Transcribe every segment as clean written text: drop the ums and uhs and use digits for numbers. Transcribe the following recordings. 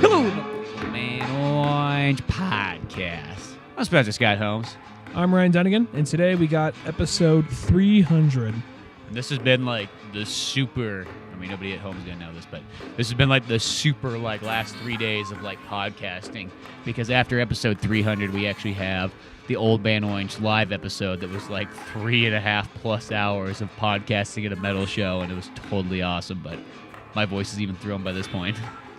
Hello, Man Orange Podcast. I'm Spencer Scott Holmes. I'm Ryan Dunigan, and today we got episode 300. And this has been like the super, I mean, nobody at home is going to know this, but this has been like the super like last 3 days of like podcasting, because after episode 300, we actually have the Old Man Orange live episode that was like 3.5+ hours of podcasting at a metal show, and it was totally awesome, but my voice is even thrown by this point.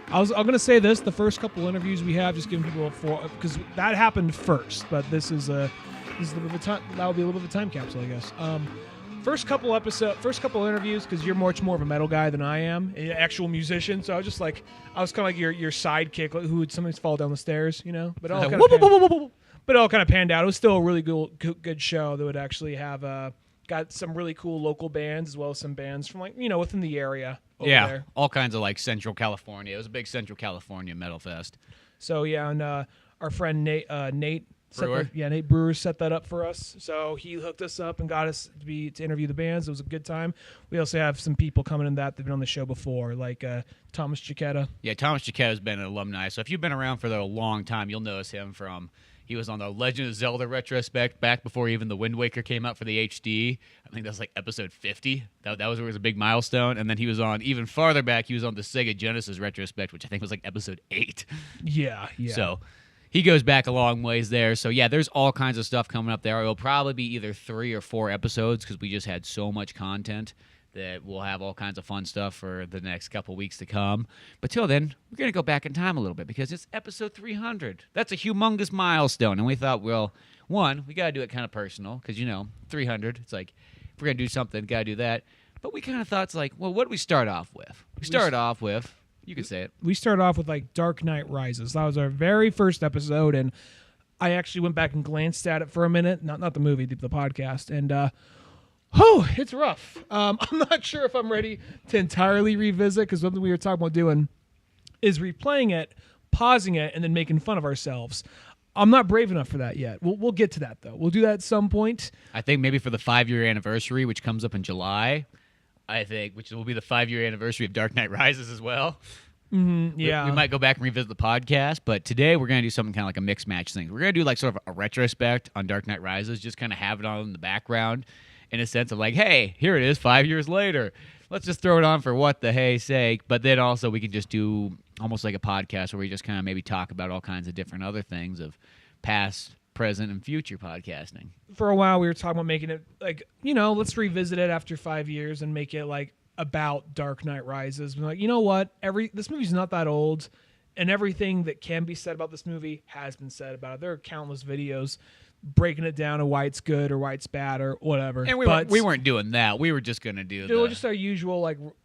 I'm going to say this, the first couple interviews we have, just giving people because that happened first, but this is a little bit of time, that'll be a little bit of a time capsule, I guess. First couple interviews, because you're much more of a metal guy than I am, an actual musician, so I was kind of like your sidekick, like who would sometimes fall down the stairs, you know? But it all kind of panned out. It was still a really good show that would actually have got some really cool local bands, as well as some bands from within the area. Yeah, there. All kinds of like Central California. It was a big Central California metal fest. So yeah, and our friend Nate Brewer. Nate Brewer set that up for us. So he hooked us up and got us to interview the bands. It was a good time. We also have some people coming in that've been on the show before, like Thomas Chiquetta. Yeah, Thomas Chiquetta's been an alumni. So if you've been around for a long time, you'll notice him from. He was on the Legend of Zelda retrospect back before even the Wind Waker came out for the HD. I think that was like episode 50. That was a big milestone. And then he was on, even farther back, he was on the Sega Genesis retrospect, which I think was like episode 8. Yeah. So he goes back a long ways there. So yeah, there's all kinds of stuff coming up there. It'll probably be either 3 or 4 episodes because we just had so much content that we'll have all kinds of fun stuff for the next couple weeks to come. But till then, we're going to go back in time a little bit because it's episode 300. That's a humongous milestone. And we thought, well, one, we got to do it kind of personal because, 300, it's like, if we're going to do something, got to do that. But we kind of thought, it's like, well, what do we start off with? We started off with, you can say it. We started off with like Dark Knight Rises. That was our very first episode, and I actually went back and glanced at it for a minute. Not the movie, the podcast. And, it's rough. I'm not sure if I'm ready to entirely revisit, because something we were talking about doing is replaying it, pausing it, and then making fun of ourselves. I'm not brave enough for that yet. We'll get to that, though. We'll do that at some point. I think maybe for the 5-year anniversary, which comes up in July, which will be the 5-year anniversary of Dark Knight Rises as well. Mm-hmm, yeah. We might go back and revisit the podcast, but today we're going to do something kind of like a mix match thing. We're going to do like sort of a retrospect on Dark Knight Rises, just kind of have it on in the background, in a sense of like, hey, here it is 5 years later. Let's just throw it on for what the hey's sake. But then also we can just do almost like a podcast where we just kind of maybe talk about all kinds of different other things of past, present, and future podcasting. For a while we were talking about making it like, let's revisit it after 5 years and make it like about Dark Knight Rises. We're like, you know what? This movie's not that old, and everything that can be said about this movie has been said about it. There are countless videos breaking it down to why it's good or why it's bad or whatever. And we weren't doing that. We were just going to do just our usual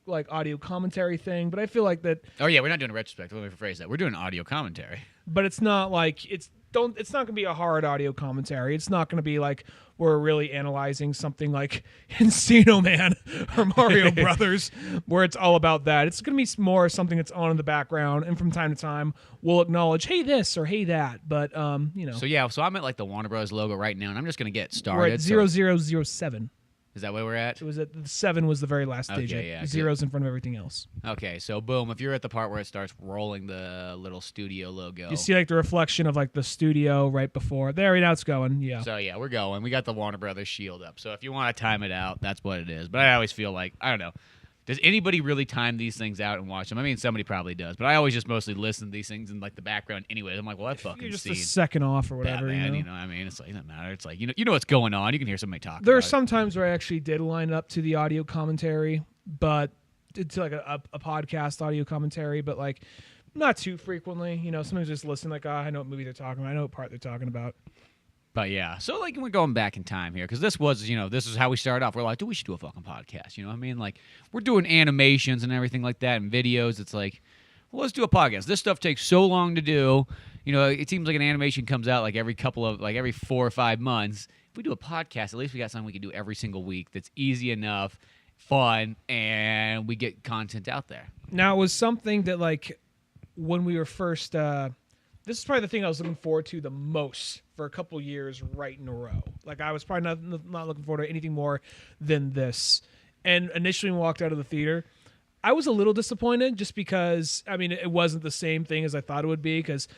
like audio commentary thing. But I feel like that. Oh yeah, we're not doing a retrospect. Let me rephrase that. We're doing audio commentary. But it's not like it's not going to be a hard audio commentary. It's not going to be like we're really analyzing something like Encino Man or Mario Brothers, where it's all about that. It's going to be more something that's on in the background, and from time to time we'll acknowledge, hey, this or hey, that. But So I'm at like the Warner Bros. Logo right now, and I'm just going to get started. We're at 0007. Is that where we're at? It was the 7 was the very last digit. Yeah, Zero's in front of everything else. Okay, so boom, if you're at the part where it starts rolling the little studio logo. You see like the reflection of like the studio right before. There, now it's going, yeah. So yeah, we're going. We got the Warner Brothers shield up. So if you want to time it out, that's what it is. But I always feel like, I don't know. Does anybody really time these things out and watch them? I mean, somebody probably does, but I always just mostly listen to these things in like the background anyway. I'm like, well, that fucking you're just scene. a second off or whatever. Batman, you know? what I mean? It's like, it doesn't matter. It's like, you know what's going on. You can hear somebody talk There are about some times where I actually did line up to the audio commentary, but to like a podcast audio commentary, but like not too frequently. Sometimes just listen like, I know what movie they're talking about. I know what part they're talking about. But yeah, so like we're going back in time here because this is how we started off. We're like, we should do a fucking podcast. You know what I mean? Like we're doing animations and everything like that and videos. It's like, well, let's do a podcast. This stuff takes so long to do. It seems like an animation comes out like every 4 or 5 months. If we do a podcast, at least we got something we can do every single week that's easy enough, fun, and we get content out there. Now, it was something that like when we were first this is probably the thing I was looking forward to the most for a couple years right in a row. Like I was probably not looking forward to anything more than this. And initially when we walked out of the theater, I was a little disappointed just because, I mean, it wasn't the same thing as I thought it would be because,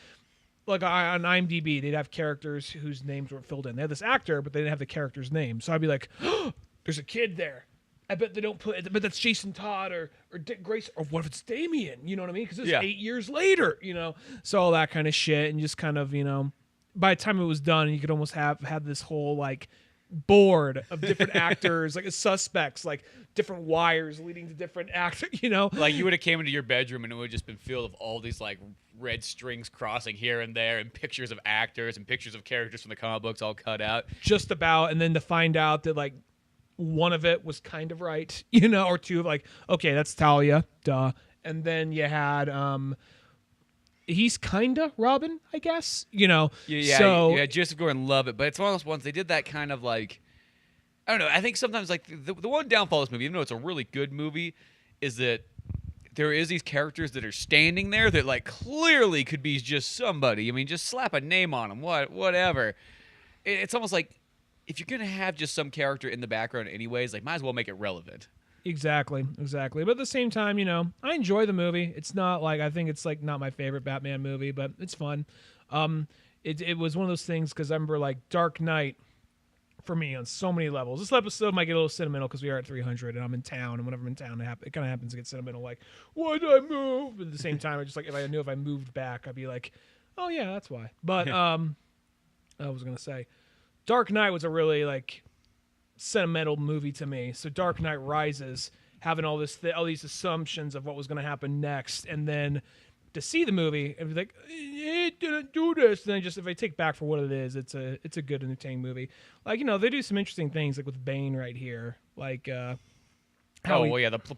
like, on IMDb, they'd have characters whose names weren't filled in. They had this actor, but they didn't have the character's name. So I'd be like, oh, there's a kid there. I bet they don't put, but that's Jason Todd or Dick Grayson, or what if it's Damien? You know what I mean? Because it's 8 years later, you know? So all that kind of shit, and just kind of, you know, by the time it was done, you could almost have had this whole, like, board of different actors, like suspects, like different wires leading to different actors, you know? Like, you would have came into your bedroom and it would have just been filled with all these, like, red strings crossing here and there and pictures of actors and pictures of characters from the comic books all cut out. Just about, and then to find out that, like, one of it was kind of right, you know, or two of, like, okay, that's Talia, duh. And then you had, he's kinda Robin, I guess, you know. Yeah, so, yeah, Joseph Gordon-Levitt, but it's one of those ones, they did that kind of, like, I don't know, I think sometimes, like, the one downfall of this movie, even though it's a really good movie, is that there is these characters that are standing there that, like, clearly could be just somebody. I mean, just slap a name on them, whatever. It's almost like, if you're going to have just some character in the background anyways, like, might as well make it relevant. Exactly. But at the same time, you know, I enjoy the movie. It's not like, I think it's, like, not my favorite Batman movie, but it's fun. It was one of those things, because I remember, like, Dark Knight, for me, on so many levels. This episode might get a little sentimental because we are at 300, and I'm in town, and whenever I'm in town, it kind of happens to get sentimental, like, why did I move? But at the same time, I just, like, if I knew if I moved back, I'd be like, oh, yeah, that's why. But, I was going to say, Dark Knight was a really, like, sentimental movie to me. So Dark Knight Rises, having all these assumptions of what was going to happen next, and then to see the movie and be like, it didn't do this. And then just, if I take back for what it is, it's a good, entertaining movie. Like, you know, they do some interesting things, like with Bane right here, like the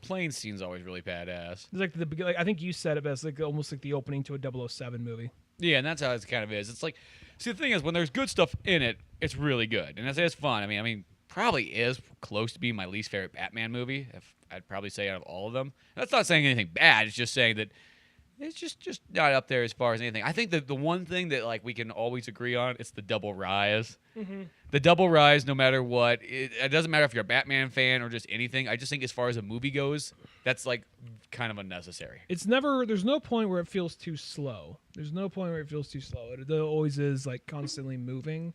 plane scene's always really badass. It's like I think you said it best, like almost like the opening to a 007 movie. Yeah, and that's how it kind of is. It's like, see, the thing is, when there's good stuff in it, it's really good, and it's fun. I mean, probably is close to being my least favorite Batman movie. I'd probably say out of all of them. That's not saying anything bad. It's just saying that it's just not up there as far as anything. I think that the one thing that, like, we can always agree on, it's the double rise. Mm-hmm. The double rise, no matter what, it doesn't matter if you're a Batman fan or just anything. I just think as far as a movie goes, that's, like, kind of unnecessary. There's no point where it feels too slow. It always is, like, constantly moving.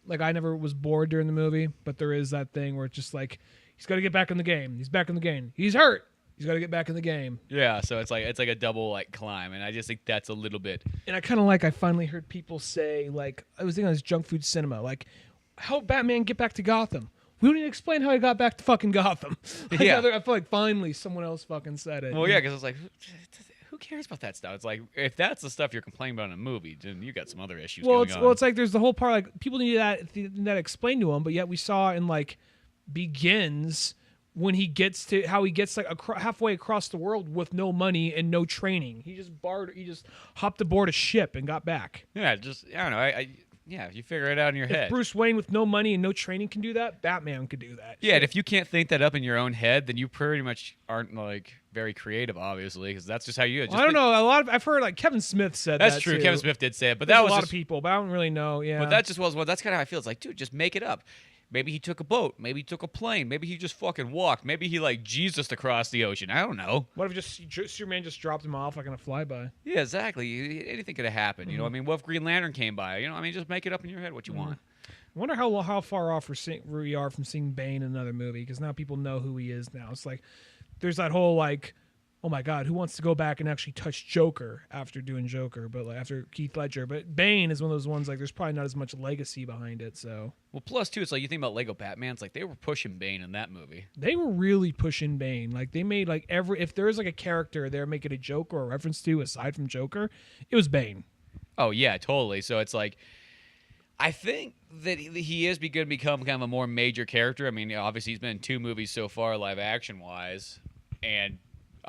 Like, I never was bored during the movie, but there is that thing where it's just like, he's got to get back in the game. He's back in the game. He's hurt. He's got to get back in the game. Yeah, so it's like a double, like, climb, and I just think that's a little bit. And I finally heard people say, like, I was thinking on this junk food cinema, like, help Batman get back to Gotham. We don't need to explain how he got back to fucking Gotham. Like, yeah. I feel like finally someone else fucking said it. Well, yeah, because it's like, who cares about that stuff? It's like, if that's the stuff you're complaining about in a movie, then you got some other issues going on. Well, it's like there's the whole part, like, people need that explained to him, but yet we saw in, like, Begins, when he gets like halfway across the world with no money and no training. He just hopped aboard a ship and got back. Yeah, I don't know. Yeah, you figure it out in your head. If Bruce Wayne with no money and no training can do that, Batman could do that. Yeah, and if you can't think that up in your own head, then you pretty much aren't, like, very creative, obviously, because that's just how you. I don't know. I've heard, like, Kevin Smith said that's that. That's true. Too. Kevin Smith did say it, but There's that was a lot of people, but I don't really know. Yeah, but that just was that's kind of how I feel. It's like, dude, just make it up. Maybe he took a boat. Maybe he took a plane. Maybe he just fucking walked. Maybe he, like, Jesus across the ocean. I don't know. What if Superman just dropped him off like on a flyby? Yeah, exactly. Anything could have happened. Mm-hmm. You know, I mean, what if Green Lantern came by? You know, I mean, just make it up in your head what you want. I wonder how far off we are from seeing Bane in another movie, because now people know who he is now. It's like there's that whole, like, oh my God, who wants to go back and actually touch Joker after doing Joker, but, like, after Keith Ledger. But Bane is one of those ones, like, there's probably not as much legacy behind it. So, well, plus too, it's like you think about Lego Batman. It's like they were pushing Bane in that movie. They were really pushing Bane. Like, they made, like, if there's, like, a character they're making a joke or a reference to aside from Joker, it was Bane. Oh yeah, totally. So it's like, I think that he is going to become kind of a more major character. I mean, obviously he's been in 2 movies so far, live action wise, and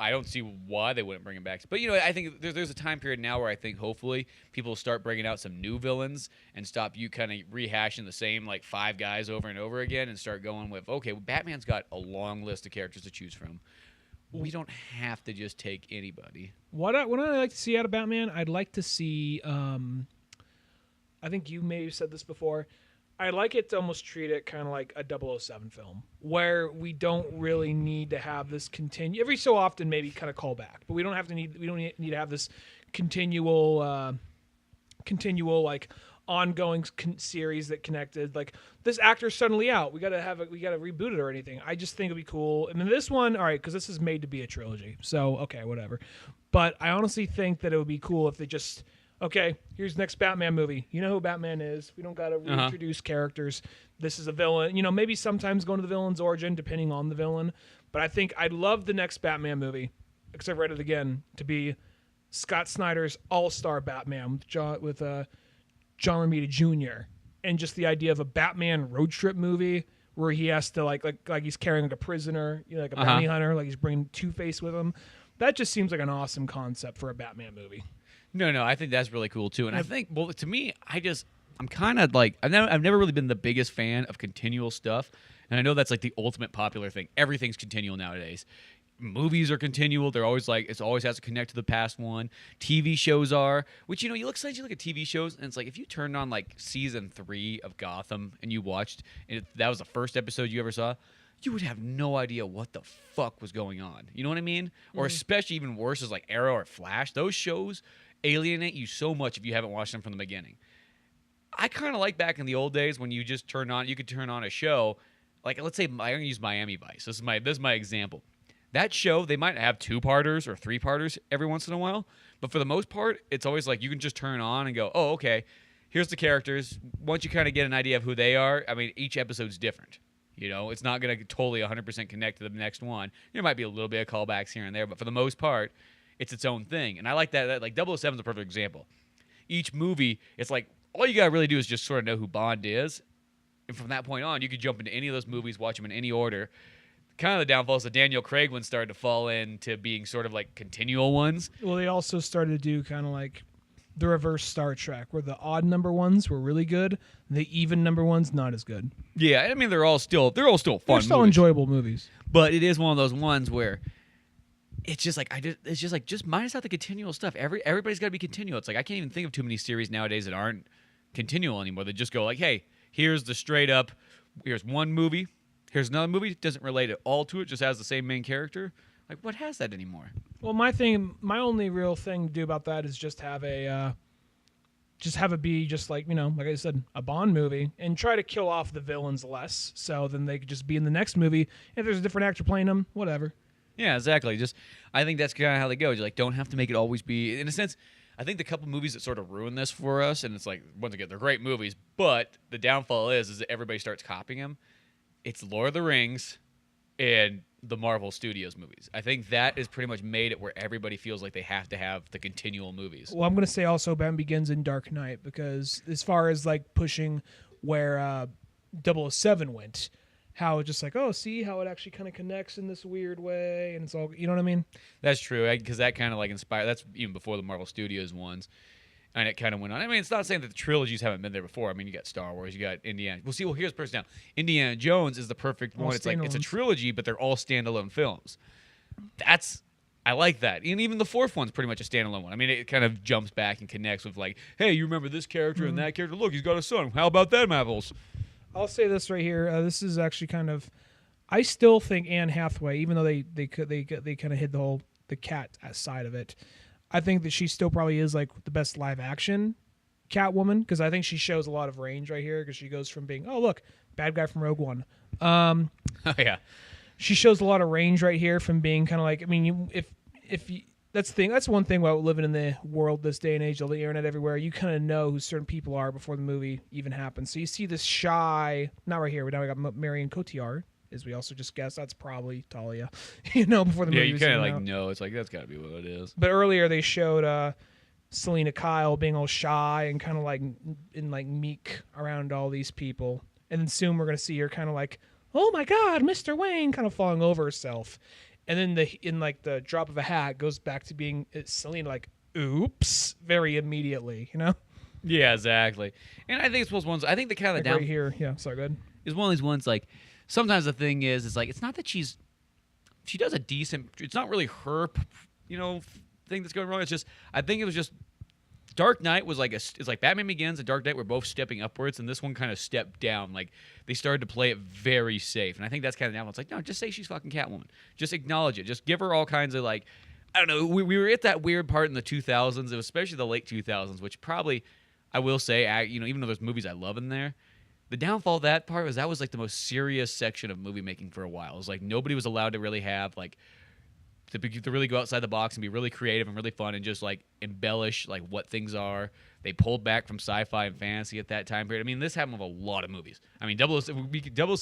I don't see why they wouldn't bring him back. But, you know, I think there's a time period now where I think hopefully people will start bringing out some new villains and stop you kind of rehashing the same, like, 5 guys over and over again and start going with, okay, well, Batman's got a long list of characters to choose from. We don't have to just take anybody. What I like to see out of Batman, I'd like to see, I think you may have said this before, I like it to almost treat it kind of like a 007 film, where we don't really need to have this continue. Every so often, maybe kind of call back, but we don't need to have this continual like ongoing series that connected. Like this actor's suddenly out, we gotta reboot it or anything. I just think it'd be cool. And then this one, all right, because this is made to be a trilogy, so okay, whatever. But I honestly think that it would be cool if they just. Okay, here's the next Batman movie. You know who Batman is. We don't got to reintroduce characters. This is a villain. You know, maybe sometimes go into the villain's origin, depending on the villain. But I think I'd love the next Batman movie, because I've read it again, to be Scott Snyder's all-star Batman with John Romita Jr. And just the idea of a Batman road trip movie where he has to, like he's carrying like a prisoner, you know, like a bounty hunter, like he's bringing Two-Face with him. That just seems like an awesome concept for a Batman movie. No, I think that's really cool too. And I think, well, to me, I'm kind of like, I've never really been the biggest fan of continual stuff. And I know that's like the ultimate popular thing. Everything's continual nowadays. Movies are continual. They're always like, it always has to connect to the past one. TV shows are, which, you know, you look at TV shows, and it's like, if you turned on like season 3 of Gotham and you watched, and that was the first episode you ever saw, you would have no idea what the fuck was going on. You know what I mean? Mm-hmm. Or especially even worse is like Arrow or Flash. Those shows alienate you so much if you haven't watched them from the beginning. I kind of like back in the old days when you could turn on a show, like let's say I'm going to use Miami Vice. This is my example. That show, they might have 2-parters or 3-parters every once in a while, but for the most part, it's always like you can just turn on and go, oh, okay, here's the characters. Once you kind of get an idea of who they are, I mean, each episode's different. You know, it's not going to totally 100% connect to the next one. There might be a little bit of callbacks here and there, but for the most part, it's its own thing. And I like that. Like 007 is a perfect example. Each movie, it's like all you got to really do is just sort of know who Bond is. And from that point on, you could jump into any of those movies, watch them in any order. Kind of the downfall is the Daniel Craig ones started to fall into being sort of like continual ones. Well, they also started to do kind of like the reverse Star Trek, where the odd number ones were really good, the even number ones not as good. Yeah, I mean they're all still fun. They're still enjoyable movies. But it is one of those ones where it's just like just minus out the continual stuff. Everybody's got to be continual. It's like I can't even think of too many series nowadays that aren't continual anymore. They just go like, hey, here's one movie, here's another movie. It doesn't relate at all to it. Just has the same main character. Like, what has that anymore? Well, my only real thing to do about that is just have it be just like, you know, like I said, a Bond movie, and try to kill off the villains less, so then they could just be in the next movie. If there's a different actor playing them, whatever. Yeah, exactly. I think that's kind of how they go. You like don't have to make it always be. In a sense, I think the couple movies that sort of ruin this for us, and it's like once again they're great movies, but the downfall is that everybody starts copying them. It's Lord of the Rings and the Marvel Studios movies. I think that is pretty much made it where everybody feels like they have to have the continual movies. Well, I'm going to say also Batman Begins in Dark Knight, because as far as like pushing where 007 went, how it's just like, oh, see how it actually kind of connects in this weird way, and it's all, you know what I mean? That's true, because that kind of like inspired, that's even before the Marvel Studios ones, and it kind of went on. I mean, it's not saying that the trilogies haven't been there before. I mean, you got Star Wars, you got Indiana. Well, see, here's the person now. Indiana Jones is the perfect one. It's like, it's a trilogy, but they're all standalone films. I like that. And even the fourth one's pretty much a standalone one. I mean, it kind of jumps back and connects with like, hey, you remember this character and that character? Look, he's got a son. How about them apples? I'll say this right here. This is actually kind of, I still think Anne Hathaway, even though they kind of hid the cat side of it, I think that she still probably is like the best live action Catwoman, because I think she shows a lot of range right here, because she goes from being, oh look, bad guy from Rogue One. Oh yeah, she shows a lot of range right here from being kind of like, I mean, if you, that's one thing about living in the world this day and age, all the internet everywhere, you kind of know who certain people are before the movie even happens. So you see this shy, not right here, but now we got Marion Cotillard, as we also just guessed. That's probably Talia, before the movie. Yeah, you kind of like know. It's like, that's got to be what it is. But earlier they showed Selena Kyle being all shy and kind of like meek around all these people. And then soon we're going to see her kind of like, oh my God, Mr. Wayne, kind of falling over herself. And then in the drop of a hat goes back to being Selena, like, oops, very immediately, Yeah, exactly. And I think it's one of those ones, I think the kind of down right here, yeah, sorry, go ahead. Is one of these ones like, sometimes the thing is like, it's not that she does a decent, it's not really her, thing that's going wrong. It's just, I think it was just Dark Knight was like it's like Batman Begins and Dark Knight were both stepping upwards, and this one kind of stepped down. Like they started to play it very safe, and I think that's kind of now. It's like, no, just say she's fucking Catwoman. Just acknowledge it. Just give her all kinds of like, I don't know. We were at that weird part in the 2000s, especially the late 2000s, which probably I will say, even though there's movies I love in there. The downfall of that part was that was like the most serious section of movie making for a while. It was like nobody was allowed to really have like to really go outside the box and be really creative and really fun and just like embellish like what things are. They pulled back from sci-fi and fantasy at that time period. I mean, this happened with a lot of movies. I mean, 007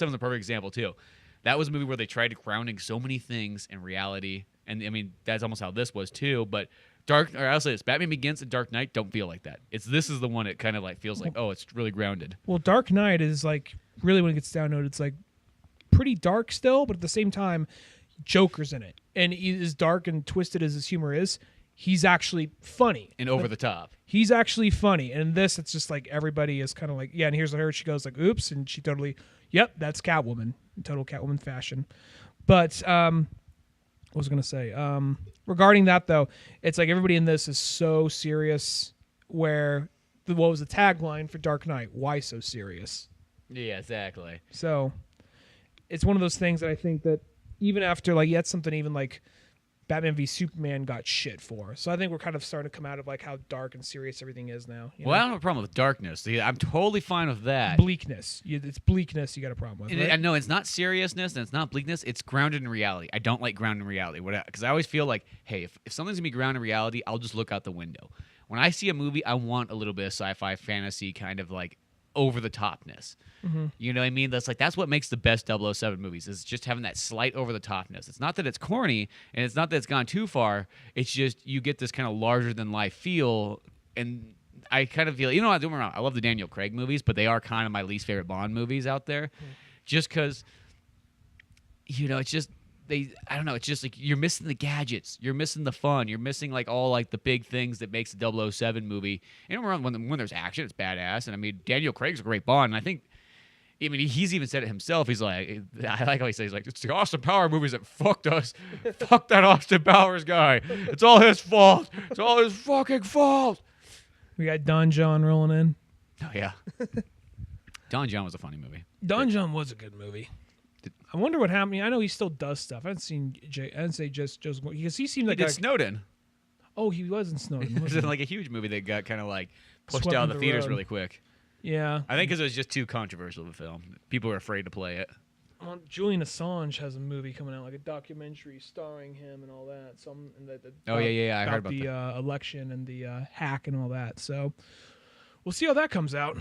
is a perfect example too. That was a movie where they tried grounding so many things in reality, and I mean that's almost how this was too. But I'll say this: Batman Begins and Dark Knight don't feel like that. This is the one that kind of like feels like, oh, it's really grounded. Well, Dark Knight is like really when it gets down to it, it's like pretty dark still, but at the same time, Joker's in it, and as dark and twisted as his humor is, he's actually funny and over the top. He's actually funny, and in this, it's just like everybody is kind of like, yeah. And here's her; she goes like, "Oops," and she totally, yep, that's Catwoman, in total Catwoman fashion. But what was I gonna say? Regarding that though, it's like everybody in this is so serious. What was the tagline for Dark Knight? Why so serious? Yeah, exactly. So it's one of those things that I think that even after like that's something even like Batman v Superman got shit for. So I think we're kind of starting to come out of like how dark and serious everything is now. Well, I don't have a problem with darkness. I'm totally fine with that. Bleakness. It's bleakness you got a problem with. Right? No, it's not seriousness and it's not bleakness. It's grounded in reality. I don't like grounded in reality because I always feel like, hey, if something's going to be grounded in reality, I'll just look out the window. When I see a movie, I want a little bit of sci-fi fantasy kind of like over the topness. Mm-hmm. You know what I mean? That's what makes the best 007 movies is just having that slight over the topness. It's not that it's corny and it's not that it's gone too far. It's just you get this kind of larger than life feel. And I kind of feel, I don't get me wrong, I love the Daniel Craig movies, but they are kind of my least favorite Bond movies out there. Mm-hmm. Just because, it's just, I don't know, it's just like you're missing the gadgets, you're missing the fun, you're missing like all like the big things that makes the 007 movie. When there's action, it's badass. And I mean, Daniel Craig's a great Bond, and I think, he's even said it himself. He's like, I like how he says, he's like, it's the Austin Powers movies that fucked us. Fuck that Austin Powers guy. It's all his fault. It's all his fucking fault. We got Don John rolling in. Oh yeah, Don John was a funny movie. Don John was a good movie. I wonder what happened. I know he still does stuff. I didn't say just because he seemed like he did Snowden. Oh, he was in Snowden. It was like a huge movie that got kind of like pushed out of the theaters really quick. Yeah, I think because it was just too controversial of a film. People were afraid to play it. Well, Julian Assange has a movie coming out, like a documentary starring him and all that. I heard about the election and the hack and all that. So we'll see how that comes out.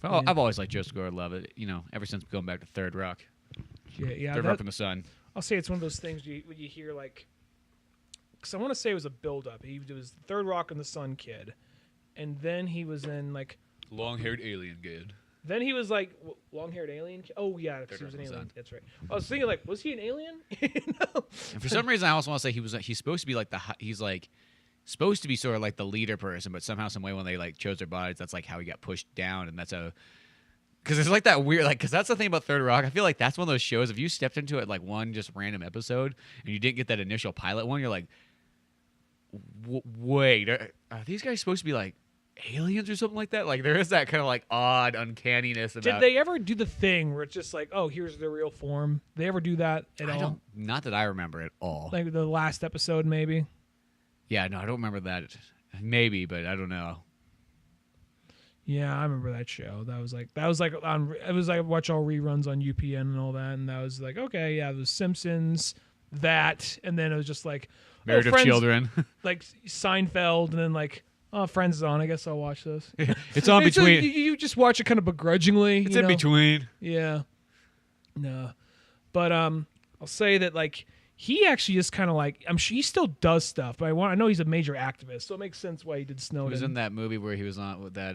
Well, I've always liked Joseph Gordon-Levitt. Ever since going back to Third Rock. Yeah. Third Rock from the Sun. I'll say it's one of those things you hear like, because I want to say it was a build-up. He was the Third Rock and the Sun kid, and then he was in like long-haired alien kid. Then he was like long-haired alien. Oh yeah, he was an alien. Sun. That's right. I was thinking like, was he an alien? And for some reason, I also want to say he's supposed to be like supposed to be sort of like the leader person, but somehow, some way, when they like chose their bodies, that's like how he got pushed down, and that's because it's like that weird, like, because that's the thing about Third Rock. I feel like that's one of those shows. If you stepped into it like one just random episode and you didn't get that initial pilot one, you're like, wait, are these guys supposed to be like aliens or something like that? Like there is that kind of like odd uncanniness about. Did they ever do the thing where it's just like, oh, here's their real form? Did they ever do that at all? Not that I remember at all. Like the last episode, maybe. Yeah, no, I don't remember that. Maybe, but I don't know. Yeah, I remember that show. It was like I watch all reruns on UPN and all that, and that was like, okay, yeah, the Simpsons, that, and then it was just like Married of Children, like Seinfeld, and then like, oh, Friends is on. I guess I'll watch this. It's on between. You just watch it kind of begrudgingly. It's in between. Yeah. No, but I'll say that like he actually is kind of like he still does stuff, but I know he's a major activist, so it makes sense why he did Snowden. He was in that movie where he was on with that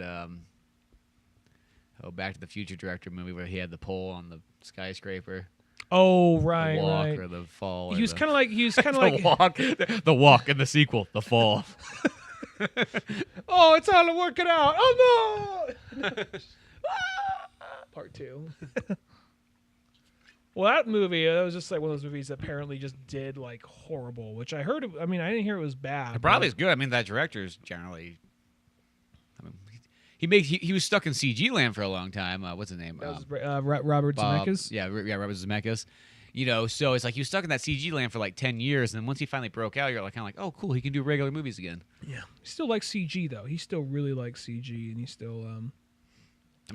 Back to the Future director movie where he had the pole on the skyscraper. Oh right, the walk right. Or the fall. He was kind of like the walk in the sequel, the fall. Oh, it's all working out. Oh no! Part 2. Well, that movie, that was just like one of those movies that apparently just did like horrible, which I heard. I mean, I didn't hear it was bad. It probably is good. I mean, that director's generally He was stuck in CG land for a long time. What's his name? That was Robert Zemeckis. Yeah, Robert Zemeckis. So it's like he was stuck in that CG land for like 10 years, and then once he finally broke out, you're like kind of like, oh, cool, he can do regular movies again. Yeah, he still likes CG though. He still really likes CG, and he still.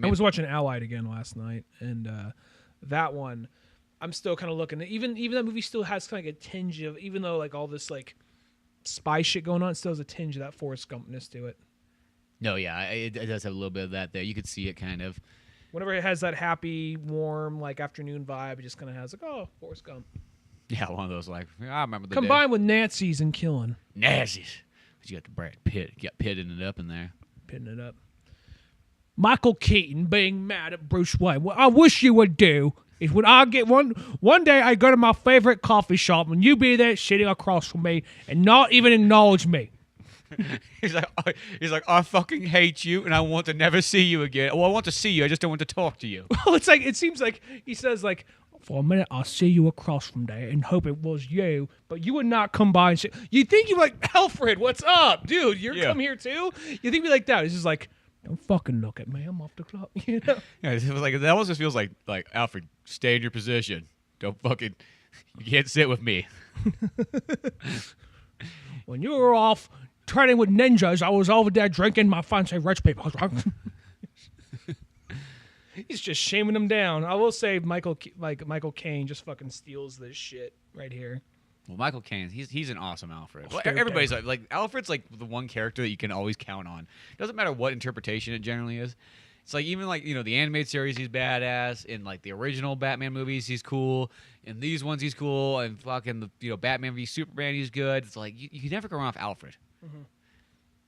I was watching Allied again last night, and that one, I'm still kind of looking. Even that movie still has kind of like a tinge of, even though like all this like spy shit going on, it still has a tinge of that Forrest Gumpness to it. No, yeah, it does have a little bit of that there. You could see it kind of. Whenever it has that happy, warm, like afternoon vibe, it just kind of has like, oh, Forrest Gump. Yeah, one of those like, I remember the Combined with Nazis and killing. Nazis. But you got the Brad Pitt. You got pitting it up in there. Pitting it up. Michael Keaton being mad at Bruce Wayne. What I wish you would do is when I get one day I go to my favorite coffee shop and you be there sitting across from me and not even acknowledge me. He's like, I fucking hate you, and I want to never see you again. Well, I want to see you, I just don't want to talk to you. Well, it's like it seems like he says like, for a minute I'll see you across from there and hope it was you, but you would not come by and say. You think you like Alfred? What's up, dude? You're come here too? You think me like that? He's just like, don't fucking look at me. I'm off the clock. You know? Yeah, it was like that. Almost just feels like Alfred, stay in your position. Don't fucking. You can't sit with me. When you were off training with ninjas, I was over there drinking my fancy rich people. He's just shaming them down. I will say Michael Caine just fucking steals this shit right here. Well, Michael Caine, he's an awesome Alfred. Well, everybody's like Alfred's like the one character that you can always count on. Doesn't matter what interpretation it generally is. It's like even like the animated series, he's badass. In like the original Batman movies, he's cool. In these ones, he's cool. And fucking Batman v Superman, he's good. It's like you can never go wrong with Alfred. Mm-hmm.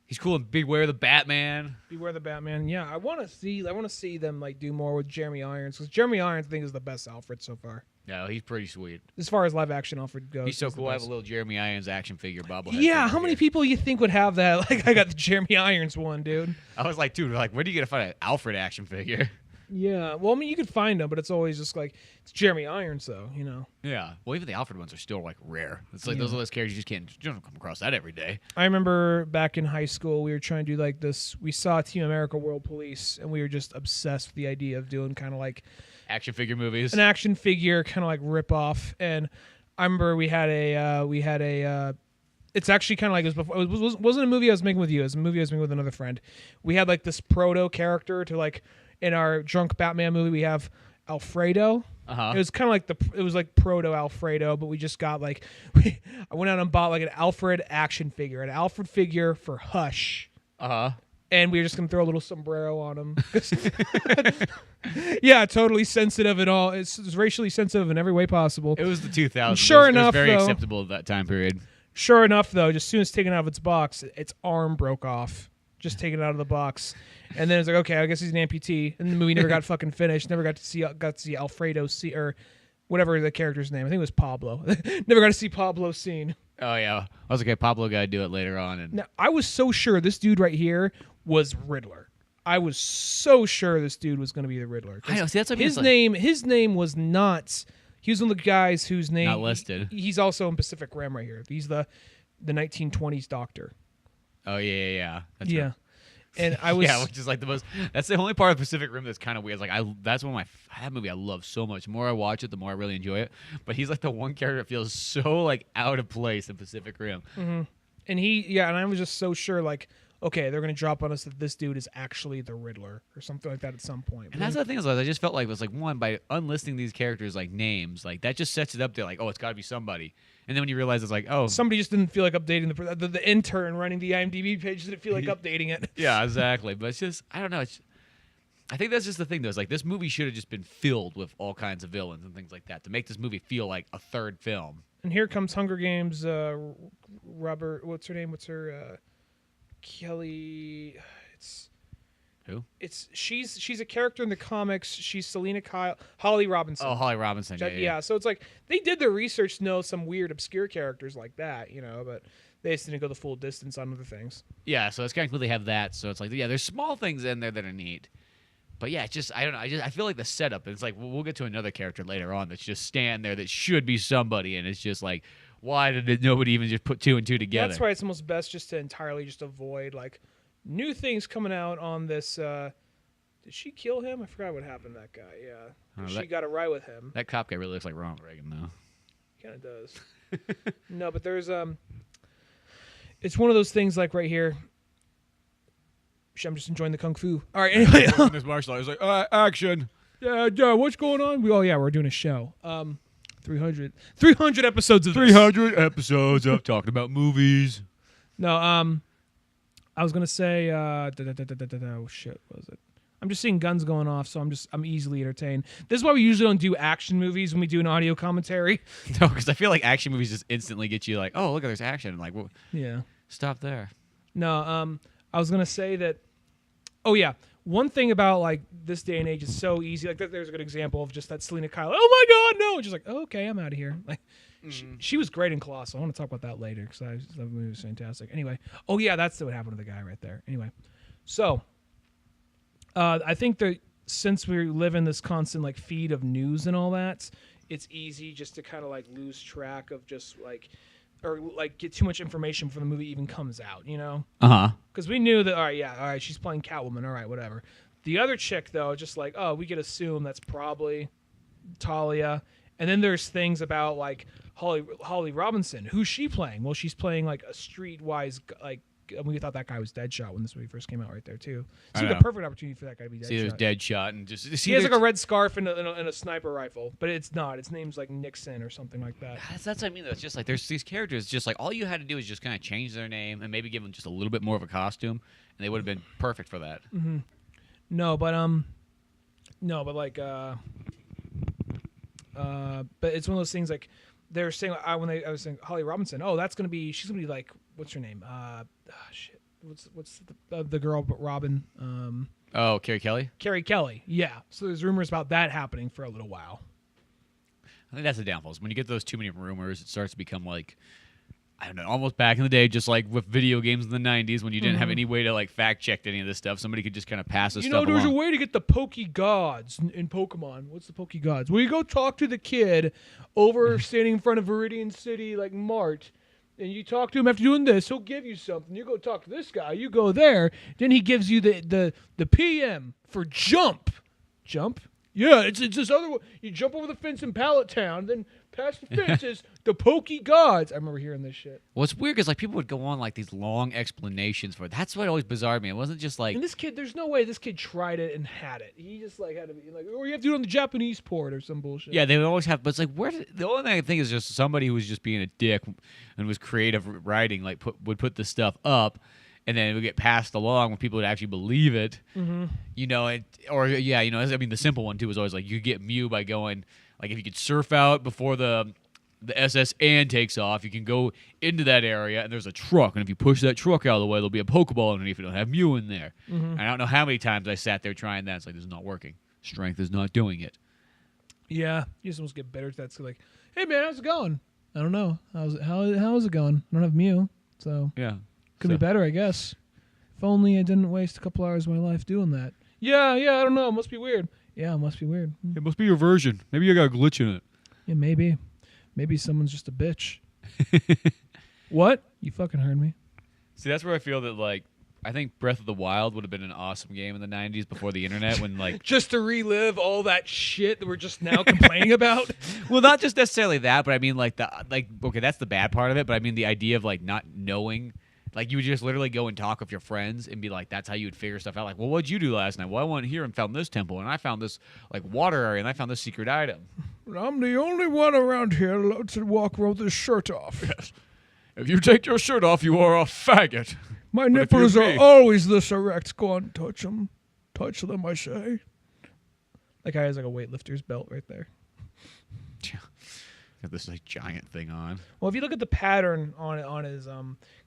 He's cool in Beware the Batman. Beware the Batman. Yeah, I want to see them like do more with Jeremy Irons, because Jeremy Irons I think is the best Alfred so far. No, he's pretty sweet. As far as live action Alfred goes, he's so cool. I have a little Jeremy Irons action figure bobblehead. Yeah, how many people you think would have that? Like I got the Jeremy Irons one, dude. I was like, dude, where do you get to find an Alfred action figure? Yeah, well, I mean, you could find them, but it's always just like it's Jeremy Irons, though, Yeah, well, even the Alfred ones are still like rare. It's like those are those characters you don't come across that every day. I remember back in high school, we were trying to do like this. We saw Team America: World Police, and we were just obsessed with the idea of doing kind of like action figure movies, an action figure kind of like rip off. And I remember we had a. It's actually kind of like it was before. It wasn't a movie I was making with you. It was a movie I was making with another friend. We had like this proto character to like. In our drunk Batman movie, we have Alfredo. It was kind of like it was like proto Alfredo, but we just got like I went out and bought like an Alfred action figure, an Alfred figure for Hush. And we were just gonna throw a little sombrero on him. Yeah, totally sensitive and all. It's racially sensitive in every way possible. It was the 2000s. Sure enough, it was very though, acceptable at that time period. Sure enough, though, just as soon as taken out of its box, its arm broke off. Just taken it out of the box, and then it's like, okay, I guess he's an amputee. And the movie never got fucking finished. Never got to see Alfredo or whatever the character's name. I think it was Pablo. Never got to see Pablo scene. Oh yeah, I was like, okay, Pablo got to do it later on. And now, I was so sure this dude right here was Riddler. I was so sure this dude was going to be the Riddler. I know. See, that's what his name. His name was not. He was one of the guys whose name not listed. He's also in Pacific Rim right here. He's the 1920s Doctor. Oh yeah. That's yeah. Right. And I was which is like the most. That's the only part of Pacific Rim that's kind of weird. It's like that's one of that movie I love so much. The more I watch it, the more I really enjoy it. But he's like the one character that feels so like out of place in Pacific Rim. Mm-hmm. And I was just so sure like, okay, they're gonna drop on us that this dude is actually the Riddler or something like that at some point. And that's the thing is, I just felt like it was like one by unlisting these characters like names, like that just sets it up there like, oh, it's got to be somebody. And then when you realize it's like, oh, somebody just didn't feel like updating the intern running the IMDb page didn't feel like updating it. Yeah, exactly. But it's just I don't know. I think that's just the thing though. Is like this movie should have just been filled with all kinds of villains and things like that to make this movie feel like a third film. And here comes Hunger Games. Robert, what's her name? What's her? Kelly. It's who? She's a character in the comics. She's Selena Kyle, Holly Robinson. Oh, Holly Robinson. Yeah. So it's like they did their research to know some weird obscure characters like that, but they just didn't go the full distance on other things. Yeah, so it's kind of cool they have that. So it's like, yeah, there's small things in there that are neat. But yeah, it's just I don't know. I feel like the setup. It's like we'll get to another character later on that's just stand there that should be somebody, and it's just like, why did nobody even just put two and two together? That's why it's almost best just to entirely just avoid like new things coming out on this. Did she kill him? I forgot what happened to that guy. Yeah, she got it right with him. That cop guy really looks like Ronald Reagan, though. Kind of does. No, but there's it's one of those things like right here. I'm just enjoying the kung fu. All right, anyway. This martial art is like, action. Yeah, what's going on? We're doing a show. 300 episodes of 300 episodes of talking about movies. No, I was gonna say, oh shit, what was it? I'm just seeing guns going off, so I'm easily entertained. This is why we usually don't do action movies when we do an audio commentary. No, because I feel like action movies just instantly get you like, oh, look, there's action. Like, well, yeah, stop there. No, I was gonna say that. Oh yeah, one thing about like this day and age is so easy. Like there's a good example of just that Selena Kyle. Oh my God, no! Just like okay, I'm out of here. Like she was great in Colossal. I want to talk about that later because that movie was fantastic. Anyway, oh yeah, that's what happened to the guy right there. Anyway, so. I think that since we live in this constant like feed of news and all that, it's easy just to kind of like lose track of just like, or like get too much information before the movie even comes out, you know? Because we knew that, all right, she's playing Catwoman, all right, whatever. The other chick though, just like, oh, we could assume that's probably Talia. And then there's things about like Holly Robinson. Who's she playing? Well, she's playing like a streetwise like. We thought that guy was Deadshot when this movie first came out right there, too. Seemed a perfect opportunity for that guy to be Deadshot. See, there's Deadshot. And just, he has like a red scarf and a sniper rifle, but it's not. Its name's like Nixon or something like that. That's what I mean, though. It's just like there's these characters, just like all you had to do is just kind of change their name and maybe give them just a little bit more of a costume, and they would have been perfect for that. Mm-hmm. No, but like, but it's one of those things like they were saying I was saying Holly Robinson. Oh, she's gonna be like, what's her name? Shit. What's the girl but Robin? Oh, Carrie Kelly? Carrie Kelly, yeah. So there's rumors about that happening for a little while. I think that's the downfall. When you get those too many rumors, it starts to become like, I don't know, almost back in the day, just like with video games in the 90s when you didn't have any way to like fact check any of this stuff. Somebody could just kind of pass this stuff along. There's a way to get the Pokey Gods in Pokemon. What's the Pokey Gods? Well, you go talk to the kid over standing in front of Viridian City like Mart. And you talk to him after doing this, he'll give you something. You go talk to this guy, you go there, then he gives you the PM for jump. Jump? Yeah, it's this other one. You jump over the fence in Pallet Town, then past the fence is the Pokey Gods. I remember hearing this shit. What's weird is like people would go on like these long explanations for it. That's what always bizarred me. It wasn't just like. And this kid, there's no way this kid tried it and had it. He just like had to be like, or you have to do it on the Japanese port or some bullshit. Yeah, they would always have, but it's like the only thing I think is just somebody who was just being a dick and was creative writing, like would put this stuff up. And then it would get passed along when people would actually believe it, you know, the simple one too was always like you get Mew by going, like if you could surf out before the SS Anne takes off, you can go into that area and there's a truck, and if you push that truck out of the way, there'll be a Pokeball underneath it. It'll have Mew in there. And I don't know how many times I sat there trying that. It's like, this is not working. Strength is not doing it. Yeah, you just almost get bitter. That's like, hey man, how's it going? I don't know. How is it going? I don't have Mew, so yeah. Could be better, I guess. If only I didn't waste a couple hours of my life doing that. Yeah, I don't know. It must be weird. Yeah, it must be weird. It must be your version. Maybe you got a glitch in it. Yeah, maybe. Maybe someone's just a bitch. What? You fucking heard me. See, that's where I feel that, like, I think Breath of the Wild would have been an awesome game in the 90s before the internet when, like... just to relive all that shit that we're just now complaining about? Well, not just necessarily that, but I mean, like, okay, that's the bad part of it, but I mean the idea of, like, not knowing... Like, you would just literally go and talk with your friends and be like, that's how you would figure stuff out. Like, well, what'd you do last night? Well, I went here and found this temple, and I found this, like, water area, and I found this secret item. I'm the only one around here allowed to walk with his shirt off. Yes. If you take your shirt off, you are a faggot. My nipples are always this erect. Go on, touch them. Touch them, I say. That guy has, like, a weightlifter's belt right there. Got this like giant thing on. Well, if you look at the pattern on his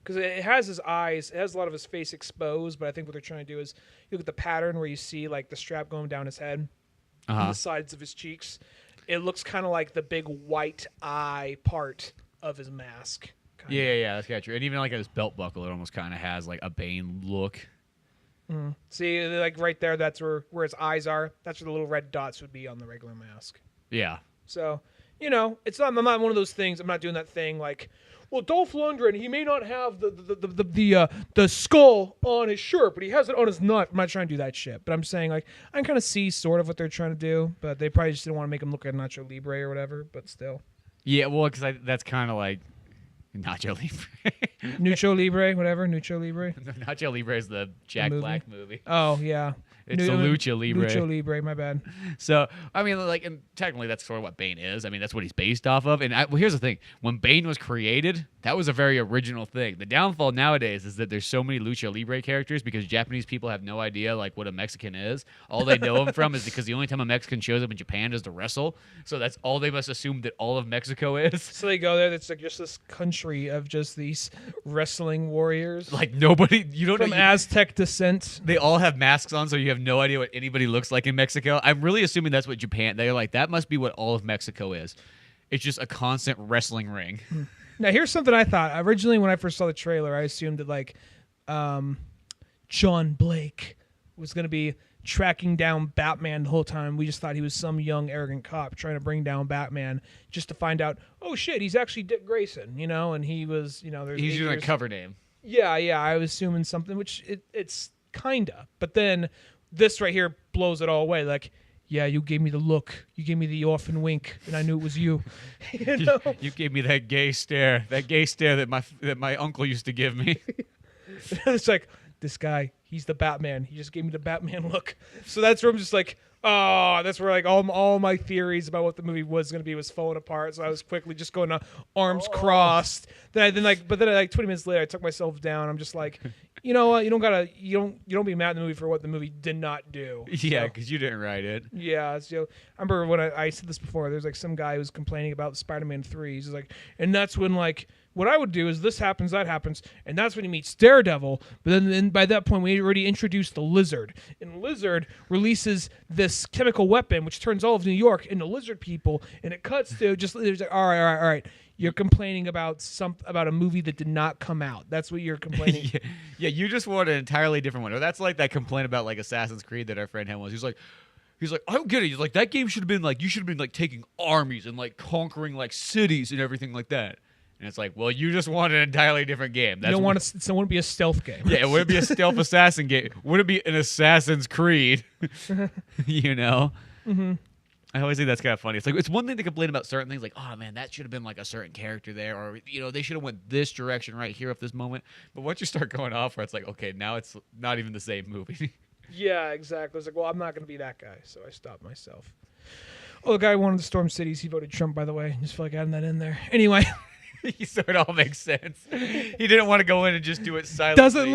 because it has his eyes, it has a lot of his face exposed, but I think what they're trying to do is you look at the pattern where you see like the strap going down his head, and the sides of his cheeks. It looks kind of like the big white eye part of his mask. Yeah, that's kind of true. And even like at his belt buckle, it almost kind of has like a Bane look. See, like right there, that's where his eyes are. That's where the little red dots would be on the regular mask. Yeah. So. it's not. I'm not one of those things. I'm not doing that thing like, well, Dolph Lundgren, he may not have the skull on his shirt, but he has it on his nut. I'm not trying to do that shit, but I'm saying like I can kind of see sort of what they're trying to do, but they probably just didn't want to make him look like Nacho Libre or whatever. But still, Yeah, well, because that's kind of like Nacho Libre. Nucho Libre, whatever, Nucho Libre. Nacho Libre is the Jack Black movie. Oh yeah. It's a Lucha Libre. Lucha Libre, my bad. So, I mean, like, and technically that's sort of what Bane is. I mean, that's what he's based off of. And well, here's the thing. When Bane was created, that was a very original thing. The downfall nowadays is that there's so many Lucha Libre characters because Japanese people have no idea, like, what a Mexican is. All they know him from is because the only time a Mexican shows up in Japan is to wrestle. So that's all they must assume that all of Mexico is. So they go there, it's like just this country of just these wrestling warriors. Like, nobody, you don't From know. Aztec descent. They all have masks on, so you have no idea what anybody looks like in Mexico. I'm really assuming that's what Japan, they're like, that must be what all of Mexico is. It's just a constant wrestling ring. Now, here's something I thought. Originally, when I first saw the trailer, I assumed that, like, John Blake was going to be tracking down Batman the whole time. We just thought he was some young, arrogant cop trying to bring down Batman just to find out, oh, shit, he's actually Dick Grayson, and he was, there's He's using a cover name. Yeah, I was assuming something, which it's kind of. But then this right here blows it all away. Like, yeah, you gave me the look. You gave me the orphan wink, and I knew it was you. You gave me that gay stare. That gay stare that my uncle used to give me. It's like, this guy, he's the Batman. He just gave me the Batman look. So that's where I'm just like, oh, that's where like all my theories about what the movie was going to be was falling apart. So I was quickly just going to arms crossed. But then 20 minutes later, I took myself down. I'm just like, you know what? You don't be mad at the movie for what the movie did not do. Yeah, because you didn't write it. Yeah, so I remember when I said this before. There's like some guy who was complaining about Spider-Man 3. He's like, and that's when like what I would do is this happens, that happens, and that's when he meets Daredevil. But then by that point, we already introduced the Lizard, and Lizard releases this chemical weapon which turns all of New York into lizard people, and it cuts to just there's like, all right. You're complaining about a movie that did not come out. That's what you're complaining. Yeah, you just want an entirely different one. Or that's like that complaint about like Assassin's Creed that our friend had was. He's like, I don't get it. He's like, that game should have been like, you should have been like taking armies and like conquering like cities and everything like that. And it's like, well, you just want an entirely different game. That's it wouldn't be a stealth game. Yeah, it wouldn't be a stealth assassin game. Wouldn't be an Assassin's Creed. Mm-hmm. I always think that's kind of funny. It's like it's one thing to complain about certain things, like, oh man, that should have been like a certain character there, or they should have went this direction right here at this moment. But once you start going off, where it's like, okay, now it's not even the same movie. Yeah, exactly. It's like, well, I'm not going to be that guy, so I stopped myself. Oh, the guy who wanted to storm cities, he voted Trump, by the way. Just feel like adding that in there. Anyway. So it all makes sense. He didn't want to go in and just do it silently. Doesn't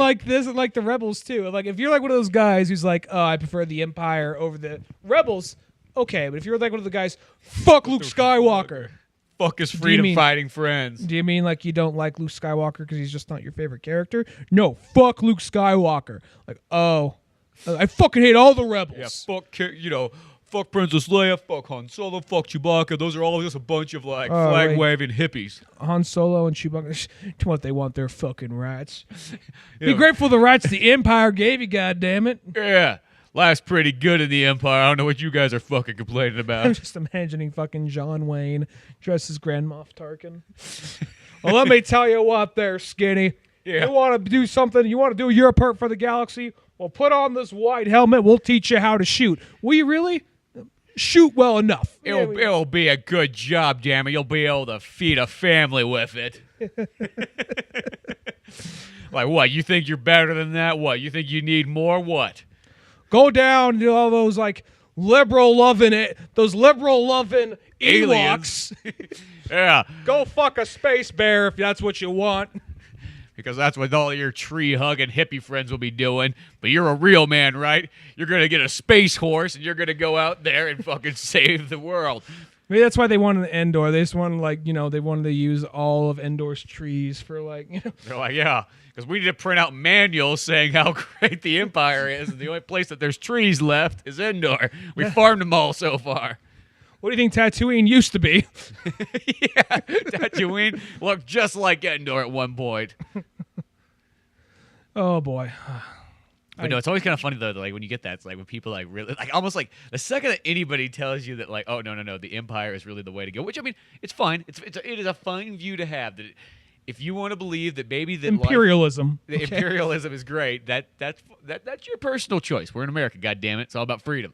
like the rebels too. Like if you're like one of those guys who's like, oh, I prefer the Empire over the rebels. Okay, but if you're like one of the guys, fuck Luke Skywalker. Fuck his freedom-fighting friends. Do you mean like you don't like Luke Skywalker because he's just not your favorite character? No, fuck Luke Skywalker. Like, oh, I fucking hate all the rebels. Yeah, fuck Princess Leia, fuck Han Solo, fuck Chewbacca. Those are all just a bunch of like flag-waving hippies. Han Solo and Chewbacca, what they want, their fucking rights. Be grateful for the rights the Empire gave you, goddammit. Yeah. Life's pretty good in the Empire. I don't know what you guys are fucking complaining about. I'm just imagining fucking John Wayne dressed as Grand Moff Tarkin. Well, let me tell you what there, Skinny. Yeah. You want to do something? You want to do your part for the galaxy? Well, put on this white helmet. We'll teach you how to shoot. Will you really? Shoot well enough. It'll be a good job, damn it. You'll be able to feed a family with it. Like, what? You think you're better than that? What? You think you need more? What? Go down to all those like liberal loving Ewoks. Yeah. Go fuck a space bear if that's what you want. Because that's what all your tree-hugging hippie friends will be doing. But you're a real man, right? You're going to get a space horse, and you're going to go out there and fucking save the world. Maybe that's why they wanted Endor. They just wanted, they wanted to use all of Endor's trees for, They're like, yeah, because we need to print out manuals saying how great the Empire is, and the only place that there's trees left is Endor. We farmed them all so far. What do you think Tatooine used to be? Yeah, Tatooine looked just like Endor at one point. Oh, boy. But no, it's always kind of funny though. Like when you get that, it's like when people like really like almost like the second that anybody tells you that like, oh no, the Empire is really the way to go. Which I mean, it's fine. It is a fine view to have. That if you want to believe that maybe that imperialism, imperialism is great, that's your personal choice. We're in America, God damn it. It's all about freedom.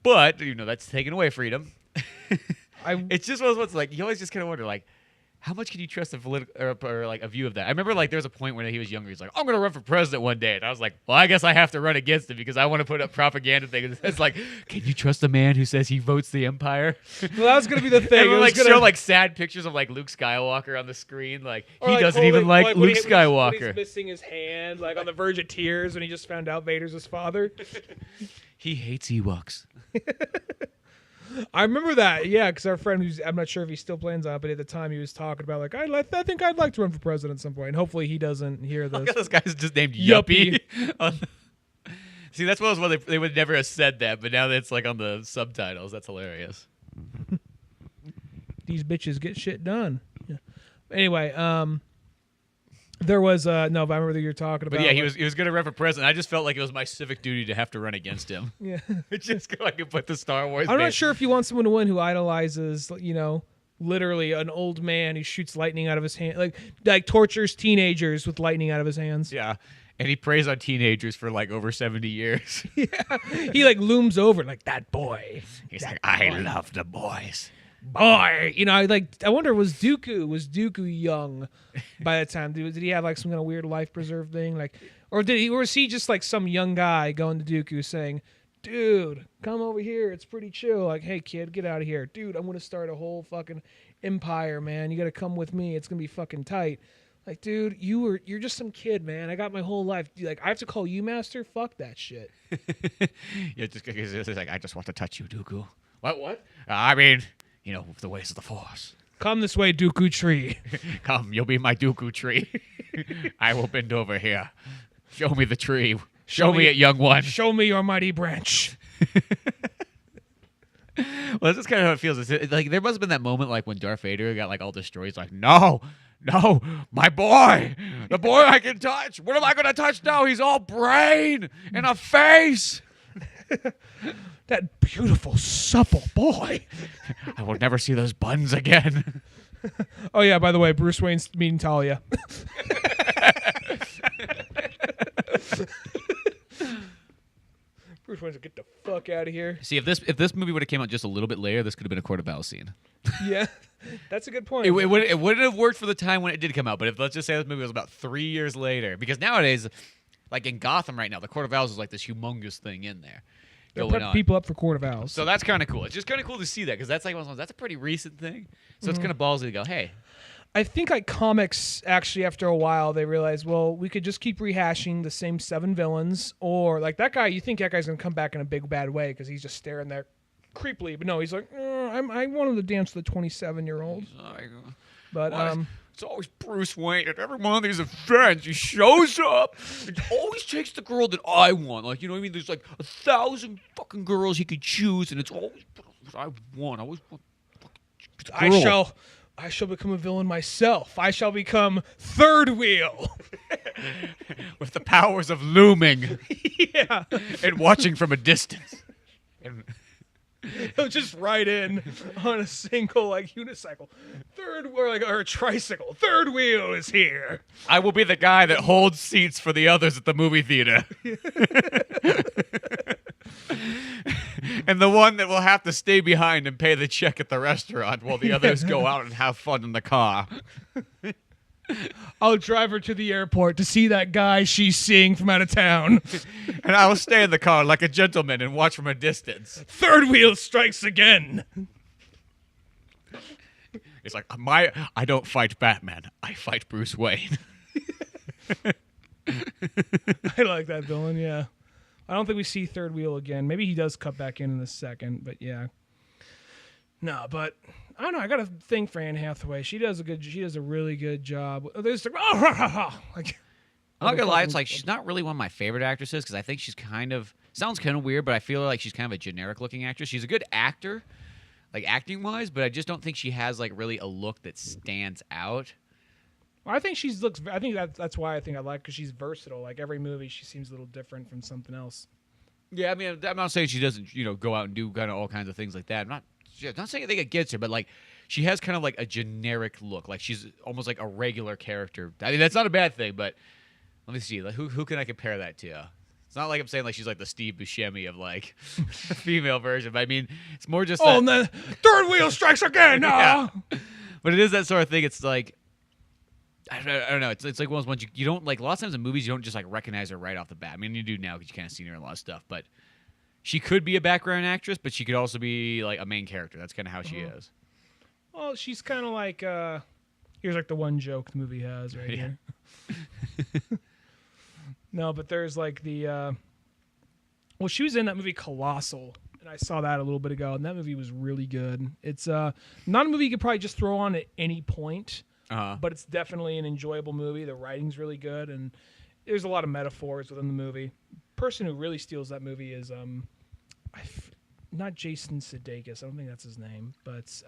But that's taking away freedom. It's just one of those ones like you always just kind of wonder like. How much can you trust a or like a view of that? I remember like there was a point when he was younger. He's like, I'm going to run for president one day. And I was like, well, I guess I have to run against him because I want to put up propaganda things. It's like, can you trust a man who says he votes the Empire? Well, that was going to be the thing. And like show like sad pictures of like Luke Skywalker on the screen. Like he like, doesn't even like Luke Skywalker. When he's missing his hand, like on the verge of tears when he just found out Vader's his father. He hates Ewoks. I remember that, yeah, because our friend, I'm not sure if he still plans on it, but at the time he was talking about, like, I think I'd like to run for president at some point. And hopefully he doesn't hear this. This guy's just named Yuppie. See, that's what they would never have said that, but now that's like on the subtitles. That's hilarious. These bitches get shit done. Yeah. Anyway, there was but I remember that you're talking about. But yeah, he was going to run for president. I just felt like it was my civic duty to have to run against him. Yeah, just so I could put the Star Wars. I'm not sure if you want someone to win who idolizes, literally an old man who shoots lightning out of his hand, like tortures teenagers with lightning out of his hands. Yeah, and he preys on teenagers for like over 70 years. Yeah, he like looms over like that boy. He's like, I love the boys. Boy, I wonder was Dooku young by the time? Did he have like some kind of weird life preserve thing, or was he just like some young guy going to Dooku saying, "Dude, come over here, it's pretty chill." Like, "Hey kid, get out of here, dude. I'm gonna start a whole fucking empire, man. You gotta come with me. It's gonna be fucking tight." Like, dude, you're just some kid, man. I got my whole life. Like, I have to call you master? Fuck that shit. Yeah, it's like I just want to touch you, Dooku. What? I mean. The ways of the Force. Come this way, Dooku tree. Come, you'll be my Dooku tree. I will bend over here. Show me the tree. Show me it, young one. Show me your mighty branch. Well, that's just kind of how it feels. It's like there must have been that moment like when Darth Vader got like all destroyed. He's like, no, my boy, the boy I can touch. What am I going to touch now? He's all brain and a face. That beautiful, supple boy. I will never see those buns again. Oh, yeah, by the way, Bruce Wayne's meeting Talia. Bruce Wayne's like, get the fuck out of here. See, if this movie would have came out just a little bit later, this could have been a Court of Owls scene. Yeah, that's a good point. It wouldn't have worked for the time when it did come out, but let's just say this movie was about 3 years later. Because nowadays, like in Gotham right now, the Court of Owls is like this humongous thing in there. They're prepping people up for Court of Owls. So that's kind of cool. It's just kind of cool to see that because that's like that's a pretty recent thing. So it's kind of ballsy to go, hey. I think like comics actually after a while they realize, well, we could just keep rehashing the same 7 villains, or like that guy. You think that guy's gonna come back in a big bad way because he's just staring there creepily, but no, he's like, I want him to dance with the 27-year-old. But it's always Bruce Wayne at every one of these events. He shows up. It always takes the girl that I want. Like, you know what I mean? There's like 1,000 fucking girls he could choose, and it's always what I want. I always want fucking girl. I shall become a villain myself. I shall become Third Wheel. With the powers of looming. Yeah. And watching from a distance. And he'll just ride in on a single like unicycle, or a tricycle. Third Wheel is here. I will be the guy that holds seats for the others at the movie theater. And the one that will have to stay behind and pay the check at the restaurant while the others go out and have fun in the car. I'll drive her to the airport to see that guy she's seeing from out of town. And I will stay in the car like a gentleman and watch from a distance. Third Wheel strikes again. It's like, I don't fight Batman. I fight Bruce Wayne. I like that villain, yeah. I don't think we see Third Wheel again. Maybe he does cut back in a second, but yeah. No, but I don't know. I got a thing for Anne Hathaway. She does a really good job. There's like, like I'm not gonna lie. It's like she's not really one of my favorite actresses because I think she's sounds kind of weird, but I feel like she's kind of a generic looking actress. She's a good actor, like acting wise, but I just don't think she has like really a look that stands out. I think I think that's why I think I like, because she's versatile. Like every movie, she seems a little different from something else. Yeah, I mean, I'm not saying she doesn't, go out and do kind of all kinds of things like that. I'm not saying I think it gets her, but like she has kind of like a generic look. Like she's almost like a regular character. I mean, that's not a bad thing, but let me see. Like who can I compare that to? It's not like I'm saying like she's like the Steve Buscemi of like the female version. But I mean, it's more just and the third wheel strikes again. Yeah. But it is that sort of thing. It's like I don't know. It's like one of those ones you don't like. A lot of times in movies, you don't just like recognize her right off the bat. I mean, you do now because you kind of seen her in a lot of stuff. But she could be a background actress, but she could also be like a main character. That's kind of how she is. Well, she's kind of like here's like the one joke the movie has right here. No, but there's like the well, she was in that movie Colossal, and I saw that a little bit ago, and that movie was really good. It's not a movie you could probably just throw on at any point. But it's definitely an enjoyable movie. The writing's really good, and there's a lot of metaphors within the movie. Person who really steals that movie is not Jason Sudeikis. I don't think that's his name, but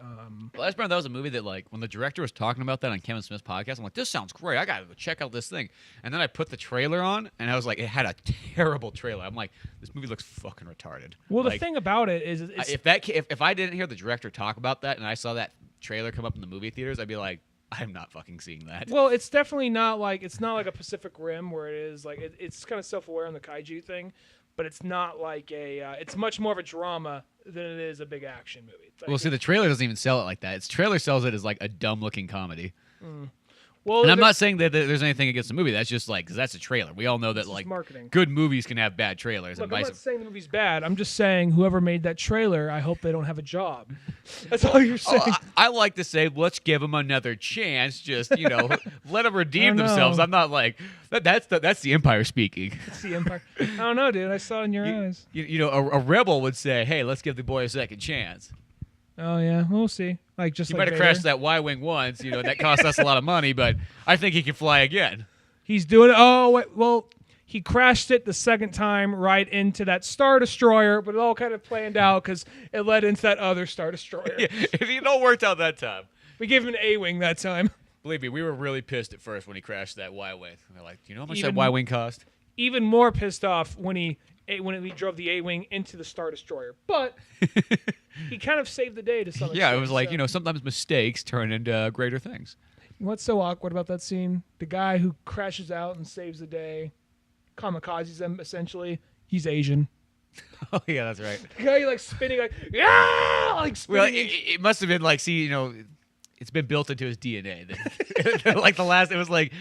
Last Brown, that was a movie that like when the director was talking about that on Kevin Smith's podcast, I'm like, this sounds great. I gotta go check out this thing. And then I put the trailer on, and I was like, it had a terrible trailer. I'm like, this movie looks fucking retarded. Well, like, the thing about it is, if I didn't hear the director talk about that, and I saw that trailer come up in the movie theaters, I'd be like, I'm not fucking seeing that. Well, it's definitely not like a Pacific Rim where it is like it's kind of self-aware on the kaiju thing, but it's not like it's much more of a drama than it is a big action movie. Like, well, see, the trailer doesn't even sell it like that. Its trailer sells it as like a dumb-looking comedy. Well, and I'm not saying that there's anything against the movie. That's just like, because that's a trailer. We all know that like marketing. Good movies can have bad trailers. Look, and I'm not saying the movie's bad. I'm just saying whoever made that trailer, I hope they don't have a job. That's all you're saying. I like to say, let's give them another chance. Just let them redeem themselves. I'm not like that's the Empire speaking. It's the Empire. I don't know, dude. I saw it in your eyes. A rebel would say, hey, let's give the boy a second chance. Oh yeah, we'll see. Like just he like might have crashed that Y-wing once. That cost us a lot of money, but I think he can fly again. He's doing it. Oh wait, well, he crashed it the second time right into that Star Destroyer, but it all kind of planned out because it led into that other Star Destroyer. Yeah, it all worked out that time. We gave him an A-wing that time. Believe me, we were really pissed at first when he crashed that Y-wing. We're like, do you know how much that Y-wing cost? Even more pissed off when he drove the A-wing into the Star Destroyer, but he kind of saved the day to some extent. Yeah, it was like, sometimes mistakes turn into greater things. What's so awkward about that scene? The guy who crashes out and saves the day, kamikazes them essentially. He's Asian. Oh yeah, that's right. The guy like spinning like spinning. Well, it must have been like, it's been built into his DNA. Like it was like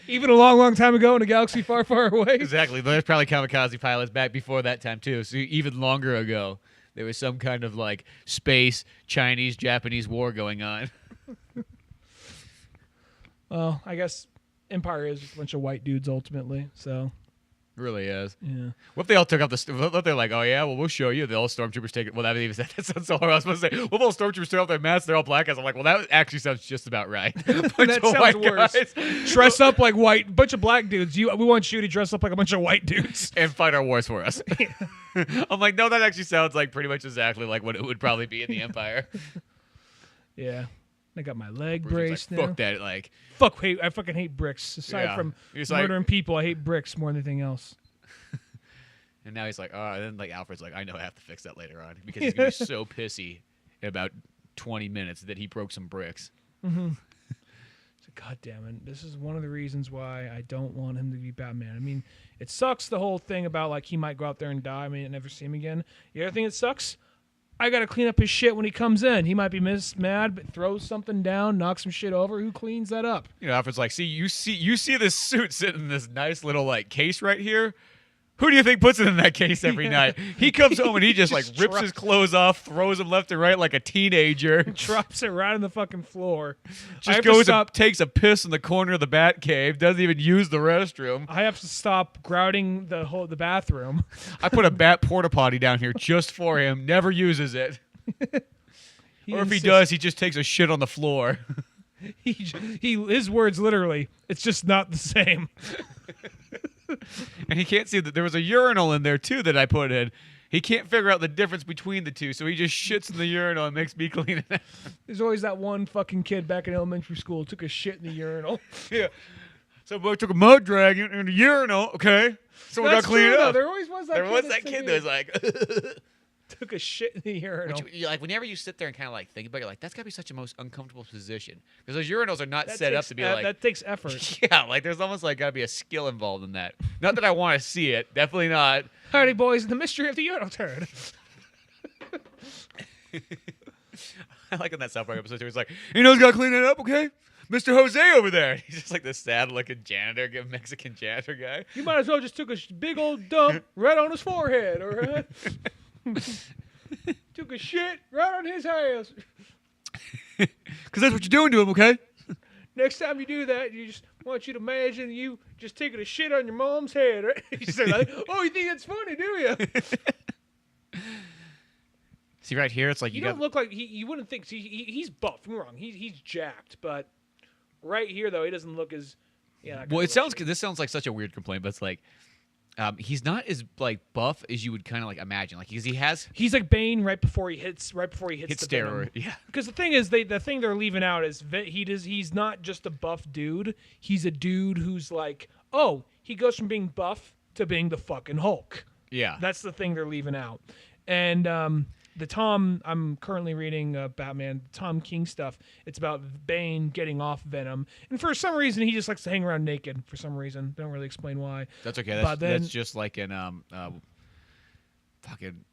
even a long, long time ago in a galaxy far, far away. Exactly. There's probably kamikaze pilots back before that time too. So even longer ago, there was some kind of like space Chinese Japanese war going on. Well, I guess Empire is just a bunch of white dudes ultimately. So. Really is. Yeah. What if they all took up what if they're like, oh yeah, well we'll show you. The all stormtroopers take it. Well, that sounds so hard. I was supposed to say, well, all stormtroopers take off their masks. They're all black guys. I'm like, well, that actually sounds just about right. That sounds worse. Dress up like white, bunch of black dudes. We want you to dress up like a bunch of white dudes and fight our wars for us. I'm like, no, that actually sounds like pretty much exactly like what it would probably be in the Empire. Yeah. I got my leg braced now. Fuck that, like. I fucking hate bricks. Aside from murdering people, I hate bricks more than anything else. And now he's like, oh, and then like Alfred's like, I know I have to fix that later on because he's gonna be so pissy in about 20 minutes that he broke some bricks. Mm-hmm. So, God damn it, this is one of the reasons why I don't want him to be Batman. I mean, it sucks the whole thing about like he might go out there and die. I mean, never see him again. The other thing that sucks, I got to clean up his shit when he comes in. He might be mad, but throws something down, knocks some shit over. Who cleans that up? Alfred's like, you see this suit sitting in this nice little like case right here? Who do you think puts it in that case every night? He comes home and he just like rips his clothes off, throws them left and right like a teenager. Drops it right on the fucking floor. Just goes and takes a piss in the corner of the bat cave, doesn't even use the restroom. I have to stop grouting the bathroom. I put a bat porta potty down here just for him, never uses it. Or if he does, he just takes a shit on the floor. His words literally, it's just not the same. And he can't see that there was a urinal in there too that I put in. He can't figure out the difference between the two, so he just shits in the urinal and makes me clean it. There's always that one fucking kid back in elementary school who took a shit in the urinal. Yeah. So boy took a mud drag in the urinal. Okay. So we got to clean it up. There always was that. There kid was that's that kid like, that was like. took a shit in the urinal. Which, like whenever you sit there and kind of like think about it, you're like that's gotta be such a most uncomfortable position because those urinals are not set up to be like that takes effort. yeah, like there's almost like gotta be a skill involved in that. Not that I want to see it, definitely not. Howdy, boys! The mystery of the urinal turd. I like in that South Park episode too. He's like, you know, he's gotta clean it up, okay? Mr. Jose over there. He's just like this sad-looking janitor, Mexican janitor guy. You might as well just took a big old dump right on his forehead, all right? Took a shit right on his house. Because that's what you're doing to him, okay? Next time you do that, you just want you to imagine you just taking a shit on your mom's head, right? You say like, oh, you think that's funny, do you? See, right here, it's like you don't look like you wouldn't think. See, he's buff. I'm wrong. He's jacked, but right here though, he doesn't look as. Yeah. Well, it sounds. This sounds like such a weird complaint, but it's like. He's not as like buff as you would kind of like imagine, like because he's like Bane right before he hits the steroid, venom. yeah. Because the thing is, the thing they're leaving out is he's not just a buff dude. He's a dude who's like, oh, he goes from being buff to being the fucking Hulk. Yeah, that's the thing they're leaving out. And I'm currently reading Batman, Tom King stuff. It's about Bane getting off Venom. And for some reason, he just likes to hang around naked for some reason. Don't really explain why. That's okay. That's just like in fucking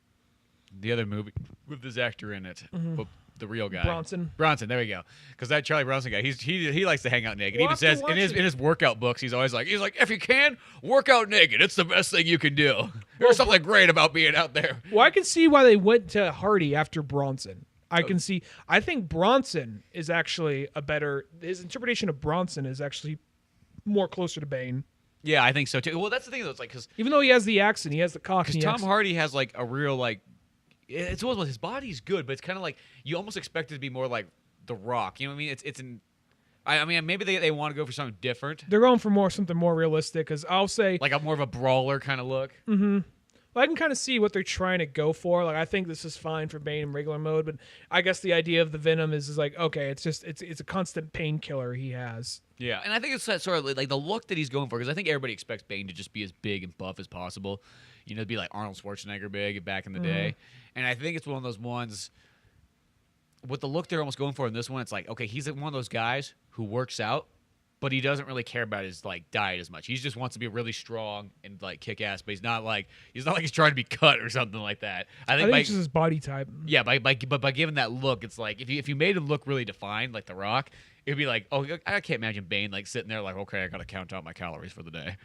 the other movie with this actor in it. But the real guy. Bronson, there we go. Because that Charlie Bronson guy, he likes to hang out naked. He even says in his workout books, he's always like, if you can, work out naked. It's the best thing you can do. There's something great about being out there. Well, I can see why they went to Hardy after Bronson. I think Bronson is actually his interpretation of Bronson is actually more closer to Bane. Yeah, I think so too. Well, that's the thing though. It's like, because even though he has the accent, he has the Cockney accent. Because Tom Hardy has like a real like, it's almost his body's good, but it's kind of like you almost expect it to be more like The Rock. You know what I mean? I mean, maybe they want to go for something different. They're going for something more realistic. Because I'll say like a more of a brawler kind of look. Mm-hmm. Well, I can kind of see what they're trying to go for. Like, I think this is fine for Bane in regular mode, but I guess the idea of the Venom is like, okay, it's a constant painkiller he has. Yeah, and I think it's that sort of like the look that he's going for, because I think everybody expects Bane to just be as big and buff as possible. You know, to be like Arnold Schwarzenegger big back in the day. And I think it's one of those ones with the look they're almost going for in this one. It's like, okay, he's one of those guys who works out, but he doesn't really care about his like diet as much. He just wants to be really strong and like kick ass, but he's not like he's trying to be cut or something like that. I think it's just his body type. Yeah, by giving that look, it's like if you made him look really defined, like The Rock, it'd be like, oh, I can't imagine Bane like sitting there like, okay, I gotta count out my calories for the day.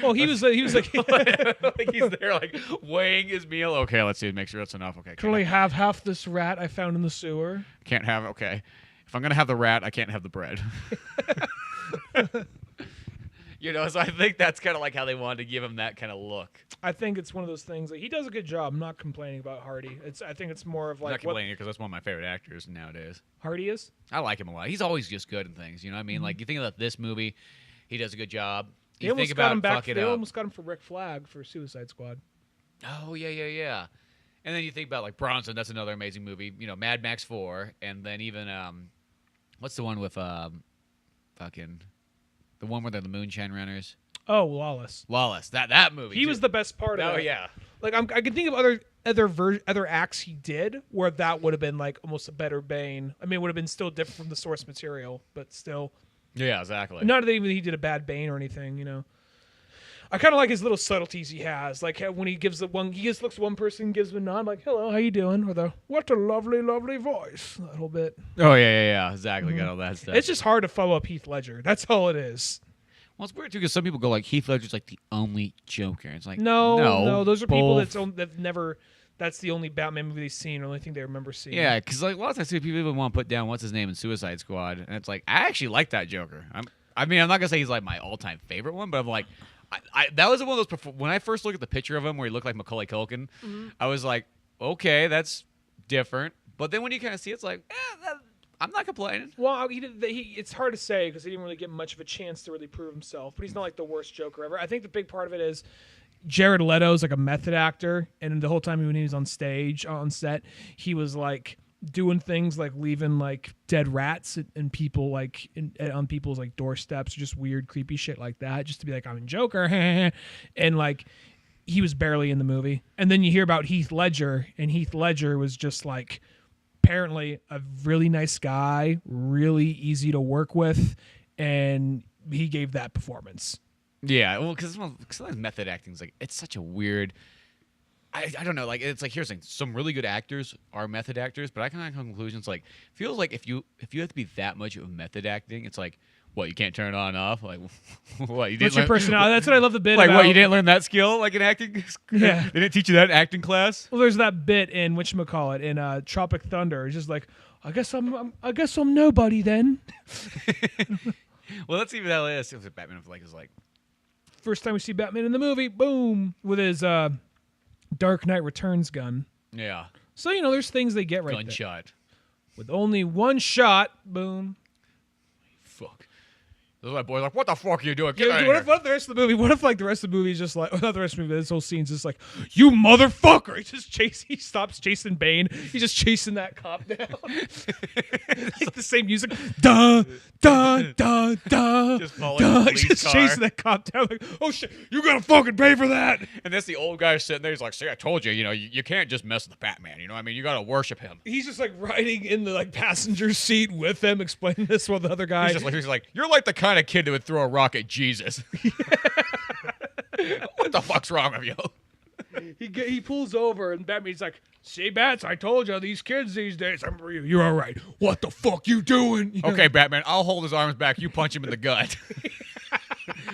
Well, he was like like he's there like weighing his meal. Okay, let's see, make sure that's enough. Okay, can only have half this rat I found in the sewer. Can't have okay. If I'm gonna have the rat, I can't have the bread. You know, so I think that's kind of like how they wanted to give him that kind of look. I think it's one of those things. Like, he does a good job. I'm not complaining about Hardy. I think it's more of like. I'm not complaining because that's one of my favorite actors nowadays. Hardy is. I like him a lot. He's always just good in things. You know what I mean? Like you think about this movie, he does a good job. They almost got him for Rick Flag for Suicide Squad. Oh yeah. And then you think about like Bronson. That's another amazing movie. You know, Mad Max 4, and then even what's the one with fucking the one where they're the Moonshine Runners? Oh, Lawless. That movie. He was the best part of it. Oh yeah. Like I can think of other acts he did where that would have been like almost a better Bane. I mean, it would have been still different from the source material, but still. Yeah, exactly. Not that even he did a bad Bane or anything, you know. I kind of like his little subtleties he has, like when he gives he just looks at one person, gives them a nod, like "Hello, how you doing?" or the "What a lovely, lovely voice." That whole bit. Oh yeah, exactly. Got all that stuff. It's just hard to follow up Heath Ledger. That's all it is. Well, it's weird too because some people go like Heath Ledger's like the only Joker. It's like no, those are people that never. That's the only Batman movie they've seen, or only thing they remember seeing. Yeah, because like a lot of times people even want to put down what's his name in Suicide Squad, and it's like I actually like that Joker. I'm not gonna say he's like my all-time favorite one, but I'm like, that was one of those when I first looked at the picture of him where he looked like Macaulay Culkin, I was like, okay, that's different. But then when you kind of see it, it's like, I'm not complaining. Well, it's hard to say because he didn't really get much of a chance to really prove himself, but he's not like the worst Joker ever. I think the big part of it is Jared Leto's like a method actor, and the whole time when he was on set, he was like doing things like leaving like dead rats and people like on people's like doorsteps, just weird creepy shit like that, just to be like, I'm in Joker. And like he was barely in the movie. And then you hear about Heath Ledger, and Heath Ledger was just like apparently a really nice guy, really easy to work with, and he gave that performance. Yeah, well, because sometimes method acting is like, it's such a weird. I don't know, like, it's like, here's the thing, some really good actors are method actors, but I kind of come to conclusions like, feels like if you have to be that much of method acting, it's like, what, you can't turn it on and off? Like, what, you didn't What's your personality? That's what I love the bit like, about. what, you didn't learn that skill, like, in acting? Yeah. They didn't teach you that in acting class? Well, there's that bit in whatchamacallit, in Tropic Thunder. It's just like, I guess I'm nobody then. Well, let's see what that is. Batman is like. First time we see Batman in the movie, boom, with his Dark Knight Returns gun. Yeah. So, there's things they get right there. Gunshot. With only one shot, boom. Fuck. Those my boys like, what the fuck are you doing? What the rest of the movie? What if like the rest of the movie is just like, not the rest of the movie, this whole scene's just like, you motherfucker! He stops chasing Bane. He's just chasing that cop down. Like the same music, da da da da. Just following the police just car. chasing that cop down. Like, oh shit, you gotta fucking pay for that. And that's the old guy sitting there. He's like, see, I told you, you can't just mess with the Batman. I mean, you got to worship him. He's just like riding in the like passenger seat with them, explaining this while the other guy. He's like, you're like the kind of kid that would throw a rock at Jesus. What the fuck's wrong with you? He pulls over and Batman's like, see, Bats, I told you, these kids these days, you're all right. What the fuck you doing? Okay, Batman, I'll hold his arms back. You punch him in the gut.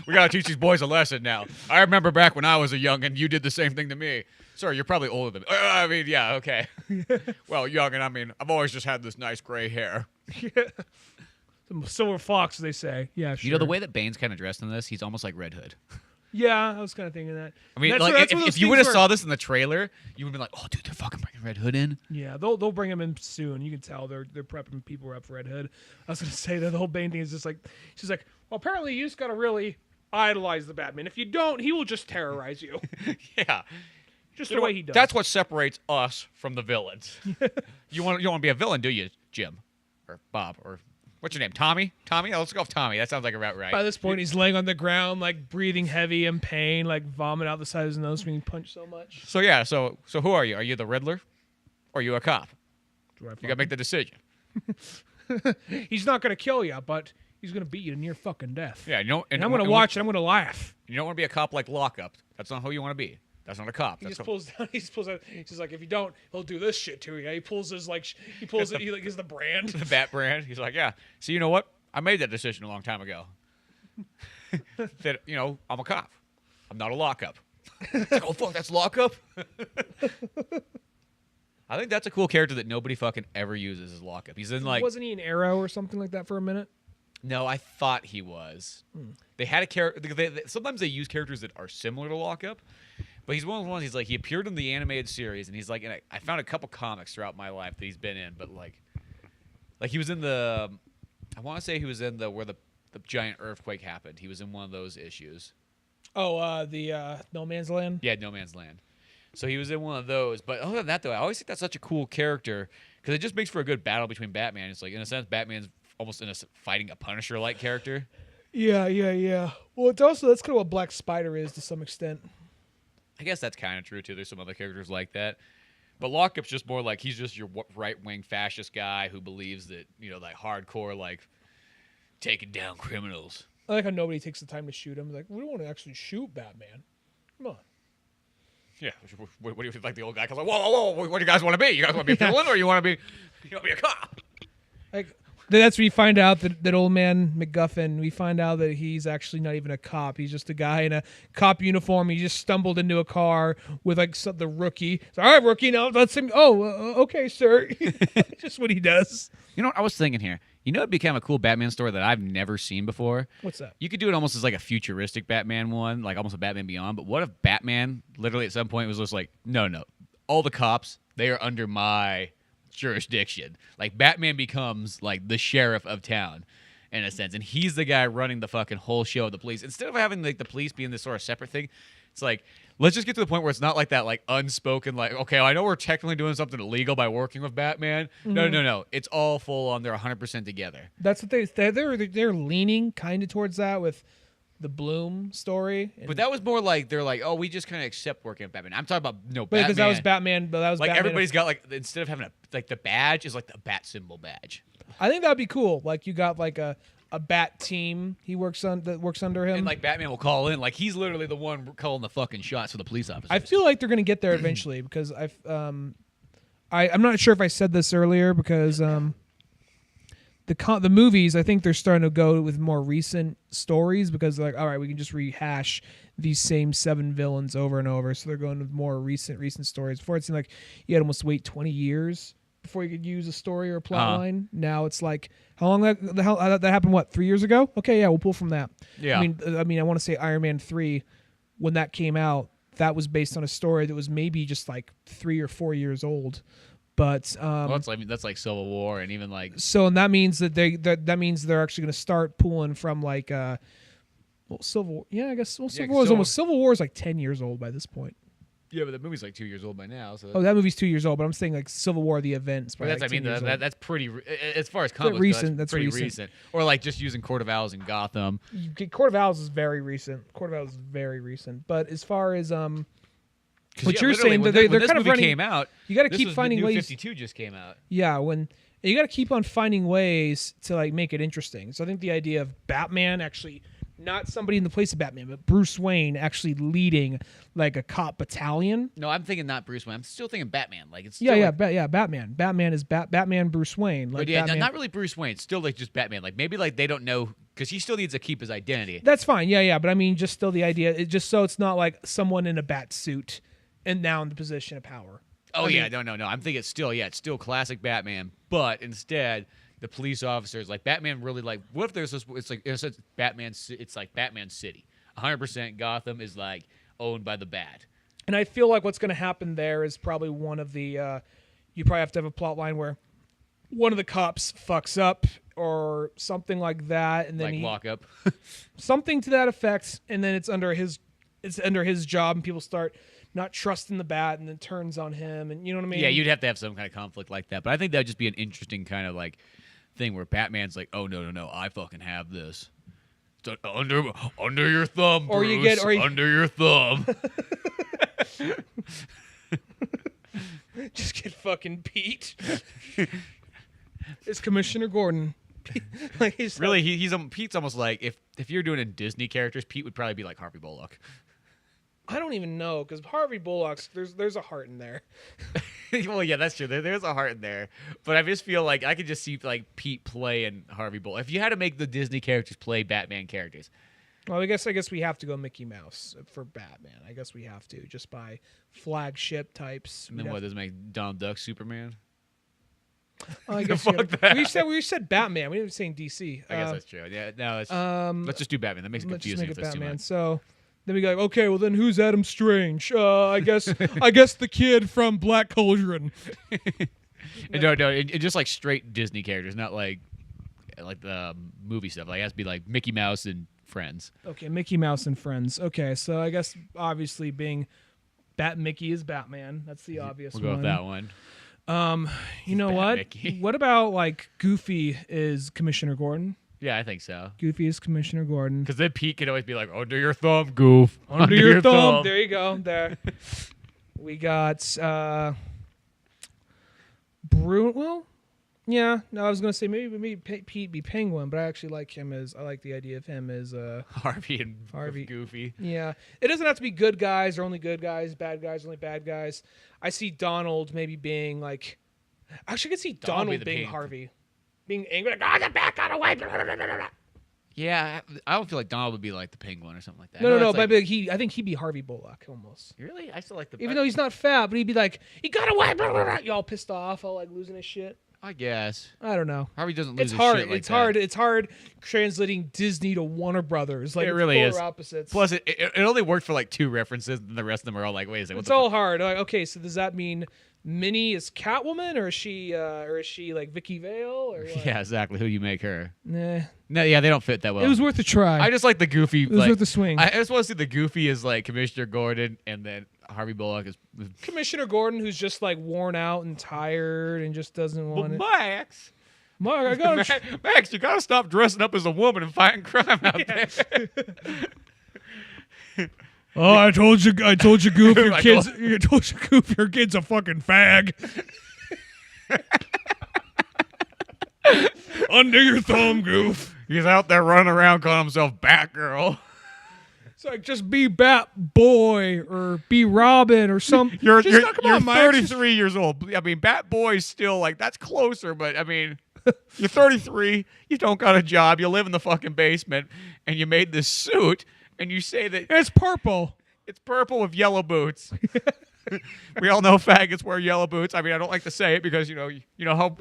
We got to teach these boys a lesson now. I remember back when I was a youngin', you did the same thing to me. Sorry, you're probably older than me. I mean, yeah, okay. Well, youngin', I mean, I've always just had this nice gray hair. Silver fox, they say. Yeah, sure. The way that Bane's kind of dressed in this, he's almost like Red Hood. Yeah, I was kind of thinking that. I mean, like, if you would have saw this in the trailer, you would be like, "Oh, dude, they're fucking bringing Red Hood in." Yeah, they'll bring him in soon. You can tell they're prepping people up for Red Hood. I was gonna say that the whole Bane thing is just like, she's like, well, apparently you just gotta really idolize the Batman. If you don't, he will just terrorize you. Yeah, just the way he does. That's what separates us from the villains. You want to be a villain, do you, Jim, or Bob, or what's your name? Tommy? Tommy? Oh, let's go with Tommy. That sounds like about right. By this point, he's laying on the ground, like breathing heavy in pain, like vomit out the side of his nose from being punched so much. So yeah, so who are you? Are you the Riddler, or are you a cop? You gotta make the decision. He's not gonna kill you, but he's gonna beat you to near fucking death. Yeah, and I'm gonna watch it. I'm gonna laugh. You don't want to be a cop like Lockup. That's not who you want to be. That's not a cop. He just pulls down. He pulls out. He's like, if you don't, he'll do this shit to you. He pulls his like. He pulls it. He like is the brand. The Bat brand. He's like, yeah. So you know what? I made that decision a long time ago. That I'm a cop. I'm not a Lockup. Like, oh fuck, that's Lockup. I think that's a cool character that nobody fucking ever uses as Lockup. He's in like. Wasn't he an Arrow or something like that for a minute? No, I thought he was. They had a character. Sometimes they use characters that are similar to Lockup. But he's one of the ones. He's like, he appeared in the animated series, and he's like, I found a couple comics throughout my life that he's been in, but like he was in the, I want to say he was in the where the giant earthquake happened. He was in one of those issues. Oh, the No Man's Land. Yeah, No Man's Land. So he was in one of those. But other than that, though, I always think that's such a cool character because it just makes for a good battle between Batman. It's like, in a sense, Batman's almost fighting a Punisher-like character. Yeah. Well, it's also that's kind of what Black Spider is to some extent. I guess that's kind of true, too. There's some other characters like that. But Lockup's just more like he's just your right-wing fascist guy who believes that, like hardcore, like, taking down criminals. I like how nobody takes the time to shoot him. Like, we don't want to actually shoot Batman. Come on. Yeah. What do you think, like the old guy? Cause like, whoa, what do you guys want to be? You guys want to be a villain or you want to be a cop? Like, that's where you find out that old man MacGuffin, we find out that he's actually not even a cop. He's just a guy in a cop uniform. He just stumbled into a car with like the rookie. So, all right, rookie, now let's him. Oh, okay, sir. Just what he does. You know what I was thinking here? It'd become a cool Batman story that I've never seen before. What's that? You could do it almost as like a futuristic Batman one, like almost a Batman Beyond. But what if Batman literally at some point was just like, no, all the cops, they are under my jurisdiction. Like Batman becomes like the sheriff of town, in a sense, and he's the guy running the fucking whole show of the police. Instead of having like the police being this sort of separate thing, it's like, let's just get to the point where it's not like that, like unspoken, like, okay, I know we're technically doing something illegal by working with Batman. No. It's all full on. They're 100% together. That's what they're leaning kind of towards that with the Bloom story. But that was more like they're like, oh, we just kind of accept working with Batman. I'm talking about Batman. Because that was Batman. But that was like Batman. Everybody's got like, instead of having like the badge is like the bat symbol badge. I think that'd be cool. Like you got like a bat team that works under him, and like Batman will call in. Like he's literally the one calling the fucking shots for the police officers. I feel like they're gonna get there eventually because I'm not sure if I said this earlier because the movies, I think they're starting to go with more recent stories because they're like, all right, we can just rehash these same 7 villains over and over. So they're going with more recent stories. Before it seemed like you had almost wait 20 years before you could use a story or a plot line. Now it's like, how long that happened? What, 3 years ago? Okay, yeah, we'll pull from that. Yeah. I mean, I want to say Iron Man 3, when that came out, that was based on a story that was maybe just like 3 or 4 years old. But that's like Civil War, and even like and that means that that means they're actually going to start pulling from like Civil War. Yeah, I guess Civil War is like 10 years old by this point. Yeah, but the movie's like 2 years old by now. So that movie's 2 years old, but I'm saying like Civil War, the events. That's pretty. As far as comics recent. That's pretty recent. Or like just using Court of Owls in Gotham. Court of Owls is very recent. But as far as what you're saying, they're kind of running. Came out. You got to keep finding ways. 52 just came out. Yeah, you got to keep on finding ways to like make it interesting. So I think the idea of Batman actually, not somebody in the place of Batman, but Bruce Wayne actually leading like a cop battalion. No, I'm thinking not Bruce Wayne. I'm still thinking Batman. Like it's still Batman. Batman is Batman. Bruce Wayne. Like but yeah, Batman. Not really Bruce Wayne. It's still like just Batman. Like maybe like they don't know because he still needs to keep his identity. That's fine. Yeah. But I mean, just still the idea. Just so it's not like someone in a bat suit and now in the position of power. Oh, no. I'm thinking it's still classic Batman, but instead the police officers, like Batman really like, what if there's this, it's like Batman City. 100% Gotham is like owned by the Bat. And I feel like what's going to happen there is probably one of the, you probably have to have a plot line where one of the cops fucks up or something like that. And then like lock up. Something to that effect. And then it's under his job and people start not trusting the Bat and then turns on him, and you know what I mean? Yeah, you'd have to have some kind of conflict like that. But I think that would just be an interesting kind of like thing where Batman's like, oh no, I fucking have this. It's under your thumb, or Bruce, under your thumb. Just get fucking Pete. It's Commissioner Gordon. Like he's Pete's almost like if you're doing a Disney characters, Pete would probably be like Harvey Bullock. I don't even know because Harvey Bullock's there's a heart in there. Well, yeah, that's true. There's a heart in there, but I just feel like I could just see like Pete play and Harvey Bullock. If you had to make the Disney characters play Batman characters, well, I guess we have to go Mickey Mouse for Batman. I guess we have to just by flagship types. And then what does it make Donald Duck Superman? I guess we said Batman. We didn't say DC. I guess that's true. Yeah, let's just do Batman. That makes it confusing if there's too much. So. Then we go like, okay, well then who's Adam Strange? I guess the kid from Black Cauldron. No, just like straight Disney characters, not like the movie stuff. Like it has to be like Mickey Mouse and Friends. Okay, Mickey Mouse and Friends. Okay, so I guess obviously being Mickey is Batman. That's the obvious one. We'll go with that one. You know what? Mickey. What about like Goofy is Commissioner Gordon? Yeah, I think so. Goofy is Commissioner Gordon. Because then Pete can always be like, under your thumb, Goof. Under your thumb. There you go. There. We got Well, yeah. No, I was going to say maybe Pete be Penguin, but I actually like I like the idea of him as Harvey and Goofy. Yeah. It doesn't have to be good guys or only good guys, bad guys, only bad guys. I see Donald maybe being like... Actually, I could see Donald being Harvey. Being angry, like, the Bat got away. Yeah, I don't feel like Donald would be like the Penguin or something like that. No, but I think he'd be Harvey Bullock almost. Really? I still like the... Even though he's not fat, but he'd be like, he got away. Y'all pissed off, all like losing his shit. I guess. I don't know. Harvey doesn't lose his shit like that. It's hard translating Disney to Warner Brothers. Like, it really is. Opposites. Plus, it only worked for like 2 references, and the rest of them are all like, wait a second. It's all hard. Like, okay, so does that mean Minnie is Catwoman, or is she like Vicky Vale, or what? Yeah, exactly. Who do you make her? Nah. No, yeah, they don't fit that well. It was worth a try. I just like the goofy. It was worth a swing. I just want to see the goofy as like Commissioner Gordon, and then Harvey Bullock is Commissioner Gordon, who's just like worn out and tired and just doesn't want it. Max. Mark, I got Max, you gotta stop dressing up as a woman and fighting crime out there. Oh, I told you, Goof, your kid's a fucking fag. Under your thumb, Goof. He's out there running around calling himself Batgirl. It's like, just be Bat Boy or be Robin or something. You're 33 years old. I mean, Bat Boy's still like, that's closer, but I mean, you're 33, you don't got a job, you live in the fucking basement, and you made this suit. And you say that it's purple. It's purple with yellow boots. We all know faggots wear yellow boots. I mean, I don't like to say it because you know how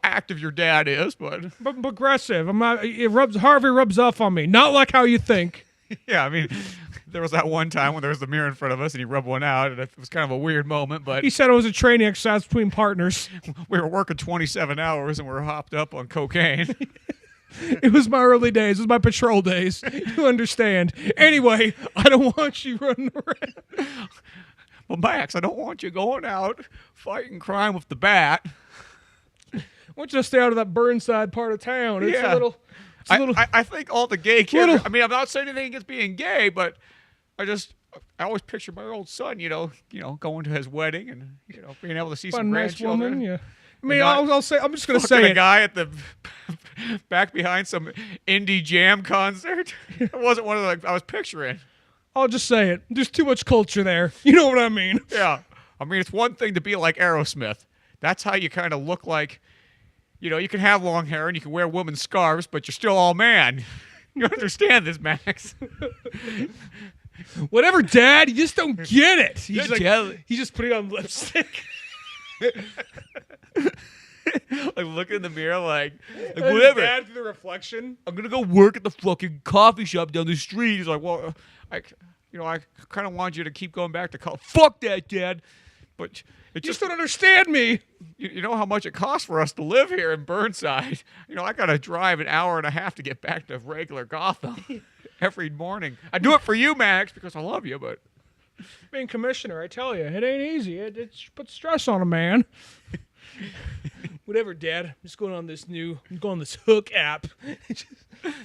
active your dad is, but progressive. Harvey rubs off on me, not like how you think. Yeah, I mean, there was that one time when there was the mirror in front of us and he rubbed one out, and it was kind of a weird moment. But he said it was a training exercise between partners. We were working 27 hours and we were hopped up on cocaine. It was my early days. It was my patrol days. You understand. Anyway, I don't want you running around. Well, Max, I don't want you going out fighting crime with the bat. I want you to stay out of that Burnside part of town. It's a little... I think all the gay kids... I mean, I'm not saying anything against being gay, but I always picture my old son, going to his wedding and, being able to see some grandchildren. Nice woman, yeah. I mean, I'll say, I'm just going to say a guy at the back behind some indie jam concert. It wasn't one of the I was picturing. I'll just say it. There's too much culture there. You know what I mean? Yeah. I mean, it's one thing to be like Aerosmith. That's how you kind of look like, you can have long hair and you can wear women's scarves, but you're still all man. You understand this, Max? Whatever, Dad. You just don't get it. He's just putting on lipstick. Like looking in the mirror like whatever. Dad through the reflection. I'm gonna go work at the fucking coffee shop down the street. He's like, well, I kind of want you to keep going back to college. Fuck that, Dad. But you just don't understand me. You know how much it costs for us to live here in Burnside. I gotta drive an hour and a half to get back to regular Gotham every morning. I do it for you, Max, because I love you, but. Being commissioner, I tell you, it ain't easy. It puts stress on a man. Whatever, Dad. I'm just going on this Hook app.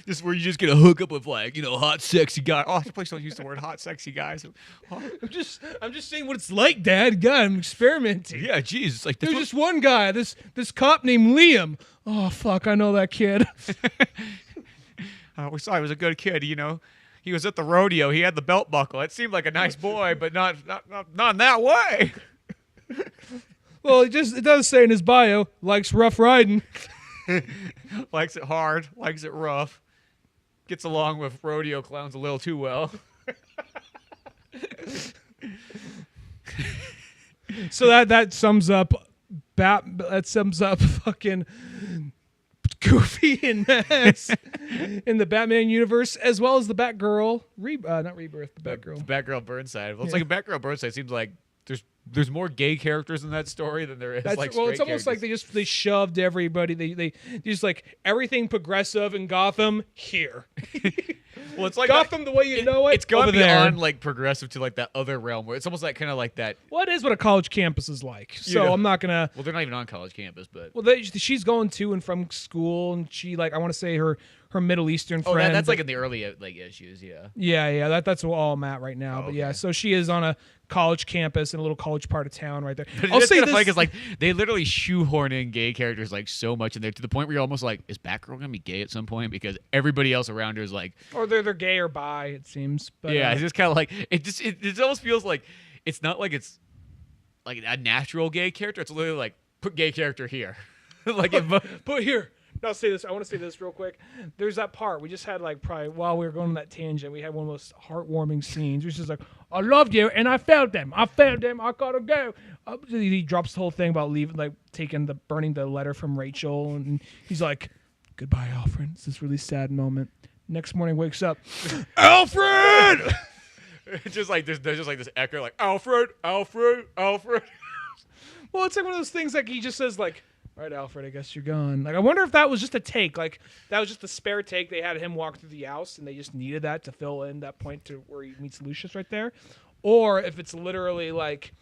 Just where you just get a hookup with hot, sexy guy. Oh, please don't use the word hot, sexy guys. I'm just saying what it's like, Dad. God, I'm experimenting. Yeah, geez, it's like there's just one guy, this cop named Liam. Oh fuck, I know that kid. We saw he was a good kid, He was at the rodeo. He had the belt buckle. It seemed like a nice boy, but not in that way. Well, it does say in his bio, likes rough riding. Likes it hard, likes it rough. Gets along with rodeo clowns a little too well. So that sums up fucking Goofy and Max in the Batman universe, as well as the Batgirl, not Rebirth, the Batgirl. Batgirl Burnside. Well, it's like a Batgirl Burnside. Seems like there's more gay characters in that story than there is it's almost characters. like they shoved everybody. They just like everything progressive in Gotham here. Well, it's like Gotham the way you know it. It's gone beyond like progressive to like that other realm where it's almost like kind of like that. Well, it is what a college campus is like. So I'm not gonna. Well, they're not even on college campus, but she's going to and from school, and she I want to say her Middle Eastern friend. Oh, that's like in the early issues, yeah. Yeah. That's all I'm at right now. But yeah, so she is on a college campus in a little college part of town right there. But I'll say this because like they literally shoehorn in gay characters like so much in there to the point where you're almost like, is Batgirl gonna be gay at some point? Because everybody else around her is like, or they're gay or bi, it seems. But, yeah, it's just kind of like it almost feels like it's not like it's like a natural gay character. It's literally like put gay character here, like put here. Now, I'll say this. I want to say this real quick. There's that part we just had probably while we were going on that tangent. We had one of those heartwarming scenes. Which is like, I loved you and I failed them. I gotta go. He drops the whole thing about leaving, burning the letter from Rachel, and he's like, "Goodbye, Alfred." It's this really sad moment. Next morning, wakes up, Alfred. It's just like there's just like this echo, like Alfred. Well, it's like one of those things like he just says like, "All right, Alfred, I guess you're gone." Like I wonder if that was just a take, like that was just a spare take. They had him walk through the house, and they just needed that to fill in that point to where he meets Lucius right there, or if it's literally like,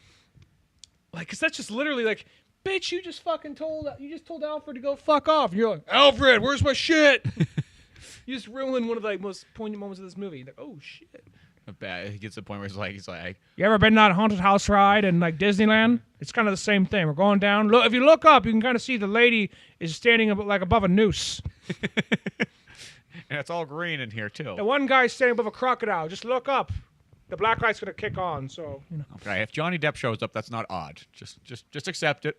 because that's just literally like, bitch, you just told Alfred to go fuck off. And you're like, Alfred, where's my shit? You just ruined one of the like, most poignant moments of this movie. Like, oh shit. He gets to the point where he's like, You ever been on a haunted house ride in like Disneyland? It's kind of the same thing. We're going down. Look, if you look up, you can kind of see the lady is standing like above a noose. and it's all green in here too. The one guy's standing above a crocodile. Just look up. The black light's gonna kick on. So you know. Okay, if Johnny Depp shows up, that's not odd. Just accept it.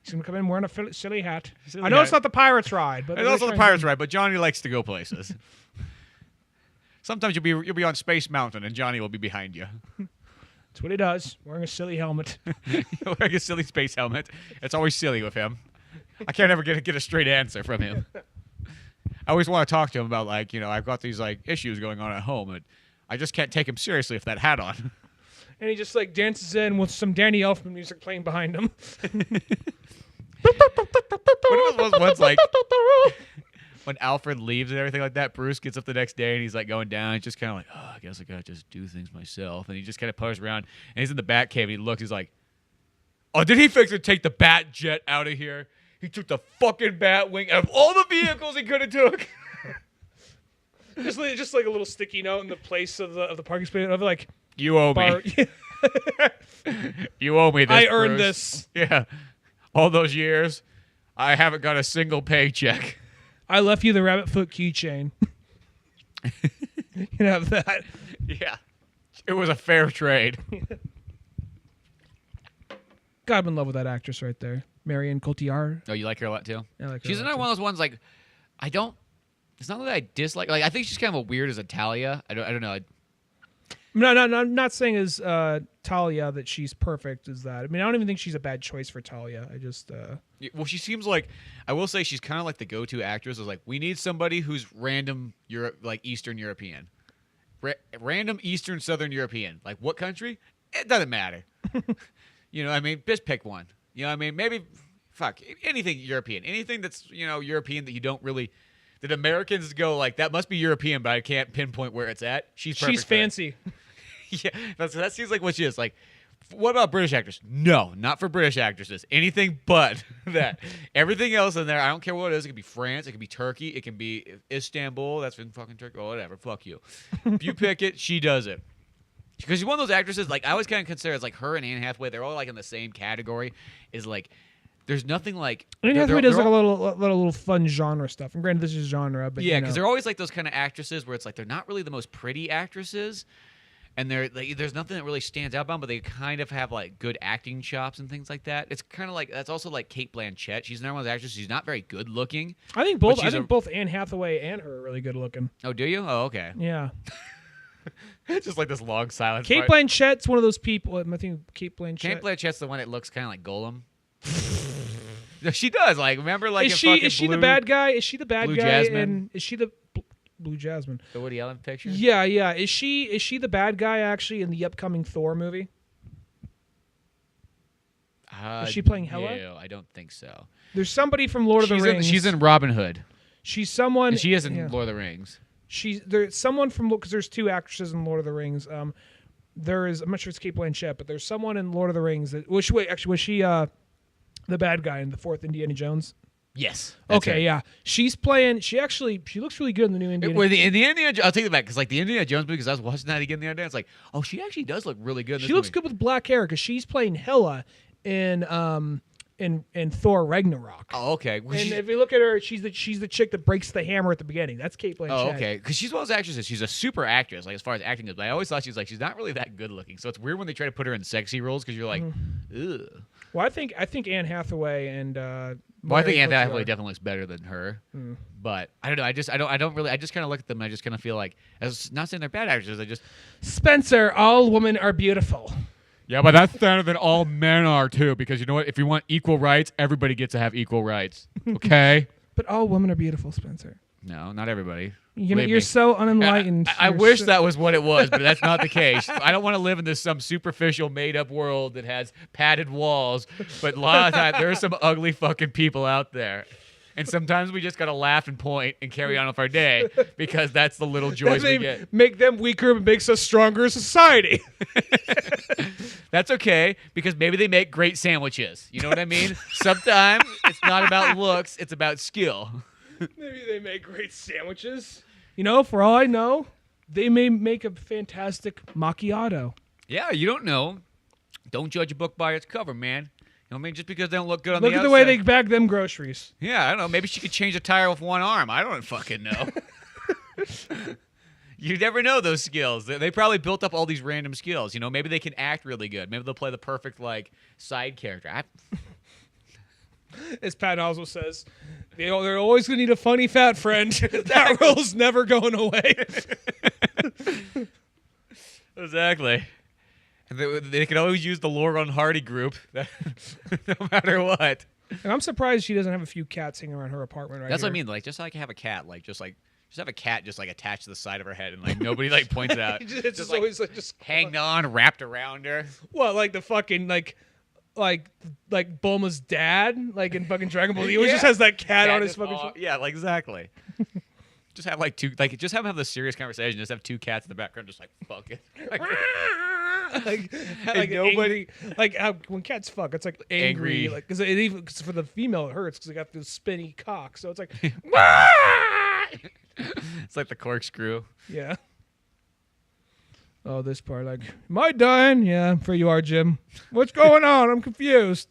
He's gonna come in wearing a silly hat. Silly I know hat. it's not the Pirates ride, but It's also the Pirates ride, but Johnny likes to go places. Sometimes you'll be on Space Mountain and Johnny will be behind you. That's what he does, wearing a silly helmet. Wearing a silly space helmet. It's always silly with him. I can't ever get a straight answer from him. I always want to talk to him about like, I've got these like issues going on at home and I just can't take him seriously with that hat on. And he just like dances in with some Danny Elfman music playing behind him. What was once like when Alfred leaves and everything like that, Bruce gets up the next day and he's like going down. He's just kind of like, I guess I gotta just do things myself. And he just kind of poses around and he's in the Batcave and he looks. He's like, oh, did he fix to take the Bat jet out of here? He took the fucking Batwing out of all the vehicles he could have took. just like a little sticky note in the place of the parking space of like. You owe me. You owe me this. I earned Bruce. this. Yeah. All those years, I haven't got a single paycheck. I left you the rabbit foot keychain. You can have that. Yeah. It was a fair trade. God, I'm in love with that actress right there. Marion Cotillard. Oh, you like her a lot too? I like her She's a lot, another too. one of those ones like it's not that I dislike. Like I think she's kind of a weird as a Talia. I don't know. No, I'm not saying as Talia that she's perfect as that. I mean, I don't even think she's a bad choice for Talia. I just Well, she seems like, I will say she's kind of like the go-to actress. Is like, we need somebody who's random Europe, like Eastern European, random Eastern Southern European. Like what country? It doesn't matter. You know what I mean? Just pick one. You know what I mean? Maybe anything European, anything that's European that you don't really. That Americans go like, that must be European, but I can't pinpoint where it's at. She's perfect. she's fancy. Yeah, that seems like what she is. Like, what about British actors? No, not for British actresses. Anything but that. Everything else in there, I don't care what it is. It could be France. It could be Turkey. It can be Istanbul. That's been fucking Turkey. Oh, whatever. Fuck you. If you pick it, she does it. Because she's one of those actresses, like, I always kind of consider as like her and Anne Hathaway, they're all like in the same category. Is like, there's nothing like. Anne Hathaway does like a little fun genre stuff. And granted, this is genre, but yeah, because they're always like those kind of actresses where it's like they're not really the most pretty actresses. And they're like, there's nothing that really stands out about them, but they kind of have like good acting chops and things like that. It's kind of like that's also like Cate Blanchett. She's another one of those actresses. She's not very good looking. I think both Anne Hathaway and her are really good looking. Oh, do you? Oh, okay. Yeah. Just like this long silence. Cate Blanchett's one of those people. I think Cate Blanchett. Cate Blanchett's the one that looks kind of like Gollum. She does. Like, remember, like, is she the bad guy? Is she the bad Blue guy? Jasmine? And is she the Blue Jasmine? The Woody Allen picture. Yeah. Is she the bad guy actually in the upcoming Thor movie? Is she playing Hela? No, I don't think so. There's somebody from Lord of the Rings. She's in Robin Hood. She's someone. And she is in Lord of the Rings. There's someone from because there's two actresses in Lord of the Rings. There is I'm not sure it's Cate Blanchett, but there's someone in Lord of the Rings that was she the bad guy in the fourth Indiana Jones? Yes. Okay, yeah. She's playing. She looks really good in the new Indiana. In the Indiana, I'll take it back because like the Indiana Jones movie, because I was watching that again the other day. It's like, oh, she actually does look really good. She looks good with black hair because she's playing Hela in Thor Ragnarok. Oh, okay. And if you look at her, she's the chick that breaks the hammer at the beginning. That's Cate Blanchett. Oh, okay. Because she's one of those actresses. She's a super actress, like as far as acting goes. But I always thought she's not really that good looking. So it's weird when they try to put her in sexy roles because you're like, ugh. Well, I think Anne Hathaway and. Well, I think Anne Hathaway definitely looks better than her. But I don't know. I just kind of look at them and I just kind of feel like, as not saying they're bad actresses, Spencer, all women are beautiful. Yeah, but that's better than all men are too, because you know what? If you want equal rights, everybody gets to have equal rights. Okay? But all women are beautiful, Spencer. No, not everybody. You're Believe me. so unenlightened. I You're wish so- that was what it was, but that's not the case. I don't want to live in this some superficial, made-up world that has padded walls. But a lot of times, there are some ugly fucking people out there. And sometimes we just got to laugh and point and carry on with our day because that's the little joys we get. Make them weaker but makes us stronger as a society. That's okay because maybe they make great sandwiches. You know what I mean? Sometimes it's not about looks, it's about skill. Maybe they make great sandwiches. You know, for all I know, they may make a fantastic macchiato. Yeah, you don't know. Don't judge a book by its cover, man. You know what I mean? Just because they don't look good on Look the at outside. the way they bag them groceries. Yeah, I don't know. Maybe she could change a tire with one arm. I don't fucking know. You never know those skills. They probably built up all these random skills. You know, maybe they can act really good. Maybe they'll play the perfect, like, side character. As Pat Oswalt says, they're always going to need a funny fat friend. That role's never going away. Exactly. And they can always use the Laurel and Hardy group, no matter what. And I'm surprised she doesn't have a few cats hanging around her apartment right That's here. what I mean. Like, just like have a cat, just have a cat just like attached to the side of her head, and like nobody like points it out. It's just like, always like just hanged on, wrapped around her. What, like the fucking like Bulma's dad, like in fucking Dragon Ball? He always Yeah. just has that cat on his just fucking. yeah, like exactly. Just have like two, like just have a serious conversation. Just have two cats in the background, just like fucking. like nobody- angry, like how, when cats fuck, it's like angry, Angry. like because it even cause for the female it hurts because they got this spinny cock, so it's like It's like the corkscrew. yeah. Oh, this part, like, am I dying? Yeah, I'm afraid you are, Jim. What's going on? I'm confused.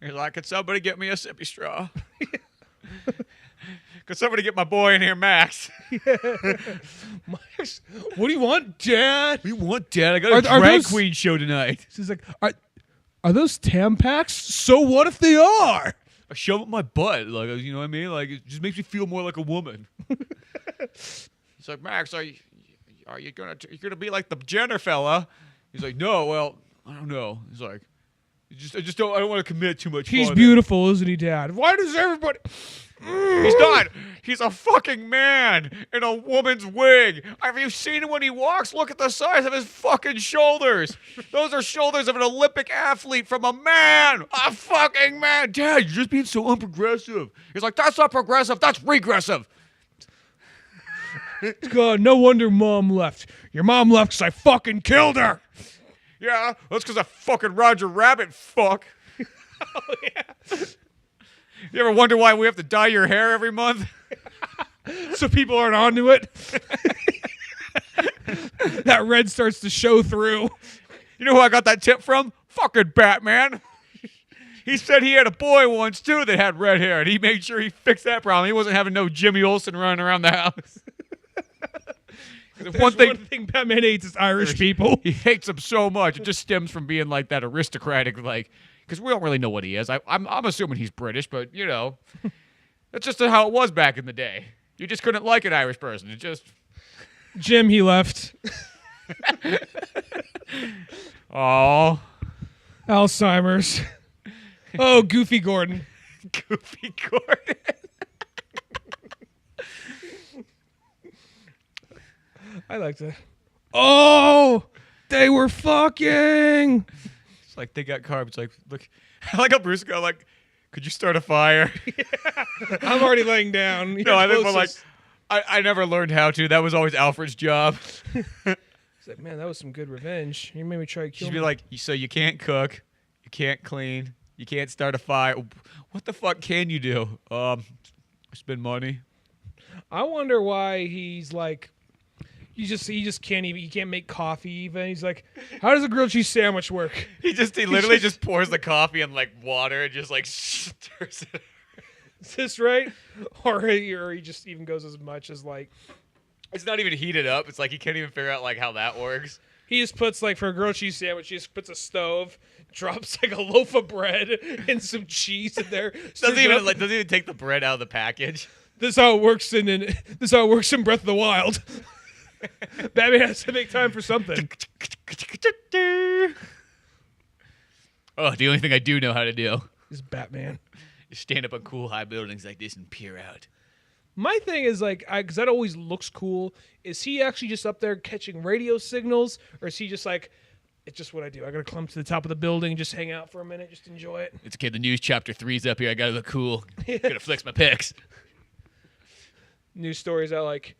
He's like, could somebody get me a sippy straw? Could somebody get my boy in here, Max? Max, what do you want, Dad? What do you want, Dad? I got a Are drag those- queen show tonight. She's like, are those Tampax? So what if they are? I show up my butt, like, you know what I mean? Like, it just makes me feel more like a woman. He's like, Max, are you gonna be like the Jenner fella? He's like, no, well, I don't know. He's like, I don't want to commit too much. He's farther." beautiful, isn't he, Dad? Why does everybody? He's not. He's a fucking man in a woman's wig. Have you seen him when he walks? Look at the size of his fucking shoulders. Those are shoulders of an Olympic athlete from a man. A fucking man. Dad, you're just being so unprogressive. He's like, that's not progressive. That's regressive. God, no wonder Mom left. Your mom left because I fucking killed her. Yeah, that's because of fucking Roger Rabbit fuck. Oh yeah. You ever wonder why we have to dye your hair every month? So people aren't onto it. That red starts to show through. You know who I got that tip from? Fucking Batman. He said he had a boy once, too, that had red hair, and he made sure he fixed that problem. He wasn't having no Jimmy Olsen running around the house. One thing Batman hates is Irish people. He hates them so much. It just stems from being like that aristocratic, like, because we don't really know what he is. I'm assuming he's British, but, you know, that's just how it was back in the day. You just couldn't like an Irish person. It just... Jim, he left. Oh, Alzheimer's. Oh, Goofy Gordon. Goofy Gordon. I like that. Oh, they were fucking. It's like they got carbs. It's like, look, I like how Bruce go like, could you start a fire? I'm already laying down. No, You're I think more like, closest. I never learned how to. That was always Alfred's job. It's like, man, that was some good revenge. You made me try to kill She'd me. be like, so you can't cook, you can't clean, you can't start a fire. What the fuck can you do? Spend money. I wonder why he's like, he just can't even. He can't make coffee even. He's like, how does a grilled cheese sandwich work? He literally just pours the coffee in like water and just like stirs it. Is this right? Or he just even goes as much as like, It's not even heated up. It's like he can't even figure out like how that works. he just puts like for a grilled cheese sandwich, he just puts a stove, drops like a loaf of bread and some cheese in there. Doesn't even take the bread out of the package. This is how it works in Breath of the Wild. Batman has to make time for something. Oh, the only thing I do know how to do Is Batman. is stand up on cool high buildings like this and peer out. My thing is like, because that always looks cool. Is he actually just up there catching radio signals, or is he just like, it's just what I do? I gotta climb to the top of the building, just hang out for a minute, just enjoy it. It's okay. The news chapter 3's up here. I gotta look cool. Gotta flex my pecs. News stories are like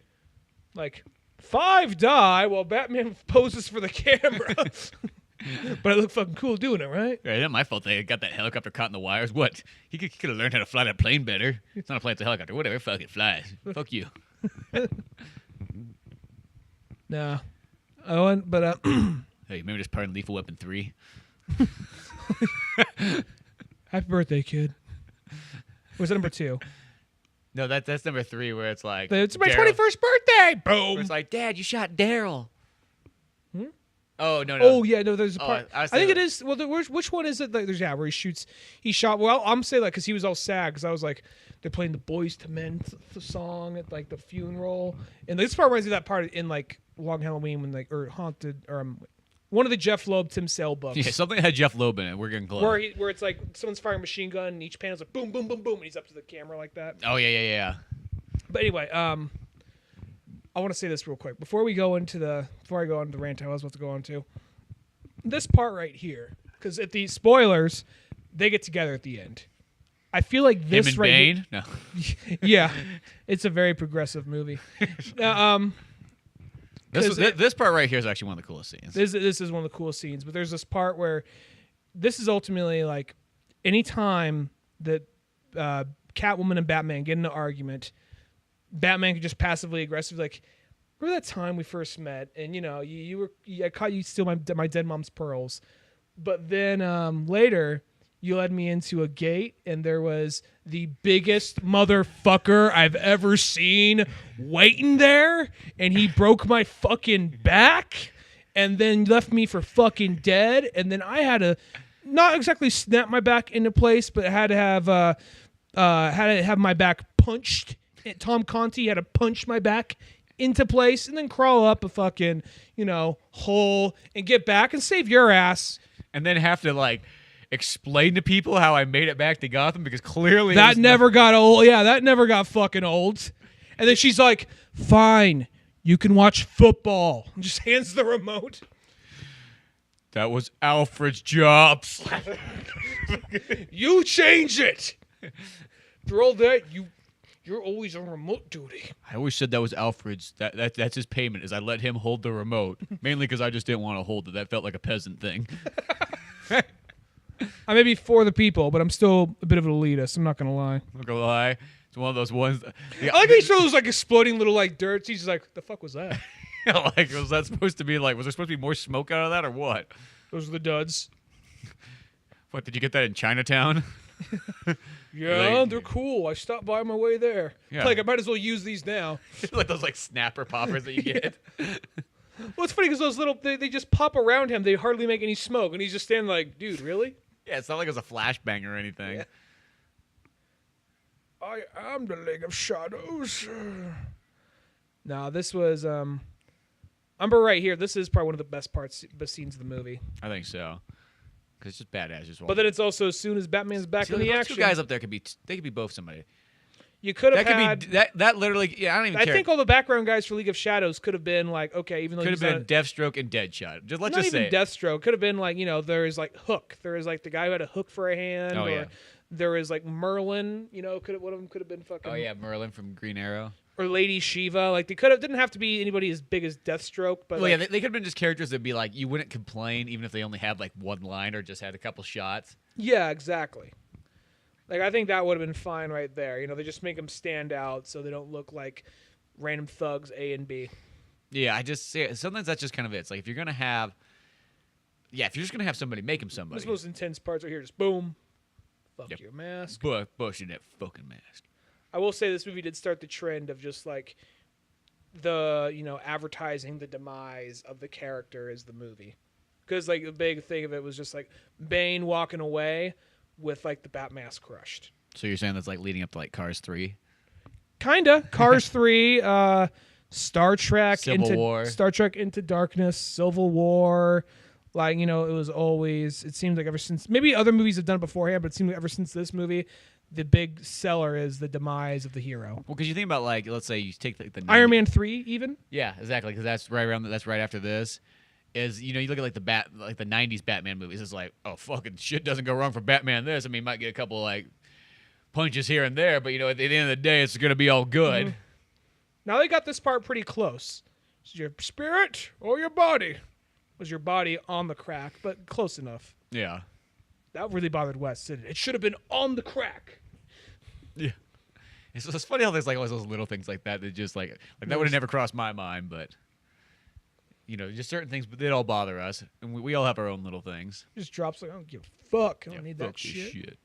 5 die while Batman poses for the camera. But I look fucking cool doing it, right? Right, not my fault they got that helicopter caught in the wires. What? He could have learned how to fly that plane better. It's not a plane, it's a helicopter. Whatever, fuck it, flies. Fuck you. Nah. Oh, but Hey, remember this part in Lethal Weapon 3? happy birthday, kid. Was it number 2? No, that's number 3 where it's like... It's my Daryl- 21st birthday! Boom! Where it's like, Dad, you shot Daryl. Oh, no. Oh, yeah, no, there's a part. I I think it is. Well, which one is it? Like, there's, where he shot. Well, I'm saying that because he was all sad because I was like, they're playing the Boys to Men song at like the funeral. And this part reminds me of that part in like Long Halloween when like, or Haunted, or one of the Jeff Loeb, Tim Sale books. Yeah, something that had Jeff Loeb in it. We're getting close. Where it's like someone's firing a machine gun and each panel's like boom, boom, boom, boom, and he's up to the camera like that. Oh, yeah. But anyway, I want to say this real quick before I go on to the rant I was about to go on to. This part right here, because at the spoilers, they get together at the end. I feel like this Him and right Bane? No. yeah, it's a very progressive movie. This part right here is actually one of the coolest scenes. This is one of the coolest scenes, but there's this part where this is ultimately like anytime that Catwoman and Batman get in an argument, Batman can just passively aggressive like, remember that time we first met and I caught you steal my dead mom's pearls, but then later you led me into a gate and there was the biggest motherfucker I've ever seen waiting there and he broke my fucking back and then left me for fucking dead, and then I had to not exactly snap my back into place, but I had to have my back punched. Tom Conti had to punch my back into place and then crawl up a fucking, hole and get back and save your ass. And then have to, like, explain to people how I made it back to Gotham because clearly... That never got old. Yeah, that never got fucking old. And then she's like, fine, you can watch football. And just hands the remote. That was Alfred's job. You change it. For all that, You're always on remote duty. I always said that was Alfred's. That's his payment, is I let him hold the remote. Mainly because I just didn't want to hold it. That felt like a peasant thing. I may be for the people, but I'm still a bit of an elitist. I'm not going to lie. I'm not going to lie. It's one of those ones. I like how he shows those like exploding little like dirts. He's just like, the fuck was that? Like, was that supposed to be like, was there supposed to be more smoke out of that or what? Those are the duds. What, did you get that in Chinatown? Yeah, they're cool. I stopped by on my way there. Yeah. Like, I might as well use these now. Like those like snapper poppers that you get. Well, it's funny because those little, they just pop around him. They hardly make any smoke. And he's just standing like, dude, really? Yeah, it's not like it was a flashbang or anything. Yeah. I am the League of Shadows. No, this was, Umber right here. This is probably one of the best scenes of the movie. I think so. Because it's just badass. Just but then it's also as soon as Batman's back in the action. Two guys up there could be both somebody. You could have that had could be that literally. Yeah, I don't even care. I think all the background guys for League of Shadows could have been like, okay, even though could have been Deathstroke and Deadshot. Let's just say Deathstroke. Could have been like, there is like Hook. There is like the guy who had a hook for a hand. Oh, yeah. There is like Merlin. One of them could have been fucking. Oh yeah, Merlin from Green Arrow. Or Lady Shiva. Like they didn't have to be anybody as big as Deathstroke. But well, yeah, they could have been just characters that'd be like you wouldn't complain even if they only had like one line or just had a couple shots. Yeah, exactly. Like I think that would have been fine right there. They just make them stand out so they don't look like random thugs A and B. Yeah, I just say sometimes that's just kind of it. It's like if you're just gonna have somebody, make him somebody. This most intense parts are here. Just boom. Fuck your mask. Bush in that fucking mask. I will say this movie did start the trend of just like the, advertising the demise of the character as the movie. Because like the big thing of it was just like Bane walking away with like the bat mask crushed. So you're saying that's like leading up to like Cars 3? Kinda. Cars 3, Star Trek Civil War. Star Trek Into Darkness, Civil War. Like, it was always, it seems like ever since, maybe other movies have done it beforehand, but it seemed like ever since this movie, the big seller is the demise of the hero. Well, because you think about like, let's say you take the Iron Man 3 even. Yeah, exactly. Because that's right after this. Is you look at like the '90s Batman movies. It's like, oh, fucking shit doesn't go wrong for Batman. This, I mean, might get a couple like punches here and there, but at the end of the day, it's gonna be all good. Mm-hmm. Now they got this part pretty close. Is your spirit or your body? Was your body on the crack? But close enough. Yeah. That really bothered Wes, didn't it? It should have been on the crack. Yeah. It's funny how there's like always those little things like that just like that would have never crossed my mind, but just certain things, but they all bother us, and we all have our own little things. Just drops like, I don't give a fuck. I don't need fuck that shit. shit.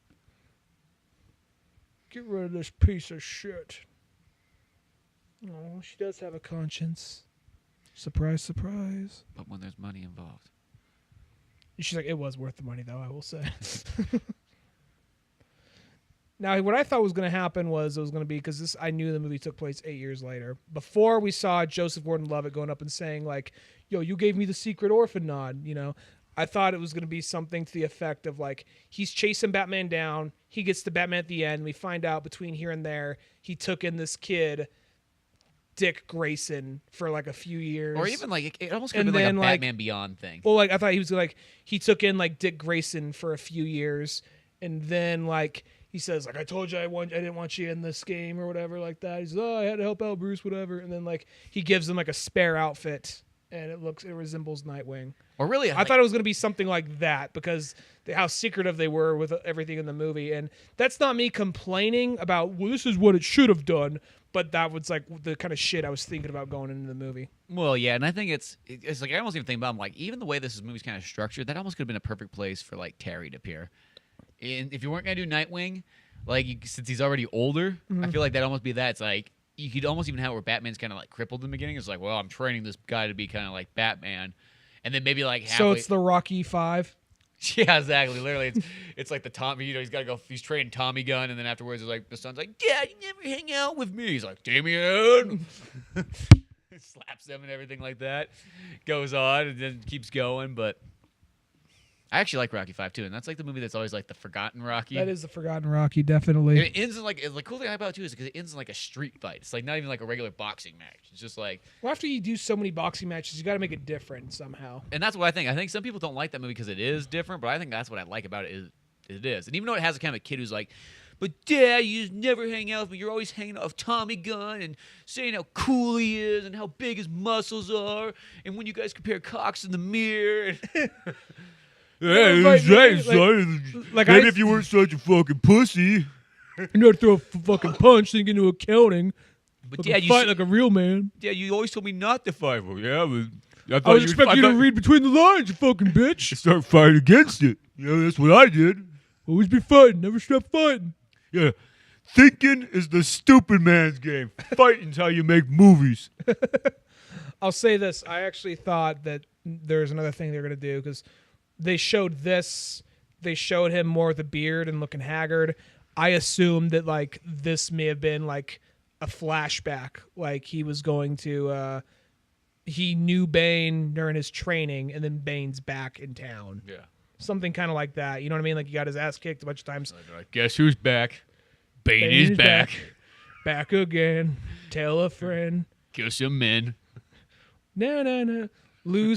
Get rid of this piece of shit. Oh, she does have a conscience. Surprise, surprise. But when there's money involved. She's like, it was worth the money, though, I will say. Now, what I thought was going to happen was it was going to be, because I knew the movie took place 8 years later. Before we saw Joseph Gordon-Levitt going up and saying, like, yo, you gave me the secret orphan nod, I thought it was going to be something to the effect of, like, he's chasing Batman down. He gets to Batman at the end. We find out between here and there, he took in this kid, Dick Grayson, for, like, a few years. Or even, like, it almost could have been like a Batman Beyond thing. Well, like, I thought he was, like, he took in, like, Dick Grayson for a few years. And then, like, he says, like, I told you I didn't want you in this game or whatever like that. He says, I had to help out Bruce, whatever. And then, like, he gives him, like, a spare outfit. And it resembles Nightwing. Or really, I thought it was going to be something like that because how secretive they were with everything in the movie. And that's not me complaining about, well, this is what it should have done. But that was like the kind of shit I was thinking about going into the movie. Well, yeah, and I think it's like I almost even think about like even the way this movie's kind of structured, that almost could have been a perfect place for like Terry to appear. And if you weren't gonna do Nightwing, like since he's already older, I feel like that'd almost be that. It's like you could almost even have where Batman's kind of like crippled in the beginning. It's like, well, I'm training this guy to be kind of like Batman, and then maybe like halfway. So it's the Rocky 5. Yeah, exactly. Literally, it's like the Tommy. He's got to go. He's training Tommy gun, and then afterwards, it's like the son's like, "Dad, you never hang out with me." He's like, "Damien," slaps him and everything like that. Goes on and then keeps going. But I actually like Rocky 5 too, and that's like the movie that's always like the forgotten Rocky. That is the forgotten Rocky, definitely. And it ends in like the cool thing about it too is because it ends in like a street fight. It's like not even like a regular boxing match. It's just like after you do so many boxing matches, you got to make it different somehow. And that's what I think. I think some people don't like that movie because it is different, but I think that's what I like about it is it is. And even though it has a kind of a kid who's like, but Dad, you just never hang out with me. You're always hanging out with Tommy Gunn and saying how cool he is and how big his muscles are. And when you guys compare cocks in the mirror. Maybe if you weren't such a fucking pussy. You know how to throw a fucking punch, then get into accounting. But Dad, you fight like a real man. Yeah, you always told me not to fight. Well, yeah, but I was expecting you to read between the lines, you fucking bitch. Start fighting against it. That's what I did. Always be fighting, never stop fighting. Yeah. Thinking is the stupid man's game. Fighting's how you make movies. I'll say this. I actually thought that there's another thing they're going to do because they showed this. They showed him more with a beard and looking haggard. I assumed that like this may have been like a flashback. Like he was going to he knew Bane during his training and then Bane's back in town. Yeah. Something kind of like that. You know what I mean? Like he got his ass kicked a bunch of times. Like, guess who's back? Bane is back. Back again. Tell a friend. Kill some men. No. Lou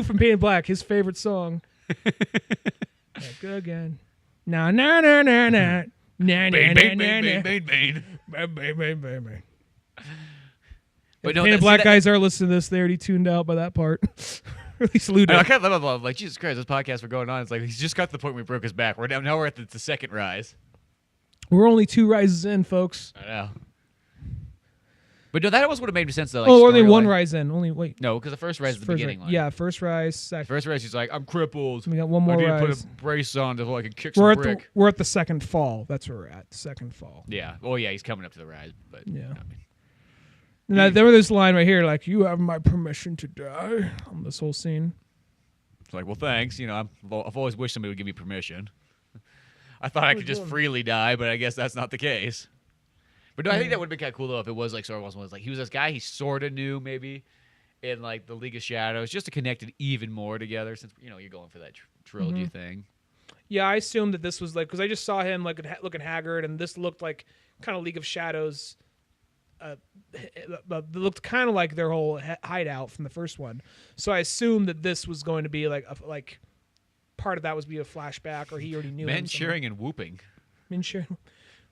from Paint in Black, his favorite song. Back again. No. Bane. But Paint in Black guys are listening to this. They already tuned out by that part. Or at least Lou did. I kind of love like Jesus Christ. This podcast we're going on. It's like he's just got to the point where he broke his back. Now we're at the second rise. We're only 2 rises in, folks. I know. But no, that almost would have made sense though. Like, only 1 rise in. No, because the first rise is the beginning line. Yeah, first rise. Second. First rise, he's like, I'm crippled. We got 1 more I need rise. to put a brace on so I can kick some brick. We're at the second fall. That's where we're at. Second fall. Yeah. Oh yeah, he's coming up to the rise. But yeah. I mean, now, there was this line right here, like, you have my permission to die on this whole scene. It's like, well, thanks. I've always wished somebody would give me permission. I thought I could just freely die, but I guess that's not the case. But no, I think that would have been kind of cool, though, if it was like sort of was like he was this guy he sort of knew maybe in like the League of Shadows, just to connect it even more together since, you're going for that trilogy thing. Yeah, I assumed that this was like because I just saw him like looking haggard, and this looked like kind of League of Shadows. It looked kind of like their whole hideout from the first one, so I assumed that this was going to be like part of that was be a flashback, or he already knew. Men cheering and whooping. Men cheering.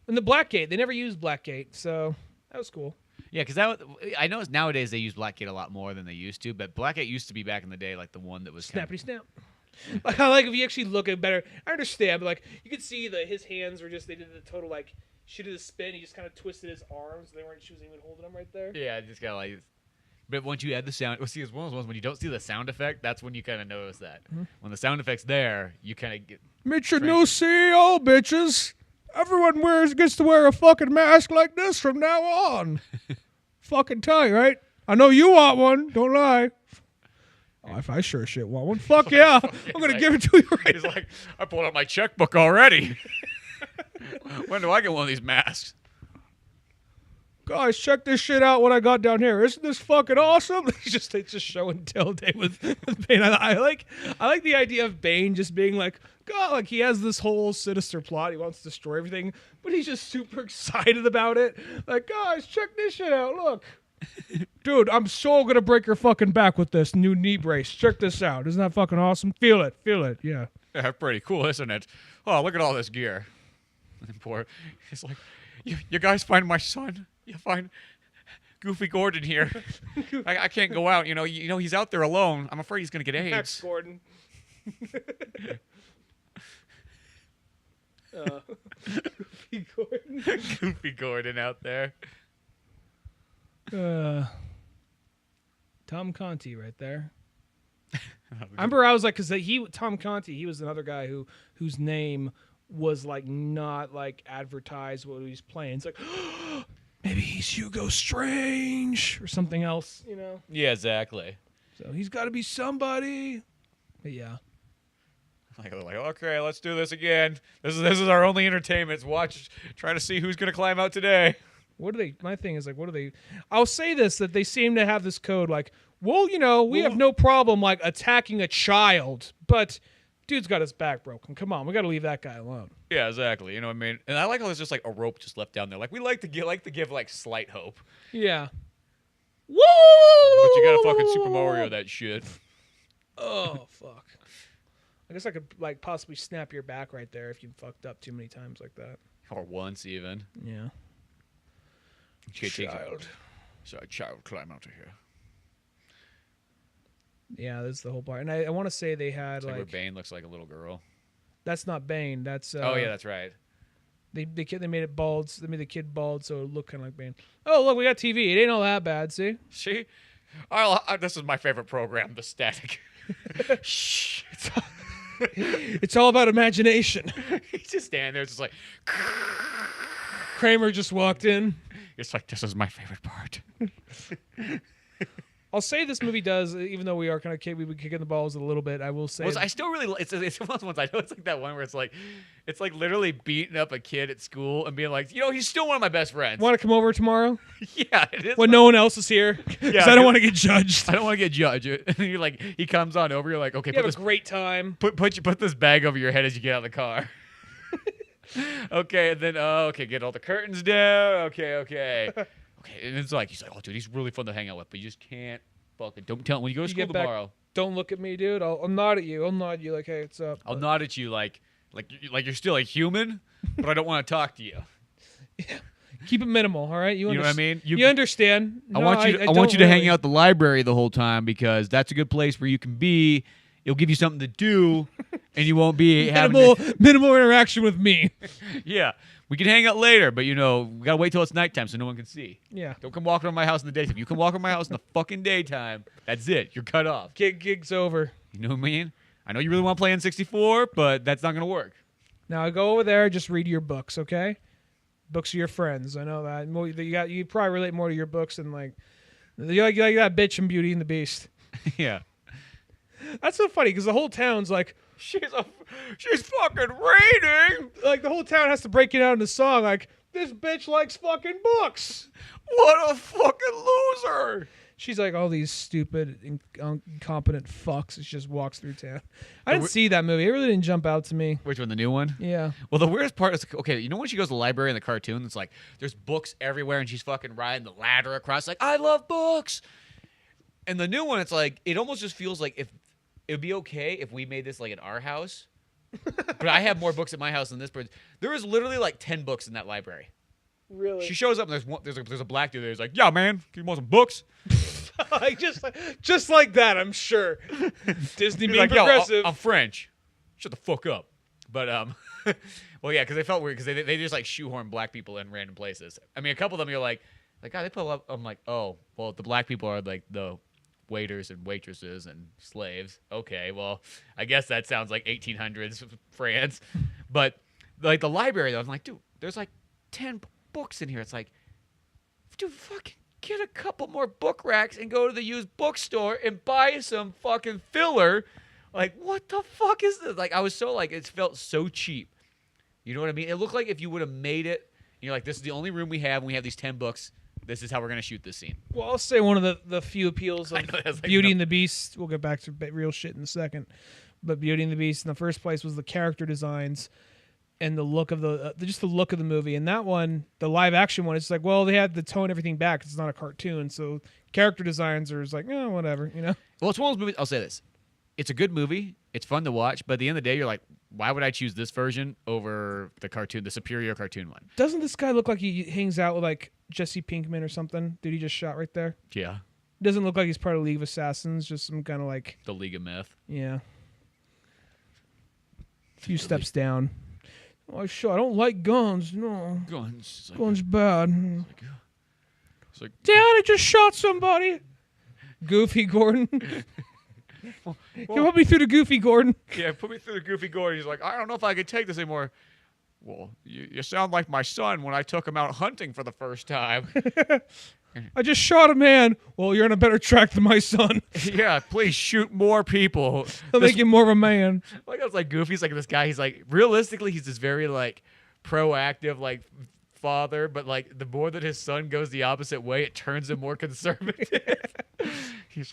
And the Blackgate, they never used Blackgate, so that was cool. Yeah, because I know nowadays they use Blackgate a lot more than they used to, but Blackgate used to be back in the day like the one that was Snappity snap. Like I like if you actually look at better. I understand, but like you could see his hands were just they did the total like. She did a spin. He just kind of twisted his arms. She wasn't even holding them right there. Yeah, just kind of like. But once you add the sound, see, it's one of those ones when you don't see the sound effect. That's when you kind of notice that. Mm-hmm. When the sound effect's there, you kind of get. Mission new CEO, bitches. Everyone gets to wear a fucking mask like this from now on. Fucking tight, right? I know you want one. Don't lie. Oh, if I sure shit want one, fuck yeah. I'm gonna give it to you right He's now. like, I pulled out my checkbook already. When do I get one of these masks? Guys, check this shit out. What I got down here. Isn't this fucking awesome? It's just show and tell day with Bane. I like the idea of Bane just being like, God, like he has this whole sinister plot. He wants to destroy everything, but he's just super excited about it. Like, guys, check this shit out. Look. Dude, I'm so gonna break your fucking back with this new knee brace. Check this out. Isn't that fucking awesome? Feel it. Yeah. Yeah, pretty cool, isn't it? Oh, look at all this gear. And poor, he's like, you guys find my son? You find Goofy Gordon here? I can't go out. You know, he's out there alone. I'm afraid he's gonna get AIDS. Max Gordon. Goofy Gordon. Goofy Gordon out there. Tom Conti right there. I remember I was like, because Tom Conti, he was another guy whose name was like not like advertised what he was playing. It's like, maybe he's Hugo Strange or something else, you know? Yeah, exactly. So he's got to be somebody. But yeah. Like, okay, let's do this again. This is our only entertainment. Try to see who's gonna climb out today. What do they? My thing is like, what do they? I'll say this that they seem to have this code like, well, we have no problem like attacking a child, but dude's got his back broken. Come on, we got to leave that guy alone. Yeah, exactly. You know what I mean? And I like how there's just like a rope just left down there. Like we like to give like slight hope. Yeah. Woo! But you gotta fucking Super Mario that shit. Oh fuck. I guess I could like possibly snap your back right there if you fucked up too many times like that. Or once even. Yeah. Child. So a child climb out of here. Yeah, that's the whole part. And I want to say they had it's like where Bane looks like a little girl. That's not Bane. That's oh yeah, that's right. They made it bald. They made the kid bald, so it looked kind of like Bane. Oh look, we got TV. It ain't all that bad. See? This is my favorite program, The Static. Shh. It's all about imagination. He's just standing there, just like. Kramer just walked in. It's like, this is my favorite part. I'll say this movie does, even though we are kind of we would kick in the balls a little bit. I will say, I still really. It's one of those ones. I know it's like that one where it's like literally beating up a kid at school and being like, he's still one of my best friends. Want to come over tomorrow? Yeah, it is. When no one else is here, because I don't want to get judged. I don't want to get judged. And you're like, he comes on over. You're like, okay, have a great time. Put this bag over your head as you get out of the car. Okay, and then get all the curtains down. Okay. And it's like he's like, oh dude, he's really fun to hang out with, but you just can't fucking don't tell him when you go to school tomorrow. Don't look at me, dude. I'll nod at you. I'll nod you like, hey, what's up? I'll nod at you like you're still a human, but I don't want to talk to you. Yeah. Keep it minimal, all right? You know what I mean? You understand? I want you to hang out at the library the whole time because that's a good place where you can be. It'll give you something to do, and you won't be minimal interaction with me. Yeah, we can hang out later, but we gotta wait till it's nighttime so no one can see. Yeah, don't come walking around my house in the daytime. You come walk around my house in the fucking daytime. That's it. You're cut off. Gig's over. You know what I mean? I know you really want to play N64, but that's not gonna work. Now go over there, just read your books, okay? Books of your friends. I know that. You probably relate more to your books than like you like that bitch in Beauty and the Beast. Yeah. That's so funny because the whole town's like, she's fucking reading. Like the whole town has to break it out in a song. Like this bitch likes fucking books. What a fucking loser. She's like all these stupid, incompetent fucks. She just walks through town. I didn't see that movie. It really didn't jump out to me. Which one, the new one? Yeah. Well, the weirdest part is, okay, you know when she goes to the library in the cartoon, it's like there's books everywhere and she's fucking riding the ladder across, like, I love books. And the new one, it's like, it almost just feels like if it would be okay if we made this like at our house. But I have more books at my house than this person. There is literally like 10 books in that library. Really? She shows up and there's a black dude there. He's like, yeah, man, you want some books? Like just like that, I'm sure. Disney being like, progressive. Yo, I'm French. Shut the fuck up. But well, yeah, because they felt weird because they just like shoehorn black people in random places. I mean, a couple of them you're like, God, they put up. I'm like, oh, well, the black people are like the waiters and waitresses and slaves. Okay, well, I guess that sounds like 1800s France. But like the library, though, I'm like, dude, there's like 10 books in here. It's like, dude, fucking get a couple more book racks and go to the used bookstore and buy some fucking filler. Like, what the fuck is this? Like, I was so like, it felt so cheap. You know what I mean? It looked like if you would have made it, and you're like, this is the only room we have, and we have these 10 books. This is how we're going to shoot this scene. Well, I'll say one of the few appeals of like, Beauty and the Beast. We'll get back to real shit in a second. But Beauty and the Beast in the first place was the character designs and the look of just the look of the movie. And that one, the live action one, it's like, well, they had to tone everything back. It's not a cartoon, so character designs are just like, oh, whatever, you know. Well, it's one of those movies. I'll say this: it's a good movie. It's fun to watch. But at the end of the day, you're like, why would I choose this version over the cartoon, the superior cartoon one? Doesn't this guy look like he hangs out with like Jesse Pinkman or something? Dude, he just shot right there. Yeah, Doesn't look like he's part of League of Assassins. Just some kind of like the League of Myth. yeah. A few steps down. Oh, sure. I don't like guns. No. Guns. Like, Guns bad. it's like, Dad, I just shot somebody. Goofy Gordon. You put me through the Goofy Gordon. yeah, put me through the Goofy Gordon. He's like, I don't know if I can take this anymore. Well, you sound like my son when I took him out hunting for the first time. I just shot a man. Well, you're on a better track than my son. Yeah, please shoot more people. I'll make you more of a man. Like I was like Goofy's like this guy. He's like realistically, he's this very like proactive like father, but like the more that his son goes the opposite way, it turns him more conservative. he's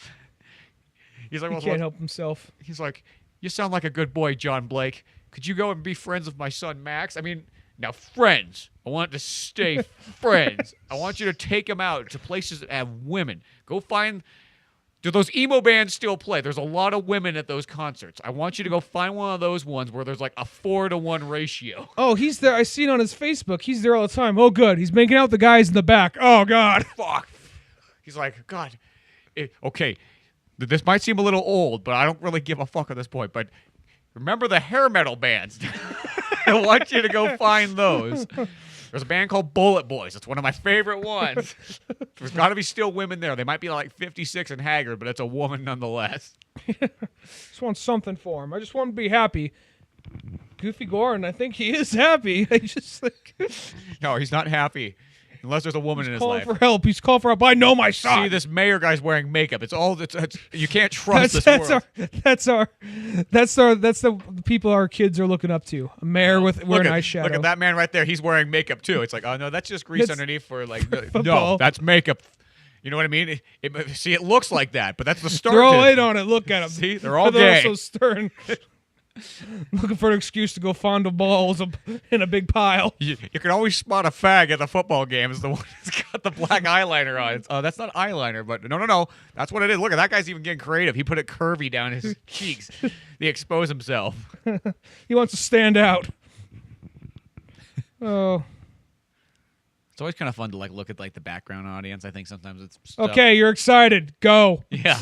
like, well, He can't help himself. He's like, you sound like a good boy, John Blake. Could you go and be friends with my son Max? I mean, now friends. I want to stay friends. I want you to take him out to places that have women. Go find. Do those emo bands still play? There's a lot of women at those concerts. I want you to go find one of those ones where there's like a 4-to-1 ratio. Oh, he's there. I see it on his Facebook. He's there all the time. Oh, good. He's making out with the guys in the back. Oh, God. Fuck. He's like, God. Okay. This might seem a little old, but I don't really give a fuck at this point. But remember the hair metal bands. I want you to go find those. There's a band called Bullet Boys. It's one of my favorite ones. There's got to be still women there. They might be like 56 and haggard, but it's a woman nonetheless. Just want something for him. I just want him to be happy. Goofy Gordon, I think he is happy. I just like No, he's not happy unless there's a woman in his calling life. for help. He's calling for help. I know my son. See, this mayor guy's wearing makeup. It's all. It's you can't trust this world. That's the people our kids are looking up to. A mayor with wearing eyeshadow. Look at that man right there. He's wearing makeup too. It's like, oh no, that's just grease That's underneath for like. No, football. that's makeup. You know what I mean? See, it looks like that, but that's the start. They're all to it. in on it. Look at them. See, they're all They're gay. all so stern. Looking for an excuse to go fondle balls in a big pile. You can always spot a fag at the football game. Is the one that's got the black eyeliner on. That's not eyeliner, but no. That's what it is. Look at that guy's even getting creative. He put it curvy down his cheeks. He exposed himself. He wants to stand out. Oh. It's always kind of fun to like look at like the background audience. I think sometimes it's stuff. Okay, you're excited. Go. Yeah.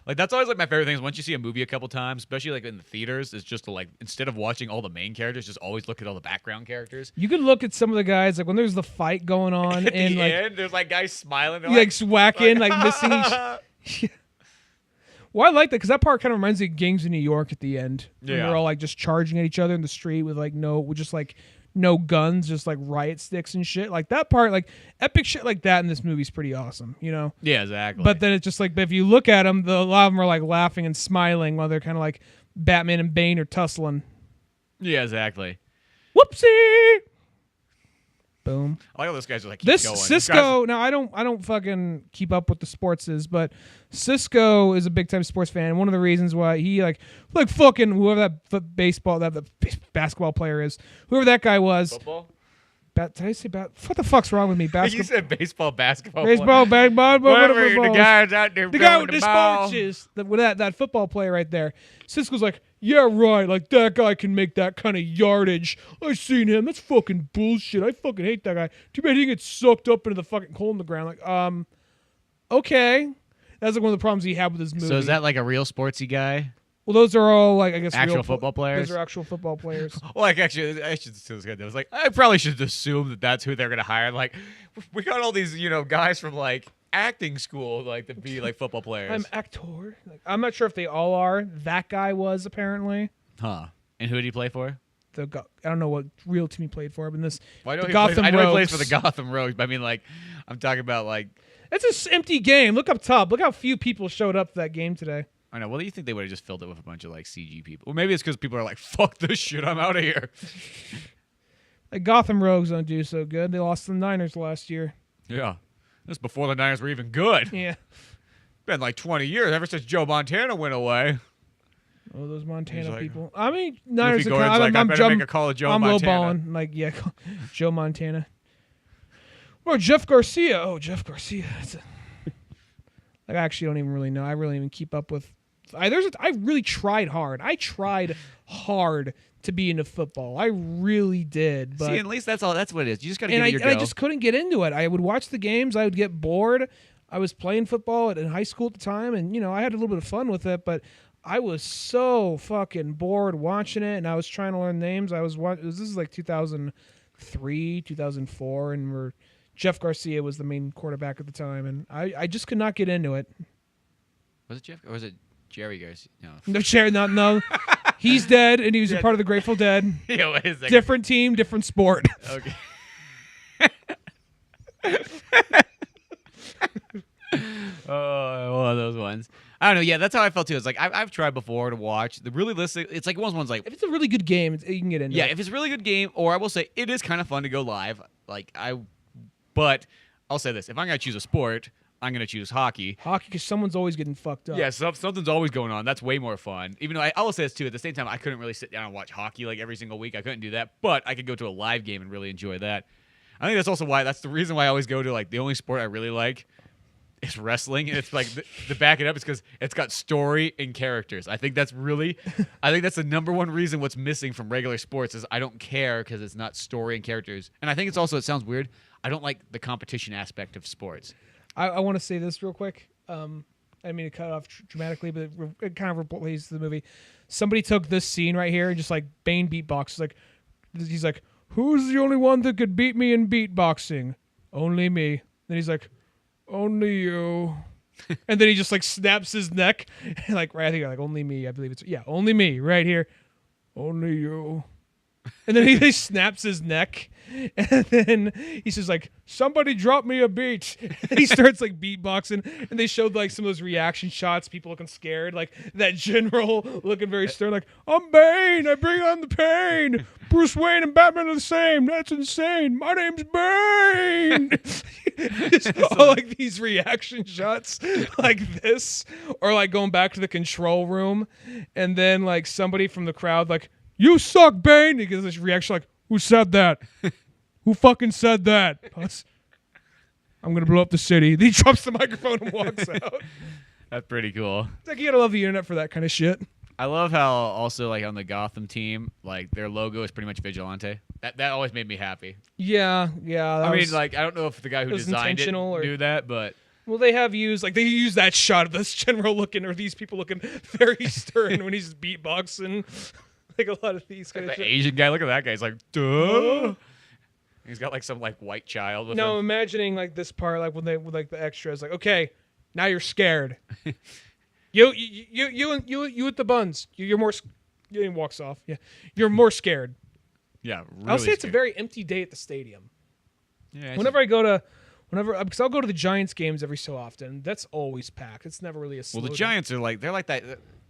Like that's always like my favorite thing is once you see a movie a couple times, especially like in the theaters, is just to like instead of watching all the main characters, just always look at all the background characters. You can look at some of the guys like when there's the fight going on At and the like end, there's like guys smiling. They're like whacking, like missing each. Well, I like that because that part kind of reminds me of Gangs in New York at the end. When Yeah. they're all like just charging at each other in the street with like no guns, just like riot sticks and shit. Like that part, like epic shit like that in this movie's pretty awesome, you know? Yeah, exactly. But then it's just like, if you look at them, a lot of them are like laughing and smiling while they're kind of like Batman and Bane are tussling. yeah, exactly. Whoopsie! Boom. I like all those guys are like, keep This going. These Cisco. Now I don't fucking keep up with the sports, but Cisco is a big time sports fan. One of the reasons why he like fucking whoever that basketball player is, whoever that guy was. Football? Did I say bat? What the fuck's wrong with me? Basketball. You said basketball. Baseball, Whatever, the guy's out there the guy throwing with the the ball. sponges, that football player right there. Cisco's like, yeah, right. Like that guy can make that kind of yardage. I seen him. That's fucking bullshit. I fucking hate that guy. Too bad he gets sucked up into the fucking hole in the ground. Like, okay. That's like one of the problems he had with his movie. So is that like a real sportsy guy? Well, those are all like I guess Actual real football players? Those are actual football players. Well, like actually, I should say this guy. I was like, I probably should assume that that's who they're gonna hire. Like, we got all these, guys from like acting school, like to be like football players. I'm actor. Like, I'm not sure if they all are. That guy was apparently. Huh? And who did he play for? I don't know what real team he played for, but this Well, I know Gotham he Rogues. plays for the Gotham Rogues. But I mean, like, I'm talking about like. It's an empty game. Look up top. Look how few people showed up to that game today. I know. Well, do you think they would have just filled it with a bunch of like CG people? Well, maybe it's because people are like, "Fuck this shit, I'm out of here." Like Gotham Rogues don't do so good. They lost to the Niners last year. Yeah, this before the Niners were even good. Yeah. Been like 20 years ever since Joe Montana went away. Oh, those Montana like- people. I mean, Niners Goofy are Gordon's like, I better make a call to Joe I'm Montana. lowballing. Like, yeah, Joe Montana. Or Jeff Garcia. Oh, Jeff Garcia. Like, I actually don't even really know. I really even keep up with. I really tried hard. I tried hard to be into football. I really did. But See, at least that's all. That's what it is. You just got to give and it your I go. just couldn't get into it. I would watch the games. I would get bored. I was playing football in high school at the time, and I had a little bit of fun with it. But I was so fucking bored watching it, and I was trying to learn names. This is like 2003, 2004, and Jeff Garcia was the main quarterback at the time, and I just could not get into it. Was it Jeff or was it Jerry Garcia? No. No. He's dead, and he was a part of the Grateful Dead. Yeah, wait a second. Different team, different sport. Okay. Oh, one of those ones. I don't know. Yeah, that's how I felt too. It's like I've tried before to watch the realistic. It's like one's like If it's a really good game, you can get into it. yeah. If it's a really good game, or I will say it is kind of fun to go live. But I'll say this: if I'm gonna choose a sport, I'm gonna choose hockey. Hockey, because someone's always getting fucked up. Yeah, something's always going on. That's way more fun. Even though I will say this too, at the same time, I couldn't really sit down and watch hockey like every single week. I couldn't do that, but I could go to a live game and really enjoy that. I think that's the reason why I always go to like the only sport I really like is wrestling, and it's like the back it up is because it's got story and characters. I think that's the number one reason what's missing from regular sports is I don't care because it's not story and characters. And I think it's also, it sounds weird, I don't like the competition aspect of sports. I want to say this real quick. I didn't mean to cut it off dramatically, but it kind of relates to the movie. Somebody took this scene right here and just like Bane beatbox. Like he's like, "Who's the only one that could beat me in beatboxing? Only me." Then he's like, "Only you." And then he just like snaps his neck, and like right, I think like only me. I believe it's only me right here. Only you. And then he snaps his neck, and then he says like, "Somebody drop me a beat." And he starts like beatboxing, and they showed like some of those reaction shots, people looking scared, like that general looking very stern, like, "I'm Bane, I bring on the pain. Bruce Wayne and Batman are the same. That's insane. My name's Bane." Just all like these reaction shots like this, or like going back to the control room, and then like somebody from the crowd like, "You suck, Bane." He gives this reaction like, "Who said that? Who fucking said that? I'm gonna blow up the city." Then he drops the microphone and walks out. That's pretty cool. It's like you gotta love the internet for that kind of shit. I love how also like on the Gotham team, like their logo is pretty much Vigilante. That always made me happy. Yeah. I mean, like I don't know if the guy who designed it knew that, but well, they use that shot of this general looking, or these people looking very stern when he's beatboxing. Like a lot of these kind the of shit. Asian guy, look at that guy. He's like, duh. He's got like some like white child with No, him. imagining like this part, like when they with like the extras, like, okay, now you're scared. you with the buns. You're more. He walks off. Yeah, you're more scared. Yeah, really I'll say it's a scared. very empty day at the stadium. Yeah, Because I'll go to the Giants games every so often. That's always packed. It's never really a slow well, the day. Giants are like they're like that.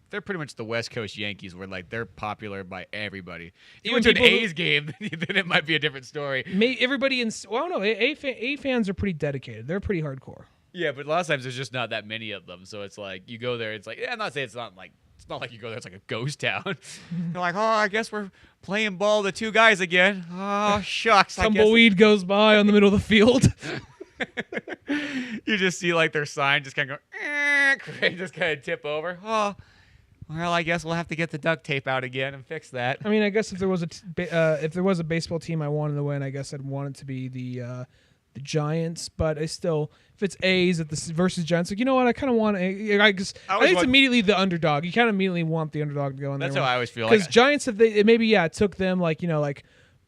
they're pretty much the West Coast Yankees, where like they're popular by everybody. If you Even went to an people who- A's game, then it might be a different story. Everybody in no, A fans are pretty dedicated. They're pretty hardcore. Yeah, but a lot of times there's just not that many of them. So it's like you go there, it's like, yeah, I'm not saying it's not like you go there, it's like a ghost town. You're like, oh, I guess we're playing ball the two guys again. Oh, shucks. Tumbleweed goes by on the middle of the field. You just see like their sign just kind of go, just kind of tip over. Oh, well, I guess we'll have to get the duct tape out again and fix that. I mean, I guess if there was a baseball team I wanted to win, I guess I'd want it to be the Giants. But I still, if it's A's versus Giants, like, you know what? I kind of want. I think it's immediately the underdog. You kind of immediately want the underdog to go in there. That's how I always feel. Because Giants, it took them like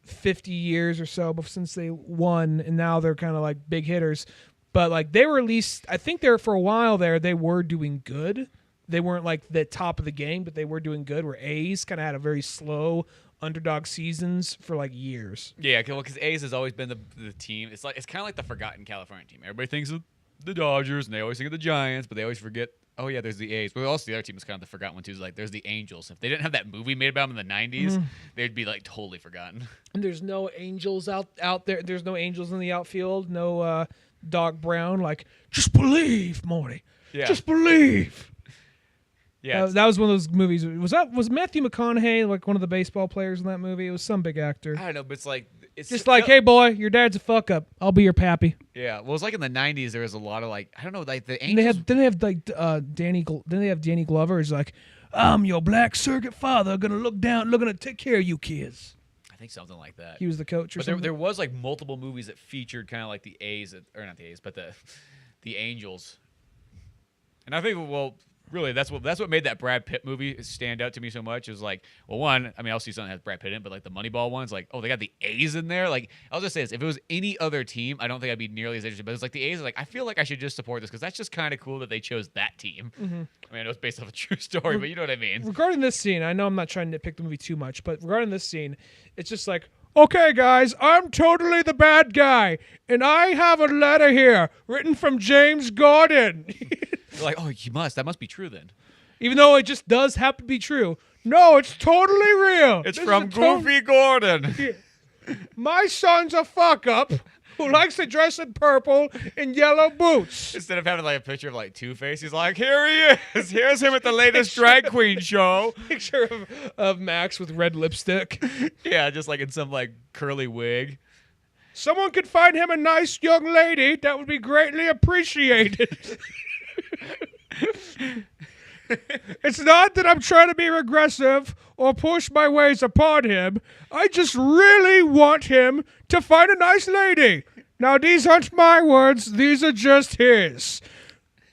50 years or so since they won, and now they're kind of like big hitters. But like they were at least, I think for a while there, they were doing good. They weren't like the top of the game, but they were doing good. Where A's kind of had a very slow underdog seasons for like years. Yeah, because A's has always been the team. It's kind of like the forgotten California team. Everybody thinks of the Dodgers, and they always think of the Giants, but they always forget. Oh yeah, there's the A's. But also the other team is kind of the forgotten one too. Is like there's the Angels. If they didn't have that movie made about them in the '90s, they'd be like totally forgotten. And there's no Angels out there. There's no Angels in the outfield. No Doc Brown. Like, just believe, Morty. Yeah. Just believe. Yeah, that was one of those movies. Was Matthew McConaughey like one of the baseball players in that movie? It was some big actor. I don't know, but it's just like, hey boy, your dad's a fuck up. I'll be your pappy. Yeah, well, it's like in the '90s. There was a lot of like, I don't know, like the Angels. Didn't they have like Danny Glover? Is like, I'm your black surrogate father, gonna take care of you kids. I think something like that. He was the coach, or but something. there was like multiple movies that featured kind of like the A's, or not the A's, but the Angels. And I think, well, really, that's what made that Brad Pitt movie stand out to me so much. It was like, well, one, I mean, I'll see something that has Brad Pitt in it, but like the Moneyball ones, like, oh, they got the A's in there. Like, I'll just say this: if it was any other team, I don't think I'd be nearly as interested. But it's like the A's are like, I feel like I should just support this because that's just kind of cool that they chose that team. I mean, I know it's based off a true story, but you know what I mean. Regarding this scene, I know I'm not trying to nitpick the movie too much, but regarding this scene, it's just like, Okay, guys, I'm totally the bad guy, and I have a letter here written from James Gordon. They're like, oh, that must be true then. even though it just does happen to be true. No, it's totally real. It's This from is Goofy Gordon. My son's a fuck up who likes to dress in purple and yellow boots. Instead of having like a picture of like Two-Face, he's like, here he is. Here's him at the latest drag queen show. Picture of Max with red lipstick. Yeah, just like in some like curly wig. Someone could find him a nice young lady. That would be greatly appreciated. It's not that I'm trying to be regressive or push my ways upon him. I just really want him to find a nice lady. Now, these aren't my words. These are just his.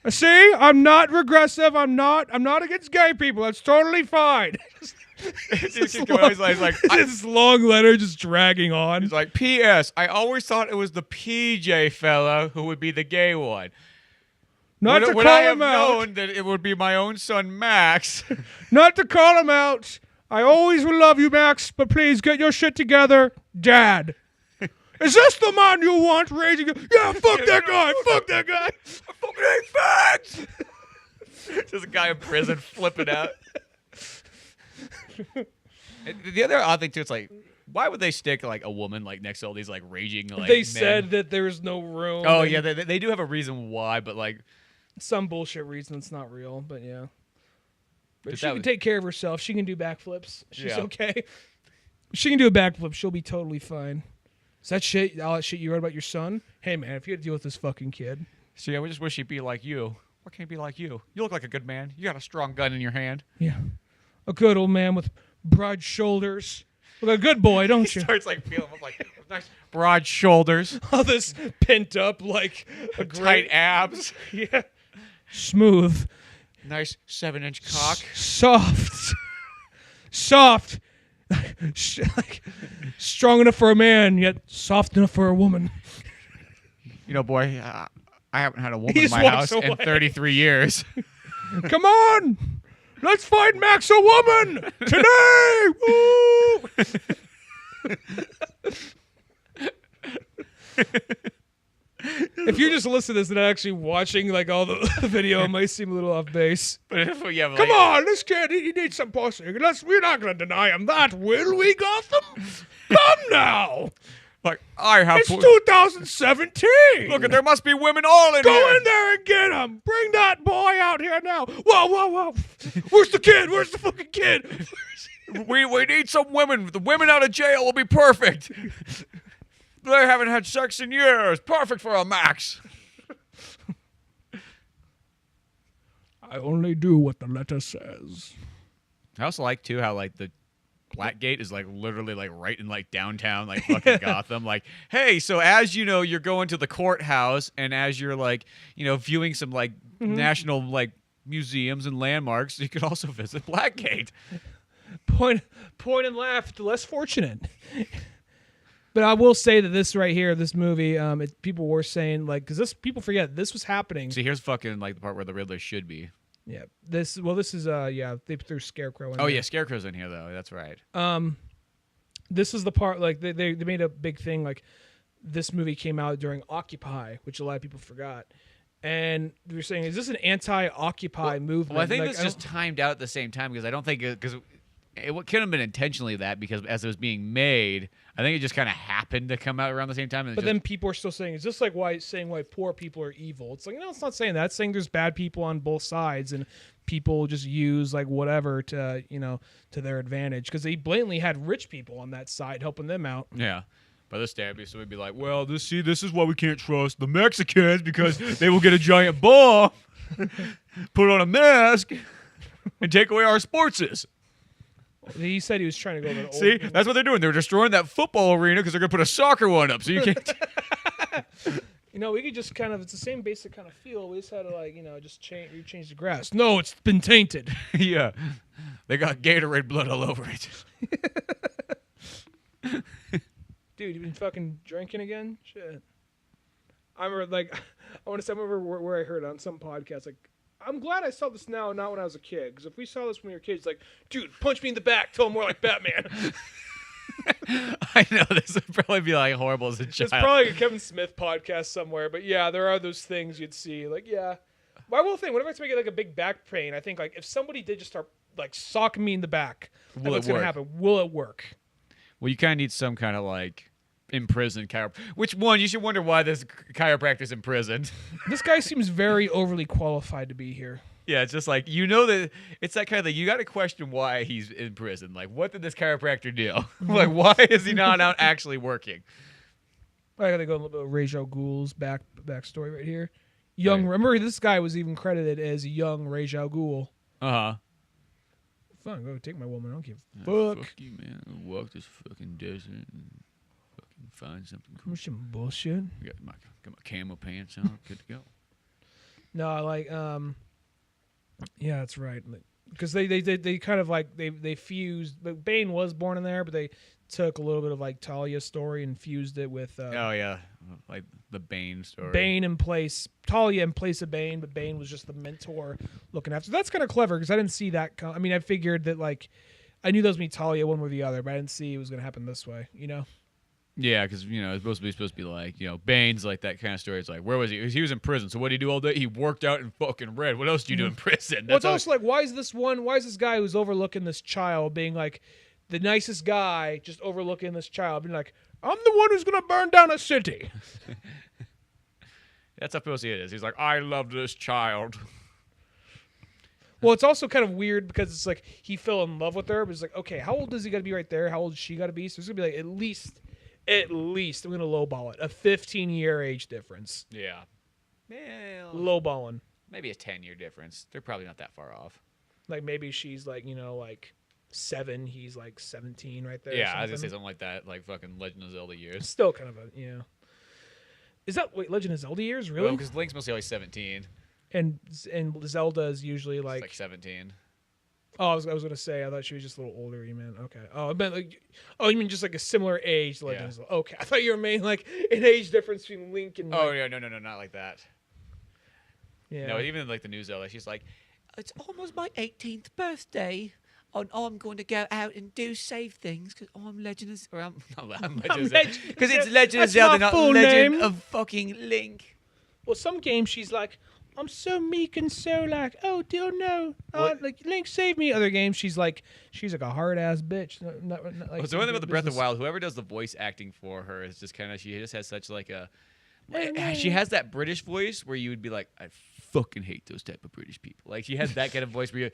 See, I'm not regressive. I'm not against gay people. That's totally fine. He's like, This long letter just dragging on. he's like, P.S. I always thought it was the PJ fella who would be the gay one. Not to Would call I have him out. known that it would be my own son, Max? Not to call him out. I always will love you, Max, but please get your shit together, Dad. Is this the man you want raising you? Yeah, fuck that guy. Fuck that guy. I fucking hate facts. Just a guy in prison flipping out. The other odd thing too, it's like, why would they stick like a woman like next to all these like raging like They men? said that there's no room. Oh and yeah, they do have a reason why, but like, some bullshit reason it's not real, but yeah. But But she that can was- take care of herself. She can do backflips. She's Yeah. okay. She can do a backflip. She'll be totally fine. Is that shit? All that shit you wrote about your son? Hey man, if you had to deal with this fucking kid. see, I just wish he'd be like you. Why can't he be like you? You look like a good man. You got a strong gun in your hand. Yeah. A good old man with broad shoulders. Look, a good boy, don't you? Starts like feeling up like nice broad shoulders, All this pent up like a tight great abs, yeah. Smooth. nice 7-inch cock. Soft. Soft. Like, strong enough for a man, yet soft enough for a woman. You know, boy, I haven't had a woman He in just my walks house in away. 33 years. Come on. Let's find Max a woman today. Woo! If you just listen to this and actually watching like all the video, it might seem a little off base. But if we have, Come on, this kid, he needs some pussy. We're not going to deny him that, will we, Gotham? Come now. like, I have. It's 2017. Look, there must be women all in here. Go in there and get him. Bring that boy out here now. Whoa. Where's the kid? Where's the fucking kid? We need some women. The women out of jail will be perfect. They haven't had sex in years. Perfect for a Max. I only do what the letter says. I also like too how like the Blackgate is like literally like right in like downtown like fucking Gotham. Like, hey, so as you know, you're going to the courthouse, and as you're like, you know, viewing some like national like museums and landmarks, you could also visit Blackgate. Point and laugh. The less fortunate. But I will say that this right here, this movie, people were saying like, because people forget this was happening. See, here's fucking like the part where the Riddler should be. Yeah. This is they threw Scarecrow in. Oh there. yeah, Scarecrow's in here though. That's right. This is the part like they made a big thing like this movie came out during Occupy, which a lot of people forgot. And they were saying, is this an anti-Occupy movement? Well, I think like, this just timed out at the same time because I don't think because it couldn't have been intentionally that because as it was being made, I think it just kind of happened to come out around the same time. And but then people are still saying, is this like why poor people are evil? It's like, no, it's not saying that. It's saying there's bad people on both sides and people just use like whatever to, to their advantage. Because they blatantly had rich people on that side helping them out. Yeah. By this day, so we'd be like, well, this is why we can't trust the Mexicans because they will get a giant bomb, put on a mask, and take away our sportses. He said he was trying to go to the See, that's what they're doing. They're destroying that football arena because they're going to put a soccer one up. So you can't. We could just kind of, it's the same basic kind of feel. We just had to like, just change the grass. No, it's been tainted. Yeah. They got Gatorade blood all over it. Dude, you been fucking drinking again? Shit. I remember, like, I remember where I heard on some podcast, like, I'm glad I saw this now, not when I was a kid. Because if we saw this when we were kids, like, dude, punch me in the back, tell him more like Batman. I know, this would probably be, like, horrible as a child. It's probably like a Kevin Smith podcast somewhere. But, yeah, there are those things you'd see. Like, yeah. My whole thing, whenever I get, like, a big back pain, I think, like, if somebody did just start, like, socking me in the back, what's going to happen? Will it work? Well, you kind of need some kind of, like, imprisoned chiropractor. Which one? You should wonder why this chiropractor's imprisoned. This guy seems very overly qualified to be here. Yeah, it's just like, that it's that kind of thing. You got to question why he's in prison. Like, what did this chiropractor do? Like, why is he not out actually working? I got to go a little bit of Ra's al Ghul's backstory right here. Remember this guy was even credited as young Ra's al Ghul. Uh-huh. Fine, go take my woman. I don't give a fuck. Fuck you, man. I'll walk this fucking desert and fucking find something cool. Some bullshit. Got my camo pants on. Good to go. No, like, yeah, that's right. Because they kind of like they fused. Bane was born in there, but they took a little bit of like Talia's story and fused it with. Oh yeah, like the Bane story. Talia in place of Bane, but Bane was just the mentor looking after. So that's kind of clever because I didn't see that. I mean, I figured that like, I knew those would be Talia one way or the other, but I didn't see it was going to happen this way. Yeah, because it's supposed to be like Bane's like that kind of story. It's like, where was he? He was in prison. So what did he do all day? He worked out and fucking read. What else do you do in prison? Well, it's also like, why is this guy who's overlooking this child being like the nicest guy, just overlooking this child, being like, I'm the one who's gonna burn down a city. That's how pussy it is. He's like, I love this child. Well, it's also kind of weird because it's like he fell in love with her, but it's like, okay, how old does he got to be right there? How old does she got to be? So it's gonna be like at least, I'm gonna lowball it, a 15-year age difference. Yeah. Well, Lowballing. maybe a 10-year difference. They're probably not that far off. Like maybe she's like, like 7, he's like 17 right there. Yeah, I was gonna say something like that, like fucking Legend of Zelda years. Still kind of Is that Legend of Zelda years really? Because Link's mostly always 17. And Zelda is usually like, It's like 17. Oh, I was gonna say I thought she was just a little older. You meant okay? Oh, I meant like, you mean just like a similar age? To Legend of Zelda. Okay, I thought you were meaning like an age difference between Link and. Oh yeah, no, not like that. Yeah. No, even like the new Zelda, she's like, it's almost my 18th birthday. I'm going to go out and save things because I'm Legend of... Or I'm Legend I'm of Zelda. Because it's Legend of That's Zelda, my not full Legend name. of fucking Link. Well, some games she's like, I'm so meek and so like, oh, dear no, like Link save me. Other games she's like a hard ass bitch. Not like. So one thing about the Breath of business. the Wild, whoever does the voice acting for her is just kind of, she just has such like a, no. she has that British voice where you would be like, I fucking hate those type of British people. Like she has that kind of voice where you,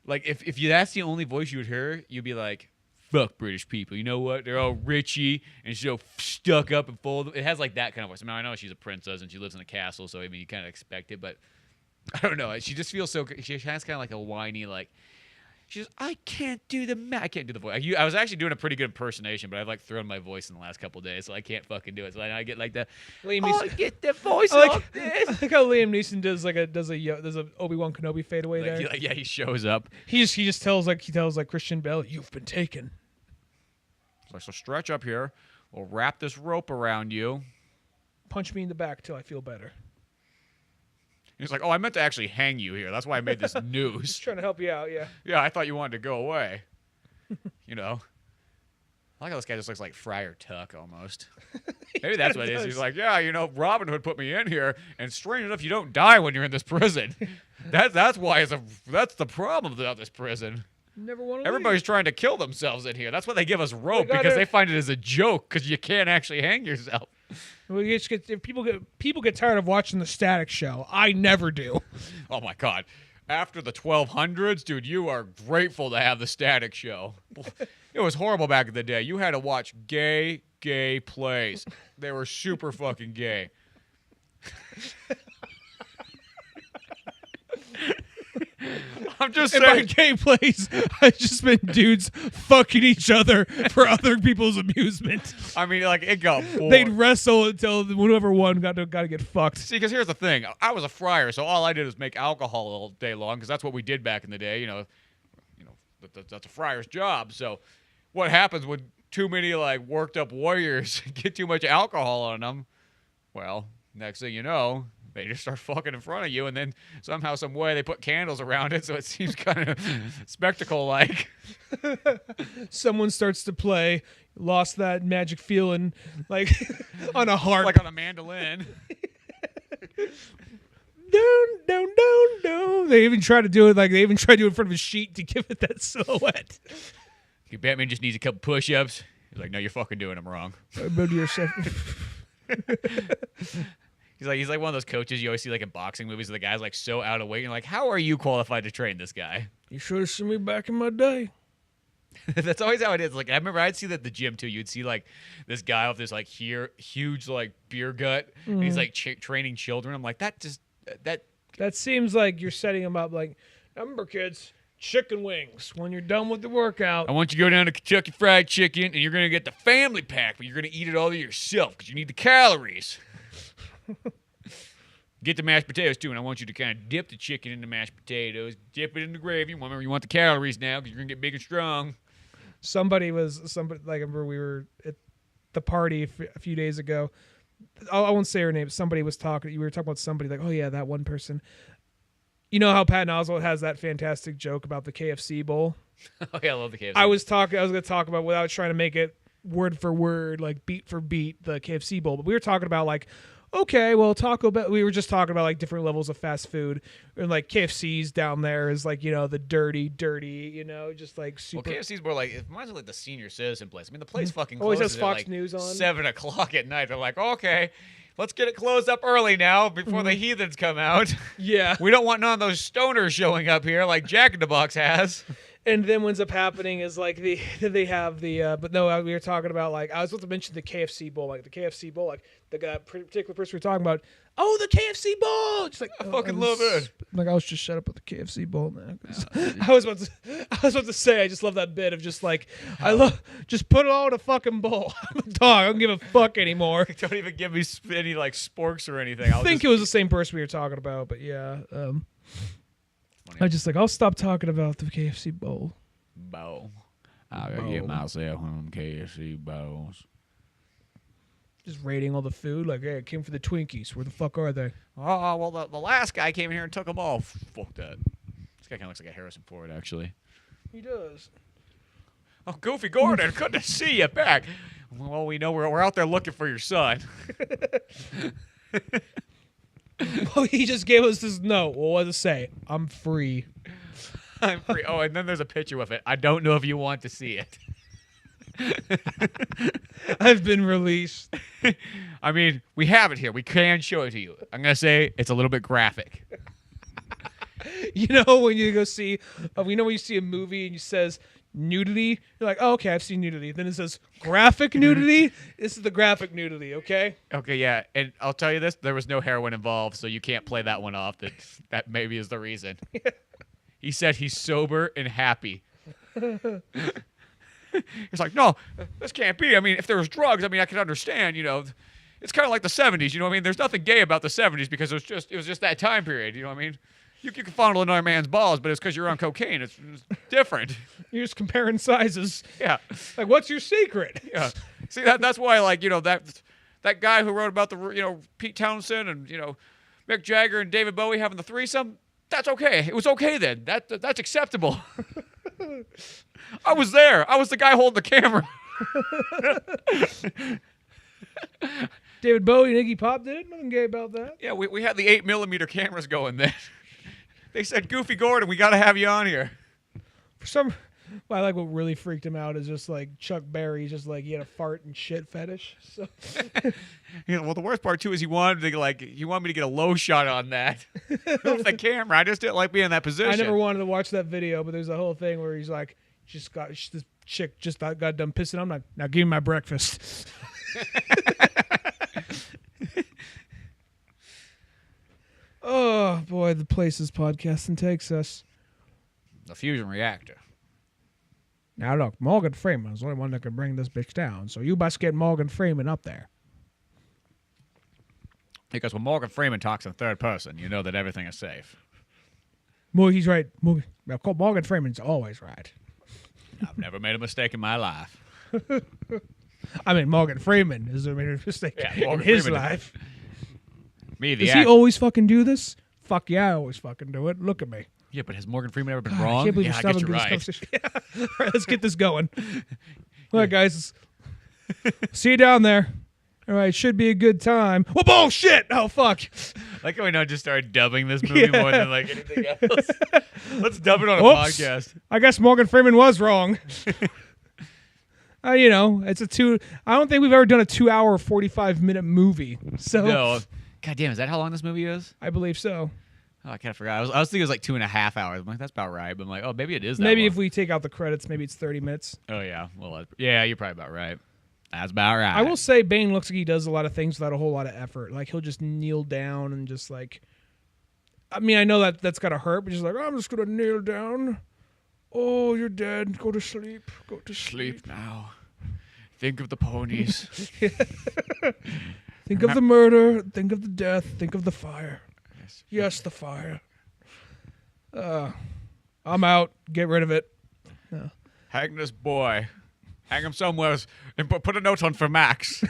like if you that's the only voice you would hear, you'd be like, fuck British people. You know what? They're all richy and so stuck up and full. It has like that kind of voice. I mean, I know she's a princess and she lives in a castle, so I mean, you kind of expect it, but I don't know. She just feels so. She has kind of like a whiny, like she's. I can't do I can't do the voice. I was actually doing a pretty good impersonation, but I've like thrown my voice in the last couple of days, so I can't fucking do it. So I get like the Liam Neeson. get the voice I off this. like how Liam Neeson does a Obi-Wan Kenobi fade away there. He shows up. He just tells Christian Bale, "You've been taken." So stretch up here. We'll wrap this rope around you. Punch me in the back till I feel better. He's like, oh, I meant to actually hang you here. That's why I made this Just noose. trying to help you out, yeah. Yeah, I thought you wanted to go away. You know. I like how this guy just looks like Friar Tuck almost. Maybe that's what it is. He's like, yeah, you know, Robin Hood put me in here, and strange enough, you don't die when you're in this prison. That's why that's the problem about this prison. Never want to. Everybody's trying to kill themselves in here. That's why they give us rope, gotta- because they find it as a joke, because you can't actually hang yourself. If people get tired of watching the Static Show. I never do. Oh my God. After the 1200s, dude, you are grateful to have the Static Show. It was horrible back in the day. You had to watch gay plays. They were super fucking gay. I'm just And by saying. gay plays, I just meant dudes fucking each other for other people's amusement. I mean, like, it got bored. They'd wrestle until whoever won got to get fucked. See, because here's the thing. I was a friar, so all I did was make alcohol all day long, because that's what we did back in the day. You know, that's a friar's job. So what happens when too many, like, worked up warriors get too much alcohol on them? Well, next thing you know, they just start fucking in front of you, and then somehow, some way, they put candles around it, so it seems kind of spectacle-like. Someone starts to play, lost that magic feeling, like on a harp. Like on a mandolin. Down. They even try to do it in front of a sheet to give it that silhouette. Batman just needs a couple push-ups. He's like, no, you're fucking doing them wrong. He's like one of those coaches you always see like in boxing movies where the guy's like so out of weight. You're like, how are you qualified to train this guy? You should have seen me back in my day. That's always how it is. Like I remember I'd see that at the gym too. You'd see like this guy with this like huge like beer gut, and he's like training children. I'm like, That seems like you're setting them up. Like, remember, kids, chicken wings when you're done with the workout. I want you to go down to Kentucky Fried Chicken, and you're gonna get the family pack, but you're gonna eat it all to yourself because you need the calories. Get the mashed potatoes too, and I want you to kind of dip the chicken in the mashed potatoes, dip it in the gravy. Remember, you want the calories now because you're gonna get big and strong. Somebody like I remember we were at the party a few days ago. I won't say her name. Somebody was talking. You were talking about somebody like, oh yeah, that one person. You know how Patton Oswalt has that fantastic joke about the KFC bowl? Oh yeah, I love the KFC. I was going to talk about without trying to make it word for word, like beat for beat, the KFC bowl. But we were talking about like, okay, well, Taco Bell. We were just talking about like different levels of fast food, and like KFC's down there is like, you know, the dirty, just like super. Well, KFC's more like, it reminds me like the senior citizen place. I mean, the place fucking Always closes has Fox at like News on. 7:00 at night. They're like, okay, let's get it closed up early now before the heathens come out. Yeah. We don't want none of those stoners showing up here like Jack in the Box has. And then what ends up happening is like they have the but no, we were talking about like I was about to mention the KFC bowl, like the guy, particular person we were talking about. Oh, the KFC bowl! Just like I fucking love it. Like I was just shut up with the KFC bowl now. I was about to say I just love that bit of just like just put it all in a fucking bowl. I'm a dog. I don't give a fuck anymore. Don't even give me any like sporks or anything. I think it was the same person we were talking about, but yeah. I just like I'll stop talking about the KFC bowl. Bowl. I'll get myself one of them KFC bowls. Just rating all the food. Like, hey, I came for the Twinkies. Where the fuck are they? Oh, well, the last guy came in here and took them all. Fuck that. This guy kind of looks like a Harrison Ford, actually. He does. Oh, Goofy Gordon, good to see you back. Well, we know we're out there looking for your son. Well, he just gave us this note. Well, what does it say? I'm free. I'm free. Oh, and then there's a picture with it. I don't know if you want to see it. I've been released. I mean, we have it here. We can show it to you. I'm going to say it's a little bit graphic. You know when you go see, when you see a movie and it says nudity, you're like, oh, okay, I've seen nudity. Then it says graphic nudity. This is the graphic nudity, okay? Okay, yeah, and I'll tell you this: there was no heroin involved, so you can't play that one off. That maybe is the reason. He said he's sober and happy. He's like, no, this can't be. I mean, if there was drugs, I mean, I could understand. You know, it's kind of like the '70s. You know what I mean? There's nothing gay about the '70s because it was just that time period. You know what I mean? You can fondle another man's balls, but it's because you're on cocaine. It's different. You're just comparing sizes. Yeah. Like, what's your secret? Yeah. See, that's why, like, you know, that guy who wrote about the, you know, Pete Townsend and, you know, Mick Jagger and David Bowie having the threesome, that's okay. It was okay then. That's acceptable. I was there. I was the guy holding the camera. David Bowie and Iggy Pop did it. Nothing gay about that. Yeah, we had the 8mm cameras going then. They said, Goofy Gordon, we got to have you on here. For some, well, I like what really freaked him out is just like Chuck Berry, just like he had a fart and shit fetish. So. You know, well, the worst part too is he wanted me to get a low shot on that with the camera. I just didn't like being in that position. I never wanted to watch that video, but there's a whole thing where he's like, this chick just got done pissing. I'm like, now give me my breakfast. Oh boy, the places podcasting takes us. The fusion reactor. Now look, Morgan Freeman's the only one that can bring this bitch down. So you best get Morgan Freeman up there. Because when Morgan Freeman talks in third person, you know that everything is safe. He's right. Morgan Freeman's always right. I've never made a mistake in my life. I mean, Morgan Freeman has made a mistake in his life. Me, the Does he always fucking do this? Fuck yeah, I always fucking do it. Look at me. Yeah, but has Morgan Freeman ever been wrong? I can't believe yeah, I guess you're right. This conversation. Yeah. All right, let's get this going. All right, guys. See you down there. All right, should be a good time. Oh, bullshit! Oh, fuck. Like how we now just started dubbing this movie more than like anything else. Let's dub it on a podcast. I guess Morgan Freeman was wrong. You know, it's I don't think we've ever done a 2-hour, 45-minute movie. So no. God damn, is that how long this movie is? I believe so. Oh, I kind of forgot. I was thinking it was like 2.5 hours. I'm like, that's about right. But I'm like, oh, maybe it is that Maybe long. if we take out the credits, maybe it's 30 minutes. Oh, yeah. Well, yeah, you're probably about right. That's about right. I will say Bane looks like he does a lot of things without a whole lot of effort. Like, he'll just kneel down and just like... I mean, I know that's got to hurt, but just like, oh, I'm just going to kneel down. Oh, you're dead. Go to sleep. Go to sleep. Now. Think of the ponies. Think of the murder. Think of the death. Think of the fire. Yes, the fire. I'm out. Get rid of it. Hang this boy. Hang him somewhere and put a note on for Max.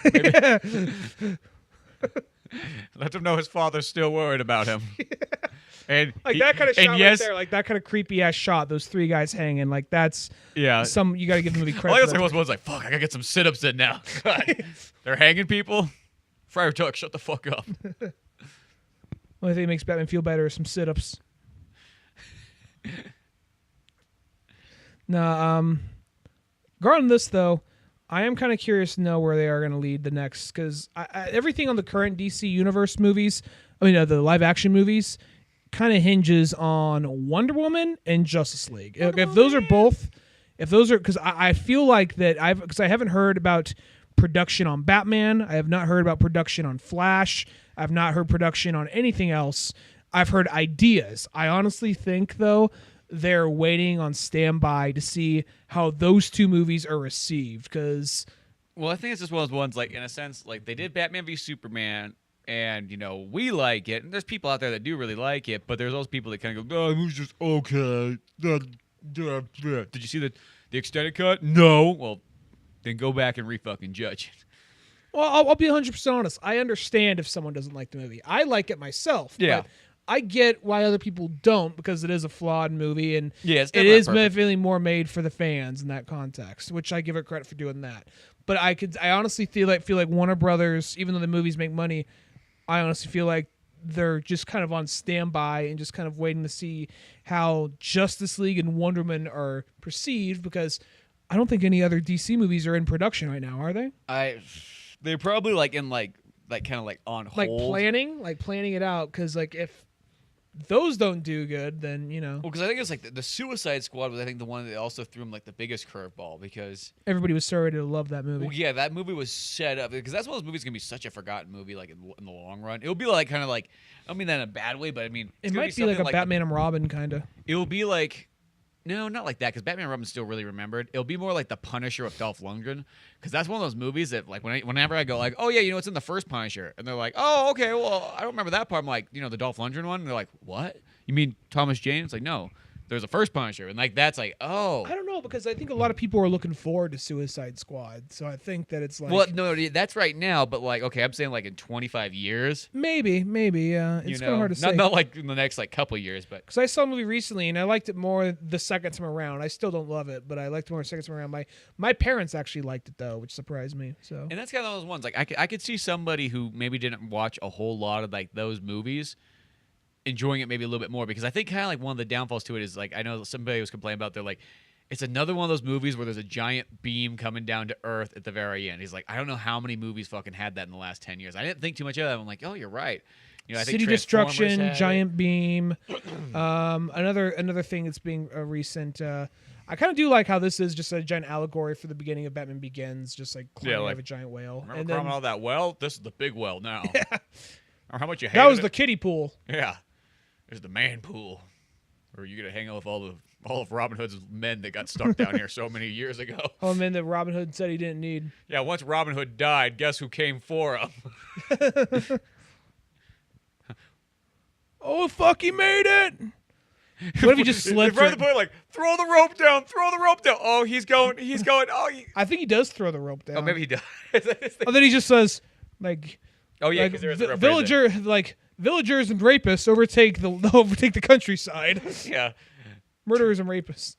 Let him know his father's still worried about him. And like that kind of shot right there, like that kind of creepy ass shot. Those three guys hanging, like that's you got to give them the credit. I guess one's like, fuck, I gotta get some sit-ups in now. They're hanging people. Friar Tuck, shut the fuck up. Only thing that makes Batman feel better is some sit-ups. Now, regarding this though, I am kind of curious to know where they are going to lead the next, because everything on the current DC Universe movies, the live-action movies, kind of hinges on Wonder Woman and Justice League. If those are because I feel like that because I haven't heard about production on Batman, I have not heard about production on Flash, I've not heard production on anything else. I've heard ideas. I honestly think though they're waiting on standby to see how those two movies are received. Because, well, I think it's just one of those ones, like in a sense, like they did Batman v Superman. And, we like it. And there's people out there that do really like it. But there's those people that kind of go, oh, it was just okay. Did you see the extended cut? No. Well, then go back and re-fucking judge it. Well, I'll be 100% honest. I understand if someone doesn't like the movie. I like it myself. Yeah. But I get why other people don't, because it is a flawed movie, and Yeah, it's it is definitely not perfect. definitely more made for the fans in that context, which I give it credit for doing that. But I honestly feel like Warner Brothers, even though the movies make money, I honestly feel like they're just kind of on standby and just kind of waiting to see how Justice League and Wonder Woman are perceived, because I don't think any other DC movies are in production right now, are they? They're probably like in like kind of like on hold. Like planning it out, because like if those don't do good, then Well, because I think it's like the Suicide Squad was, I think, the one that also threw him like the biggest curveball, because everybody was so ready to love that movie. well, yeah, that movie was set up because that's one of those movies gonna be such a forgotten movie, like in the long run. It'll be like kind of like, I don't mean that in a bad way, but I mean It might be like a Batman and Robin kind of. It'll be like. No, not like that, because Batman and Robin's still really remembered. It'll be more like The Punisher with Dolph Lundgren, because that's one of those movies that, like, whenever I go, like, oh, yeah, it's in the first Punisher, and they're like, oh, okay, well, I don't remember that part. I'm like, the Dolph Lundgren one? And they're like, what? You mean Thomas Jane? It's like, no, there's a first Punisher, and, like, that's like, oh. I don't know, because I think a lot of people are looking forward to Suicide Squad, so I think that it's like... Well, no, that's right now, but, like, okay, I'm saying, like, in 25 years. Maybe, yeah. It's kind of hard to say. Not, like, in the next, like, couple years, but... Because I saw a movie recently, and I liked it more the second time around. I still don't love it, but I liked it more the second time around. My parents actually liked it, though, which surprised me, so... And that's kind of those ones, like, I could see somebody who maybe didn't watch a whole lot of, like, those movies enjoying it maybe a little bit more, because I think kind of like one of the downfalls to it is, like, I know somebody was complaining about, they're like, it's another one of those movies where there's a giant beam coming down to Earth at the very end. He's like, I don't know how many movies fucking had that in the last 10 years. I didn't think too much of that. I'm like, oh, you're right. I think City Transformers Destruction, had Giant it. Beam. Another thing that's being recent. I kind of do like how this is just a giant allegory for the beginning of Batman Begins, just like climbing out of a giant whale. Remember climbing out of that well? This is the big well now. Yeah. Or how much you That was hated the it? kiddie pool. Yeah. There's the man pool, where you get to hang out with all of Robin Hood's men that got stuck down here so many years ago. Oh, man, that Robin Hood said he didn't need. Yeah, once Robin Hood died, guess who came for him? Oh, fuck, he made it! What if he just slid Right at through? the point, like, throw the rope down. Oh, he's going. Oh, I think he does throw the rope down. oh maybe he does. Oh, then he just says, like, Oh yeah, like because there's the rope right there. villagers and rapists overtake the countryside. Yeah. Murderers and rapists.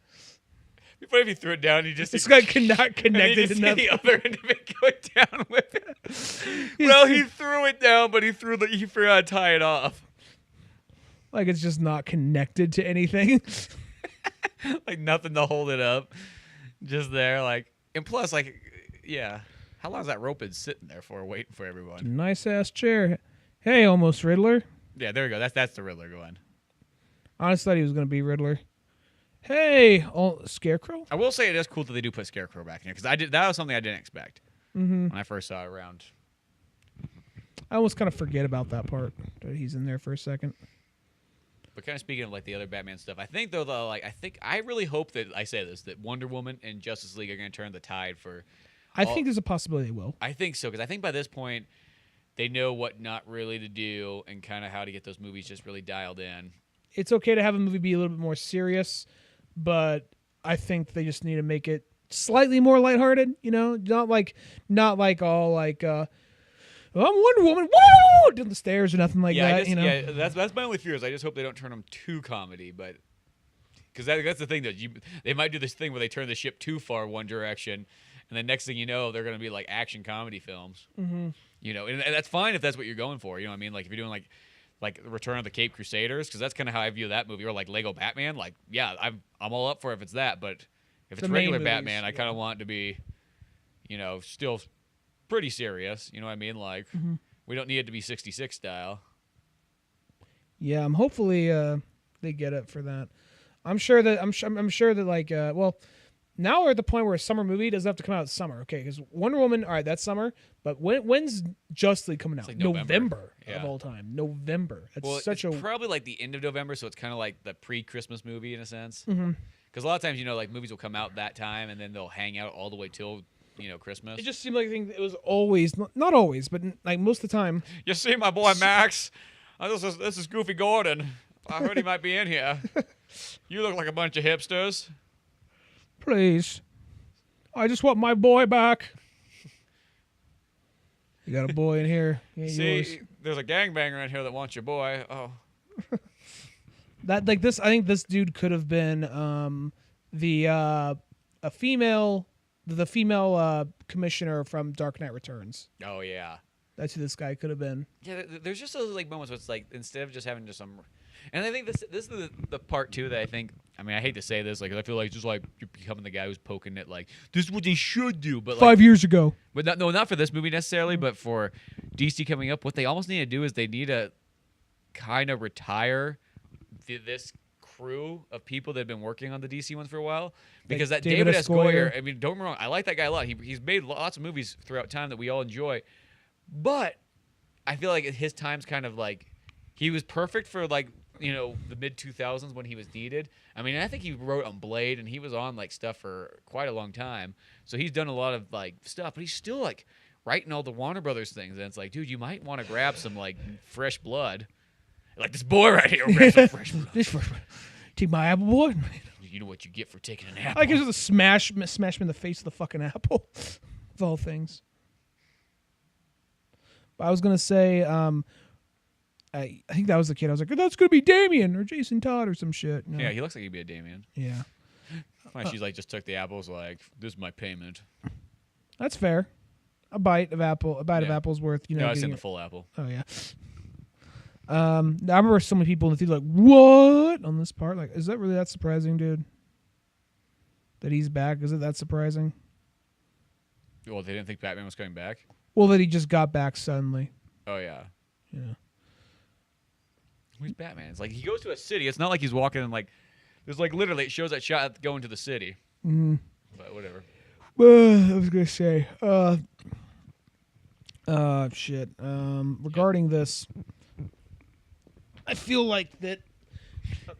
What if he threw it down and he just... It's like not and connected you to just see the nothing. other end of it going down with it. Well, he threw it down, but he forgot to tie it off. Like it's just not connected to anything. Like nothing to hold it up. Just there, like... And plus, like, yeah. How long has that rope been sitting there for, waiting for everyone? Nice ass chair. Hey, almost Riddler. Yeah, there we go. That's the Riddler going. Honestly, thought he was gonna be Riddler. Hey, Scarecrow. I will say it is cool that they do put Scarecrow back in here, because that was something I didn't expect when I first saw it around. I almost kind of forget about that part that he's in there for a second. But kind of speaking of like the other Batman stuff, I think though, I really hope that that Wonder Woman and Justice League are going to turn the tide for. I think there's a possibility they will. I think so, because I think by this point they know what not really to do and kind of how to get those movies just really dialed in. It's okay to have a movie be a little bit more serious, but I think they just need to make it slightly more lighthearted. Not like all like. I'm Wonder Woman, woo, down the stairs or nothing like that. Yeah, that's my only fear is I just hope they don't turn them too comedy, but because that's the thing that they might do this thing where they turn the ship too far one direction, and then next thing you know they're going to be like action comedy films. Mm-hmm. And that's fine if that's what you're going for. You know what I mean? Like if you're doing like Return of the Cape Crusaders, because that's kind of how I view that movie, or like Lego Batman. Like yeah, I'm all up for it if it's that, but if it's regular Batman, I kind of want it to be, still pretty serious, you know what I mean? Like, we don't need it to be 66 style. Yeah, hopefully they get it for that. I'm sure that like now we're at the point where a summer movie doesn't have to come out summer, okay? Because Wonder Woman, all right, that's summer, but when's Justice League coming out? Like November yeah. of all time. November. That's it's probably like the end of November, so it's kind of like the pre-Christmas movie in a sense. Because a lot of times, like movies will come out that time and then they'll hang out all the way till Christmas. It just seemed like it was always, not always, but like most of the time. You see my boy Max? This is Goofy Gordon. I heard he might be in here. You look like a bunch of hipsters. Please. I just want my boy back. You got a boy in here. See, there's a gangbanger in here that wants your boy. Oh, That like this, I think this dude could have been the female commissioner from Dark Knight Returns. Oh yeah. That's who this guy could have been. Yeah, there's just those like moments where it's like instead of just having just some, and I think this is the part too that I think. I mean, I hate to say this, like I feel like just like you're becoming the guy who's poking it, like this is what they should do. But like, 5 years ago, but not for this movie necessarily, but for DC coming up, what they almost need to do is they need to kind of retire this crew of people that have been working on the DC ones for a while, because like that David S. Goyer, Goyer. I mean, don't get me wrong, I like that guy a lot. He's made lots of movies throughout time that we all enjoy, but I feel like his time's kind of like he was perfect for like the mid 2000s when he was needed. I mean, I think he wrote on Blade and he was on like stuff for quite a long time, so he's done a lot of like stuff, but he's still like writing all the Warner Brothers things, and it's like, dude, you might want to grab some like fresh blood. Like this boy right here, grab some fresh blood. Take my apple, boy. You know what you get for taking an apple. I guess just smash him in the face with the fucking apple, of all things. But I was gonna say, I think that was the kid. I was like, that's gonna be Damien or Jason Todd or some shit. No. Yeah, he looks like he'd be a Damien. Yeah. Why she's like just took the apples, like this is my payment. That's fair. A bite of apple's worth. No, I seen getting the full apple. Oh yeah. I remember so many people in the theater like, what on this part? Like, is that really that surprising, dude? That he's back? Is it that surprising? Well, they didn't think Batman was coming back. Well, that he just got back suddenly. Oh yeah. Yeah. Who's Batman? It's like he goes to a city. It's not like he's walking in like. There's like literally it shows that shot going to the city. Mm. But whatever. I was gonna say, shit. Regarding this, I feel like that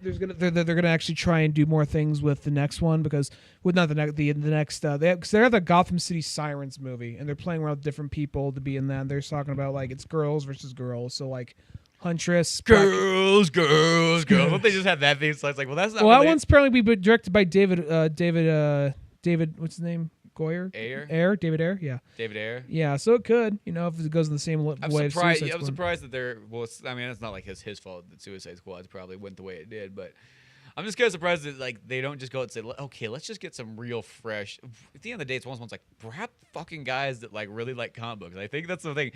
they're gonna actually try and do more things with the next one, because with not the next because they have the Gotham City Sirens movie and they're playing around with different people to be in that. They're talking about like it's girls versus girls, so like Huntress, girls. Don't they just have that thing? So it's like, well, that's not. Well, that one's apparently be directed by David. What's his name? Goyer? David Ayer, yeah. David Ayer? Yeah, so it could, if it goes in the same way. I'm surprised that they're, I mean, it's not like his fault that Suicide Squad probably went the way it did, but I'm just kind of surprised that, like, they don't just go and say, okay, let's just get some real fresh, at the end of the day, it's one of those ones, like, grab fucking guys that, like, really like comic books. I think that's the thing.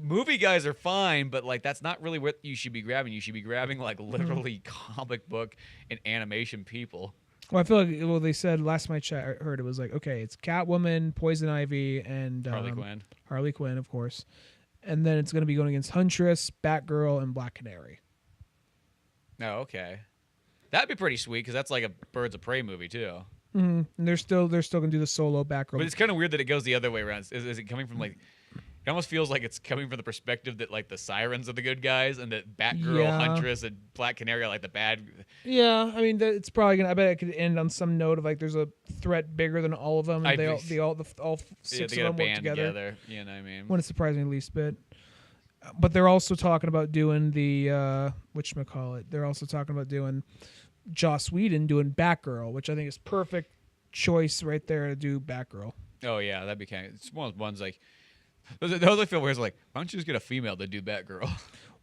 Movie guys are fine, but, like, that's not really what you should be grabbing. You should be grabbing, like, literally comic book and animation people. Well, I feel like they said last time I heard it was like, okay, it's Catwoman, Poison Ivy, and Harley Quinn. Harley Quinn, of course, and then it's going to be going against Huntress, Batgirl, and Black Canary. Oh, okay, that'd be pretty sweet because that's like a Birds of Prey movie too. Mm-hmm. And they're still going to do the solo Batgirl. But it's kind of weird that it goes the other way around. Is it coming from like? It almost feels like it's coming from the perspective that like the Sirens are the good guys and that Batgirl, Huntress, and Black Canary are like the bad. Yeah, I mean it's probably gonna. I bet it could end on some note of like there's a threat bigger than all of them, and all six of them work together. You know what I mean? Wouldn't surprise me the least bit. But they're also talking about doing the whatchamacallit. They're also talking about doing Joss Whedon doing Batgirl, which I think is perfect choice right there to do Batgirl. Oh yeah, that'd be kind of. It's one of the ones like. Those I feel where it's like, why don't you just get a female to do Batgirl?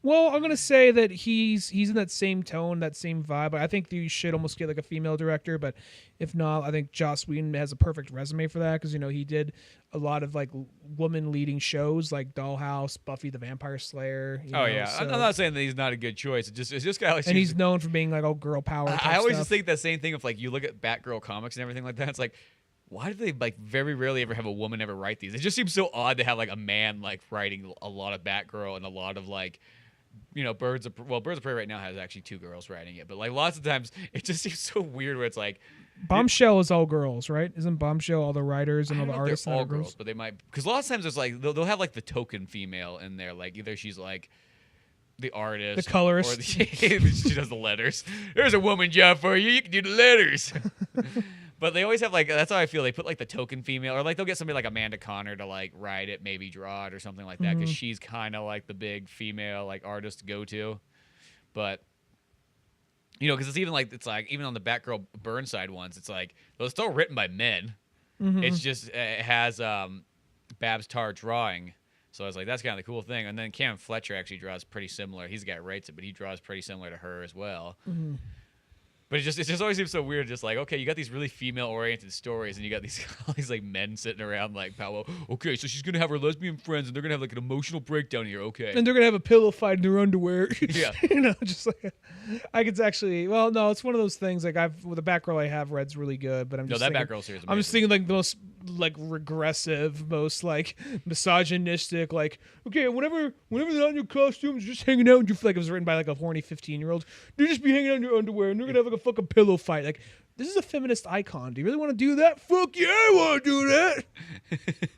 Well, I'm gonna say that he's in that same tone, that same vibe. I think you should almost get like a female director, but if not, I think Joss Whedon has a perfect resume for that because he did a lot of like woman leading shows like Dollhouse, Buffy the Vampire Slayer. Yeah, so. I'm not saying that he's not a good choice. It's just kind of like, and he's known for being like girl power. I always stuff. just think that same thing of like you look at Batgirl comics and everything like that. It's like. Why do they like very rarely ever have a woman ever write these? It just seems so odd to have like a man like writing a lot of Batgirl and a lot of like, Birds of Prey right now has actually 2 girls writing it, but like lots of times it just seems so weird where it's like Bombshell is all girls, right? Isn't Bombshell all the writers and all the artists all all girls? But they might because lots of times it's like they'll have like the token female in there, like either she's like the artist, the colorist, or she does the letters. There's a woman job for you. You can do the letters. But they always have like that's how I feel. They put like the token female, or like they'll get somebody like Amanda Connor to like write it, maybe draw it or something like that, because she's kind of like the big female like artist to go to. But because it's like even on the Batgirl Burnside ones, it's like those still written by men. It's just it has Babs Tarr drawing, So I was like, that's kind of the cool thing. And then Cam Fletcher actually draws pretty similar. He's the guy who writes it, but he draws pretty similar to her as well. Mm-hmm. But it just always seems so weird. Just like, okay, you got these really female-oriented stories, and you got all these like men sitting around like, Powell. Okay, so she's gonna have her lesbian friends, and they're gonna have like an emotional breakdown here. Okay, And they're gonna have a pillow fight in their underwear. Yeah. Just like it's actually no, it's one of those things. Like with the Batgirl I have read's really good, but I'm just that thinking, Batgirl series. Is I'm just amazing. thinking like the most like regressive, most like misogynistic. Like okay, whenever they're not in your costumes, just hanging out, and you feel like it was written by like a horny 15-year-old. They just be hanging out in your underwear, and they're gonna have like a fucking pillow fight. Like this is a feminist icon. Do you really want to do that? Fuck yeah, I want to do that.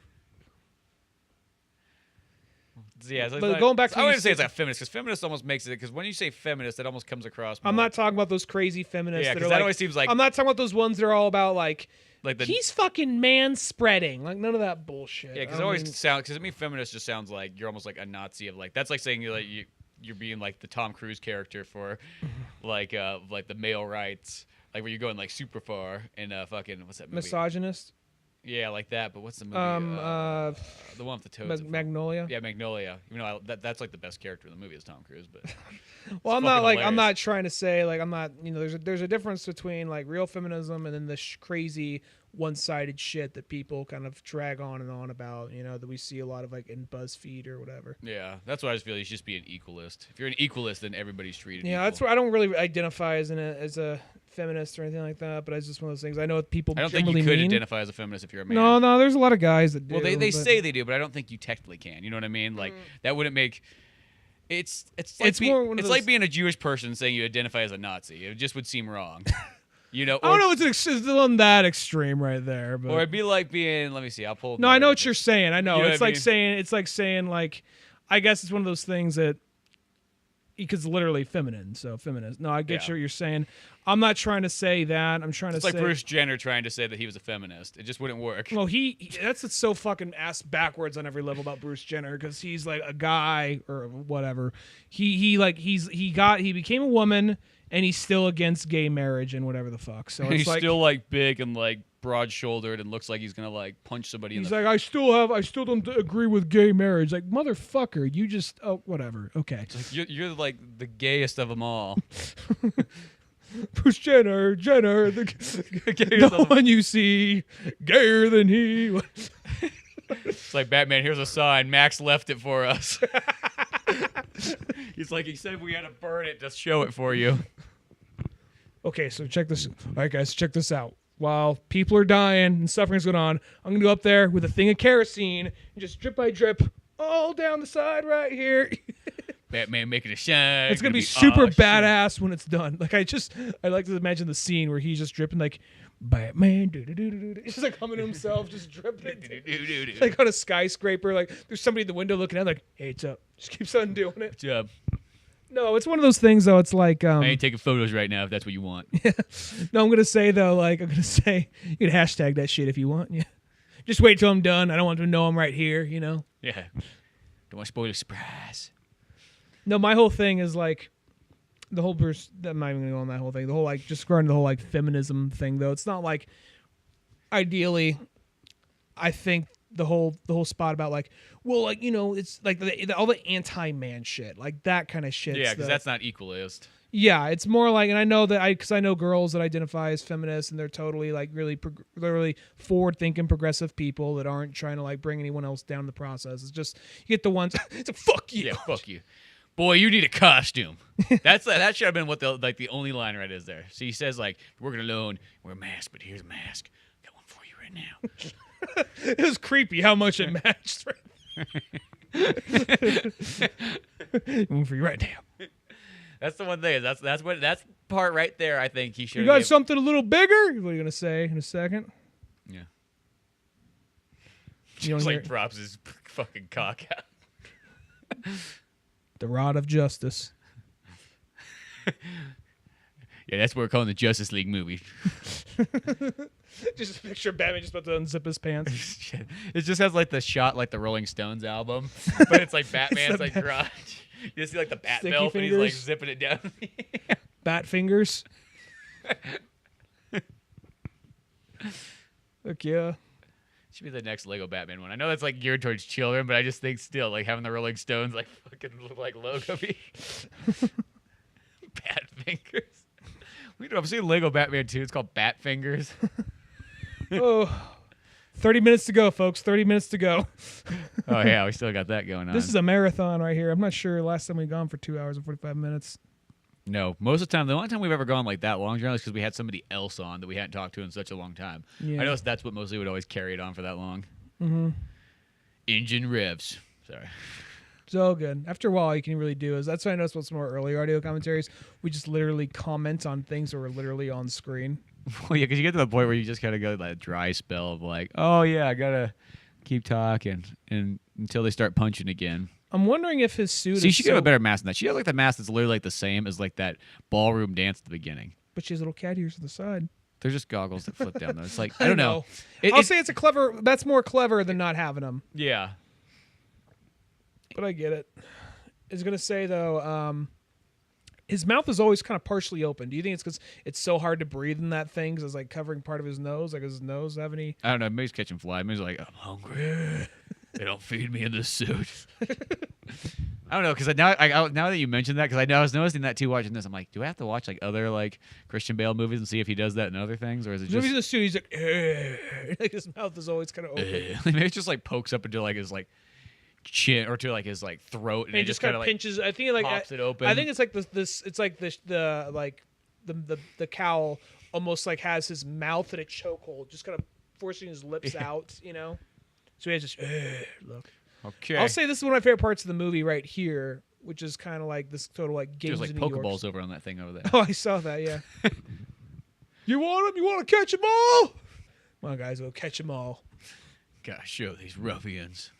Yeah, so But going back to I what you wouldn't say it's said- like feminist because feminist almost makes it because when you say feminist, it almost comes across. I'm more- not talking about those crazy feminists. Yeah, that because are that like, always seems like I'm not talking about those ones that are all about like the he's fucking man spreading. Like none of that bullshit. yeah because it always sounds because to me feminist just sounds like you're almost like a Nazi of like that's like saying you're being like the Tom Cruise character for like the male rights like where you're going like super far and fucking what's that movie? misogynist. Yeah, like that. But what's the movie? The one with the toads. Magnolia. Yeah, Magnolia. You know, that's like the best character in the movie is Tom Cruise. But Well, I'm fucking not like hilarious. I'm not trying to say like I'm not there's a difference between like real feminism and then the crazy one-sided shit that people kind of drag on and on about. That we see a lot of like in BuzzFeed or whatever. yeah, that's what I just feel. You should just be an equalist. If you're an equalist, then everybody's treated. Yeah, equal. that's where I don't really identify as a feminist or anything like that. But it's just one of those things. I know what people. I don't think generally you could mean. identify as a feminist if you're a man. No, there's a lot of guys that do. Well, they but- say they do, but I don't think you technically can. You know what I mean? Like that wouldn't make. It's like It's more one of it's those- like being a Jewish person saying you identify as a Nazi. It just would seem wrong. You know, I don't know. It's on that extreme right there, but or it'd be like being. Let me see. I'll pull. no, I know what you're saying. I know. You know It's what I like mean? saying. It's like saying like. I guess it's one of those things that. Because it's literally feminine, so feminist. No, I get Yeah. what you're saying. I'm not trying to say that. I'm trying It's to like say. Bruce Jenner trying to say that he was a feminist. It just wouldn't work. Well, that's what's so fucking ass backwards on every level about Bruce Jenner because he's like a guy or whatever. He became a woman and he's still against gay marriage and whatever the fuck. So it's He's like still like big and like broad-shouldered and looks like he's gonna like punch somebody in he's the. like I still don't agree with gay marriage. Like motherfucker, you just whatever. Okay, It's like, you're like the gayest of them all. Bruce Jenner, the Gayest no of them. one you see gayer than he. It's like Batman. Here's a sign. Max left it for us. He's like he said we had to burn it to show it for you. Okay, so check this. All right, guys, check this out. While people are dying and suffering's going on, I'm gonna go up there with a thing of kerosene and just drip by drip all down the side right here. Batman making a shine. It's gonna be super oh, shit. badass when it's done. Like I like to imagine the scene where he's just dripping like Batman. He's just like humming to himself, just dripping. Like on a skyscraper, like there's somebody in the window looking out, like, hey, it's up. Just keeps on doing it. Good job. No, it's one of those things though. It's like I ain't taking photos right now if that's what you want. No, I'm gonna say though, like I'm gonna say you can hashtag that shit if you want. Yeah. Just wait till I'm done. I don't want them to know I'm right here, Yeah. Don't want to spoil the surprise. No, my whole thing is like the whole I'm not even gonna go on that whole thing. The whole like just regarding the whole like feminism thing though. It's not like ideally I think the whole spot about like well like it's like all the anti-man shit like that kind of shit. Yeah, because that's not equalist. Yeah, it's more like, and I know that because I know girls that identify as feminists, and they're totally like really forward-thinking, progressive people that aren't trying to like bring anyone else down in the process. It's just you get the ones. It's a fuck you. Yeah, fuck you. Boy, you need a costume. That should have been what the only line right is there. So he says like, we're working alone, wear a mask, but here's a mask. Got one for you right now. It was creepy how much it matched. One for you right now. That's the one thing. That's part right there. I think he should. You got something a little bigger? What are you gonna say in a second? Yeah. You don't Just hear like drops his fucking cock out. the rod of justice. Yeah, that's what we're calling the Justice League movie. Just picture Batman just about to unzip his pants. Shit. It just has like the shot like the Rolling Stones album, but it's like Batman's like garage. You just see like the bat Sticky belt and he's like fingers. zipping it down. Bat fingers. Look, yeah. Should be the next Lego Batman one. I know that's like geared towards children, but I just think still like having the Rolling Stones like fucking look like logo be Bat Fingers. I've seen Lego Batman 2. It's called Bat Fingers. Oh, 30 minutes to go, folks. 30 minutes to go. Oh yeah, we still got that going on. This is a marathon right here. I'm not sure last time we've gone for 2 hours and 45 minutes. No, most of the time, the only time we've ever gone like that long, generally, is because we had somebody else on that we hadn't talked to in such a long time. Yeah. I know that's what mostly would always carry it on for that long. Mm-hmm. Engine revs. Sorry. So good. After a while, all you can really do is that's what I noticed with some of our earlier audio commentaries. We just literally comment on things that were literally on screen. Well, yeah, because you get to the point where you just kind of go that dry spell of like, oh yeah, I gotta keep talking, and until they start punching again. I'm wondering if his suit. See, is she could have a better mask than that. She has like the mask that's literally like the same as like that ballroom dance at the beginning. But she has little cat ears on the side. They're just goggles that flip down. Though it's like I don't know. I'll say it's a clever. That's more clever than not having them. Yeah, but I get it. I was gonna say though, his mouth is always kind of partially open. Do you think it's because it's so hard to breathe in that thing? 'Cause it's like covering part of his nose. Like, does his nose have any? I don't know. Maybe he's catching fly. Maybe he's like, I'm hungry. They don't feed me in this suit. I don't know, because now that you mentioned that, because I was noticing that too watching this. I'm like, do I have to watch like other like Christian Bale movies and see if he does that in other things, or is it just he's in the suit? He's like his mouth is always kind of open. Maybe it just like pokes up into like his like chin or to like his like throat, and he it just kind kind of of pinches. I think like pops it open. I think it's like this. It's like the cowl almost like has his mouth in a chokehold, just kind of forcing his lips out. You know, so he has this look. Okay. I'll say this is one of my favorite parts of the movie right here, which is kind of like this total like games There's like in New York. Pokeballs over on that thing over there. Oh, I saw that. Yeah. You want them? You want to catch them all? Come on, guys, we'll catch them all. Gotta show these ruffians.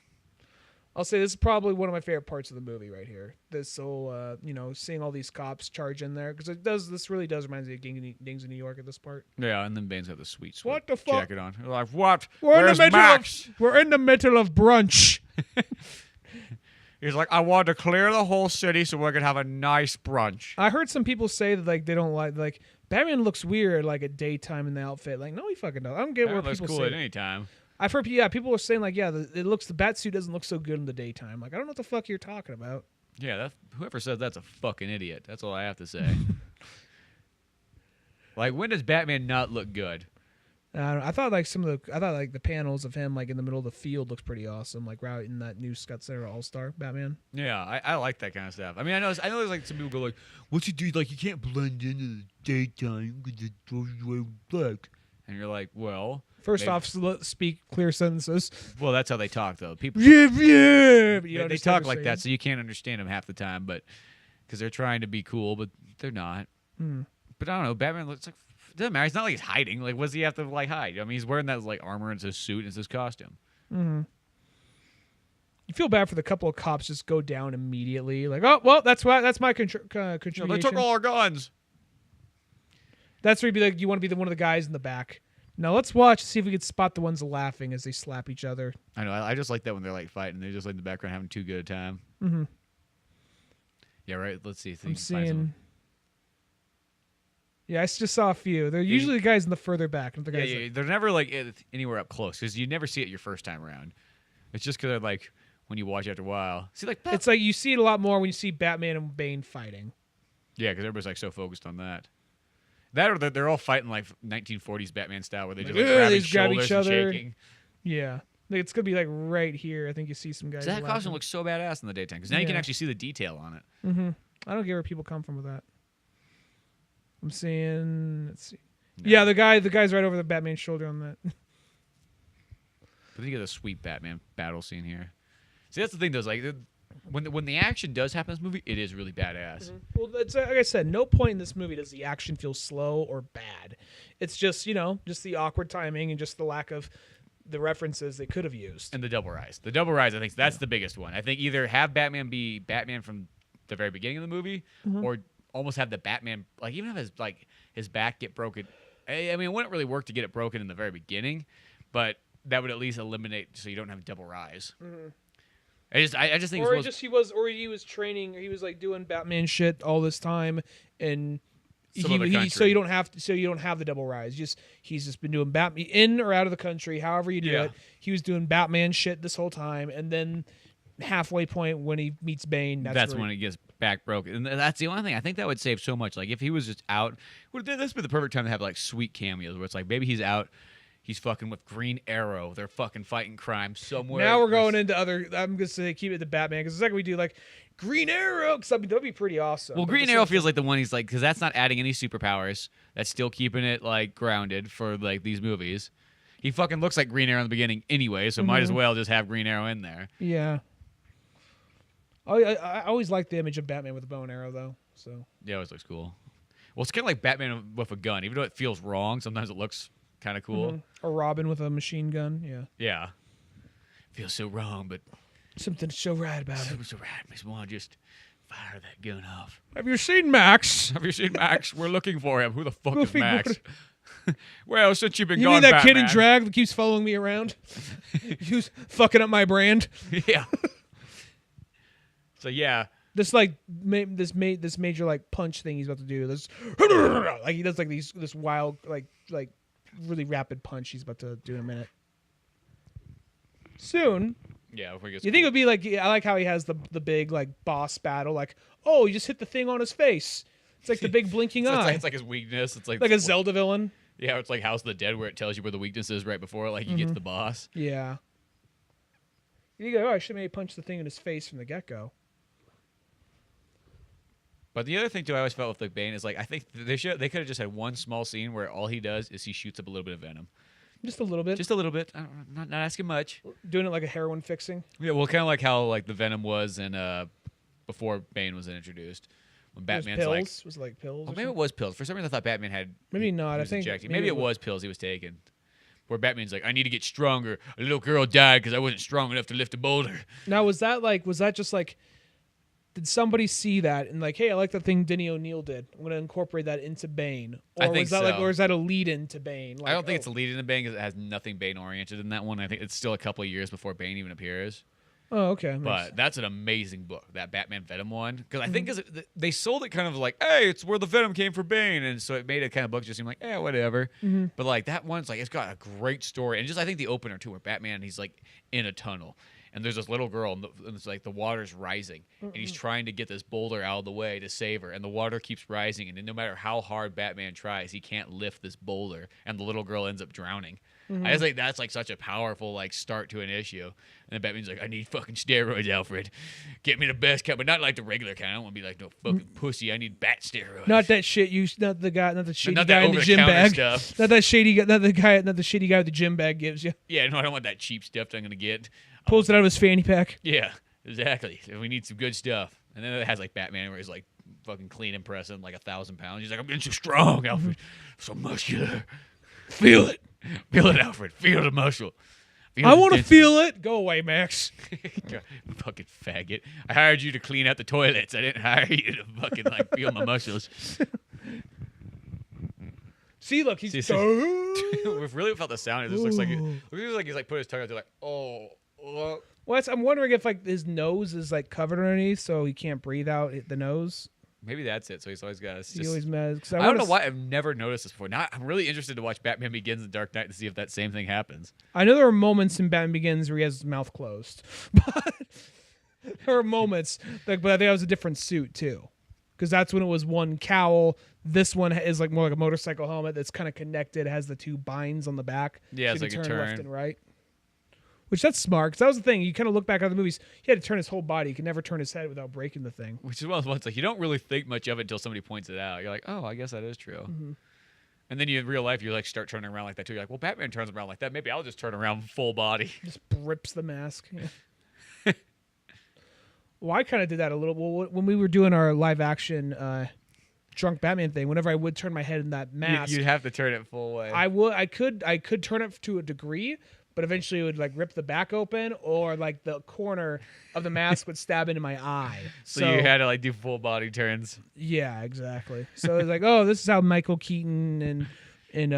I'll say this is probably one of my favorite parts of the movie right here. This whole, seeing all these cops charge in there because this really does remind me of Gangs in New York at this part. Yeah, and then Bane's got the sweet What the fuck? jacket on. They're like, what? We're Where's Max? we're in the middle of brunch. He's like, I want to clear the whole city so we can have a nice brunch. I heard some people say that like they don't like Batman looks weird like at daytime in the outfit. Like no, he fucking does. I don't get where That looks people cool say. at any time. I've heard people are saying like the bat suit doesn't look so good in the daytime. Like I don't know what the fuck you're talking about. Yeah, whoever says that's a fucking idiot. That's all I have to say. Like, when does Batman not look good? I thought like the panels of him like in the middle of the field looks pretty awesome. Like right in that new Scott Snyder All-Star Batman. Yeah, I like that kind of stuff. I mean, I know there's like some people go like, "What's you do? Like, you can't blend into the daytime because it throws you away with black." And you're like, well, First off, speak clear sentences. well, that's how they talk though. People They talk like that, so you can't understand them half the time, but because they're trying to be cool, but they're not. But I don't know. Batman looks like. Doesn't matter. It's not like he's hiding. Like, what does he have to like hide? I mean, he's wearing that like armor and it's his suit and it's his costume. Mm-hmm. You feel bad for the couple of cops just go down immediately. Like, oh well, that's my contribution. They took all our guns. That's where you'd be like, you want to be one of the guys in the back. Now let's watch see if we can spot the ones laughing as they slap each other. I know. I just like that when they're like fighting. They're just like in the background having too good a time. Mm-hmm. Yeah, right. Let's see. I'm seeing. Yeah, I just saw a few. They're usually the guys in the further back. Not the guys they're never like anywhere up close because you never see it your first time around. It's just because they're like when you watch after a while. See, like it's like you see it a lot more when you see Batman and Bane fighting. Yeah, because everybody's like so focused on that. That or they're all fighting like 1940s Batman style where they just like grab each other. And shaking. Yeah. It's going to be like right here. I think you see some guys. So that costume looks so badass in the daytime because now you can actually see the detail on it. Mm-hmm. I don't get where people come from with that. I'm seeing. Let's see. No. Yeah, the guy's right over the Batman's shoulder on that. But then you get a sweet Batman battle scene here. See, that's the thing, though. Is like when the action does happen in this movie, it is really badass. Mm-hmm. Well, it's like I said, no point in this movie does the action feel slow or bad. It's just just the awkward timing and just the lack of the references they could have used. And the double rise. The double rise, I think that's the biggest one. I think either have Batman be Batman from the very beginning of the movie, or almost have the Batman like even have his back get broken. I mean, it wouldn't really work to get it broken in the very beginning, but that would at least eliminate so you don't have a double rise. Mm-hmm. I just think he was training. He was like doing Batman shit all this time, and some other country. So you don't have the double rise. He's just been doing Batman in or out of the country, however you do it. He was doing Batman shit this whole time, and then halfway point when he meets Bane, that's when he gets back broken. And that's the only thing. I think that would save so much. Like if he was just out, this would be the perfect time to have like sweet cameos where it's like maybe he's out. He's fucking with Green Arrow. They're fucking fighting crime somewhere. Now we're going into other. I'm just gonna keep it to Batman because the second we do like Green Arrow, because that'd be pretty awesome. Well, Green Arrow feels like the one he's like, because that's not adding any superpowers. That's still keeping it like grounded for like these movies. He fucking looks like Green Arrow in the beginning anyway, so might as well just have Green Arrow in there. Yeah. I always liked the image of Batman with a bow and arrow though. So yeah, it always looks cool. Well, it's kind of like Batman with a gun, even though it feels wrong. Sometimes it looks kind of cool. Or Robin with a machine gun. Yeah. Yeah. Feels so wrong, but something so right about it. Something so right makes me want to just fire that gun off. Have you seen Max? Have you seen Max? We're looking for him. Who the fuck is Max? Well, since you've been you gone, mean that Batman. kid in drag that keeps following me around? He's fucking up my brand. Yeah. So yeah. This major like punch thing he's about to do. This like he does like this wild like really rapid punch he's about to do in a minute. Soon. Yeah, if we get you think it would be like I like how he has the big like boss battle like he just hit the thing on his face. It's like the big blinking eye. It's like his weakness. It's like a Zelda villain. Yeah, it's like House of the Dead where it tells you where the weakness is right before like you get to the boss. Yeah. You go, I should maybe punch the thing in his face from the get-go. But the other thing too, I always felt with like Bane is like I think they could have just had one small scene where all he does is he shoots up a little bit of venom. Just a little bit. Just a little bit. Not asking much. Doing it like a heroin fixing. Yeah, well, kind of like how like the venom was in before Bane was introduced. When Batman's pills? like, was it like pills? Oh, maybe it was pills. For some reason, I thought Batman had. Maybe not. I think injecting. Maybe it was pills he was taking. Where Batman's like, I need to get stronger. A little girl died because I wasn't strong enough to lift a boulder. Now, was that just like? Did somebody see that and like, hey, I like that thing Denny O'Neil did. I'm gonna incorporate that into Bane. Or I think was that so. or is that a lead into Bane? Like, I don't think it's a lead into Bane because it has nothing Bane oriented in that one. I think it's still a couple of years before Bane even appears. Oh, okay. But that's an amazing book, that Batman Venom one. Because I think they sold it kind of like, hey, it's where the Venom came for Bane. And so it made it kind of book just seem like, whatever. But like that one's like, it's got a great story. And just I think the opener too, where Batman, he's like in a tunnel. And there's this little girl, and it's like the water's rising. And he's trying to get this boulder out of the way to save her. And the water keeps rising. And no matter how hard Batman tries, he can't lift this boulder. And the little girl ends up drowning. I just think that's like such a powerful like start to an issue. And then Batman's like, I need fucking steroids, Alfred. Get me the best kind, but not like the regular kind. I don't want to be like no fucking pussy. I need bat steroids. Not that shit. Not the shady not guy in the gym bag. Stuff. Not the shitty guy with the gym bag gives you. Yeah, no, I don't want that cheap stuff that I'm gonna get. Pulls it out of his fanny pack. Yeah, exactly. We need some good stuff. And then it has like Batman where he's like fucking clean and pressing like 1,000 pounds. He's like, I'm getting so strong, Alfred. So muscular. Feel it. Feel it, Alfred. Feel the muscle. I want to feel it. Go away, Max. Fucking faggot. I hired you to clean out the toilets. I didn't hire you to fucking like feel my muscles. See, look, he's We've really felt the sound. It just looks like he's like put his tongue out there like, Well, I'm wondering if like his nose is like covered underneath, so he can't breathe out the nose. Maybe that's it. So he's always got. He always mad. I don't know why I've never noticed this before. Now I'm really interested to watch Batman Begins and Dark Knight to see if that same thing happens. I know there are moments in Batman Begins where he has his mouth closed, but there are moments. But I think that was a different suit too, because that's when it was one cowl. This one is like more like a motorcycle helmet that's kind of connected. It has the two binds on the back. Yeah, so it's like a turn left turn. and right. Which that's smart, because that was the thing. You kind of look back at the movies, he had to turn his whole body. He could never turn his head without breaking the thing. Which is one of the ones like you don't really think much of it until somebody points it out. You're like, oh, I guess that is true. Mm-hmm. And then you in real life, you like start turning around like that too. You're like, well, Batman turns around like that. Maybe I'll just turn around full body. Just rips the mask. Yeah. Well, I kind of did that a little. Well, when we were doing our live action drunk Batman thing, whenever I would turn my head in that mask, You'd have to turn it full way. I could turn it to a degree, but eventually it would like rip the back open, or like the corner of the mask would stab into my eye. So you had to like do full body turns. Yeah, exactly. So it's like, oh, this is how Michael Keaton and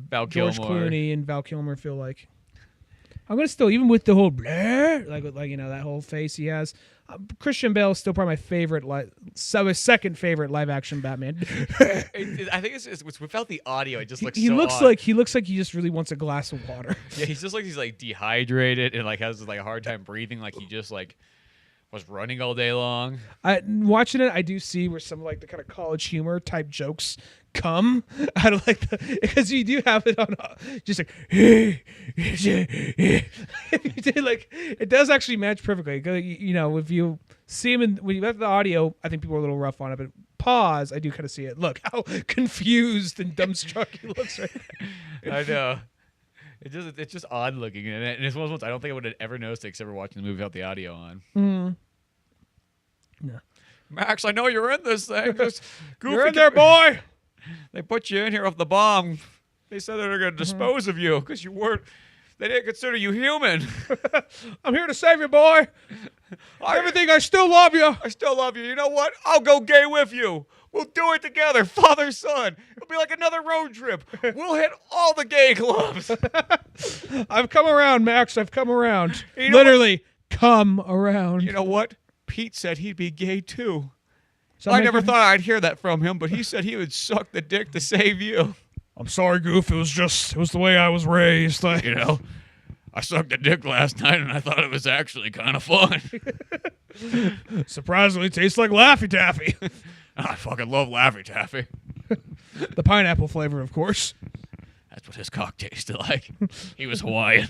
Val George Kilmer. Clooney and Val Kilmer feel like. I'm gonna still, even with the whole blah, like that whole face he has. Christian Bale is still probably my favorite, second favorite live action Batman. I think it's without the audio. It just looks. He so looks odd. like he just really wants a glass of water. Yeah, he's just like he's like dehydrated and like has like a hard time breathing. Like he just like was running all day long. Watching it, I do see where some like the kind of college humor type jokes come out of like because you do have it on just like like it does actually match perfectly. If you see him when you have the audio, I think people are a little rough on it, but pause, I do kind of see it. Look how confused and dumbstruck he looks right there. I know. It's just odd looking, and it's one of those ones I don't think I would have ever noticed it except for watching the movie without the audio on. No. Max, I know you're in this thing. You're in there, boy. They put you in here off the bomb. They said they were going to dispose of you because you weren't. They didn't consider you human. I'm here to save you, boy. Everything, I still love you. I still love you. You know what? I'll go gay with you. We'll do it together, father, son. It'll be like another road trip. We'll hit all the gay clubs. I've come around, Max. I've come around. You know Literally, come around. You know what? Pete said he'd be gay too. So I never thought I'd hear that from him, but he said he would suck the dick to save you. I'm sorry, Goof. It was the way I was raised. You know, I sucked a dick last night, and I thought it was actually kind of fun. Surprisingly, tastes like Laffy Taffy. I fucking love Laffy Taffy. The pineapple flavor, of course. That's what his cock tasted like. He was Hawaiian.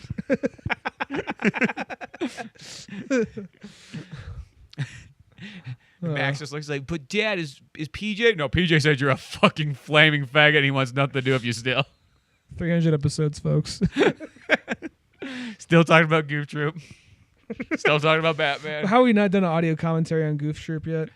Max just looks like, but Dad, is PJ? No, PJ said you're a fucking flaming faggot and he wants nothing to do with you still. 300 episodes, folks. Still talking about Goof Troop. Still talking about Batman. How have we not done an audio commentary on Goof Troop yet?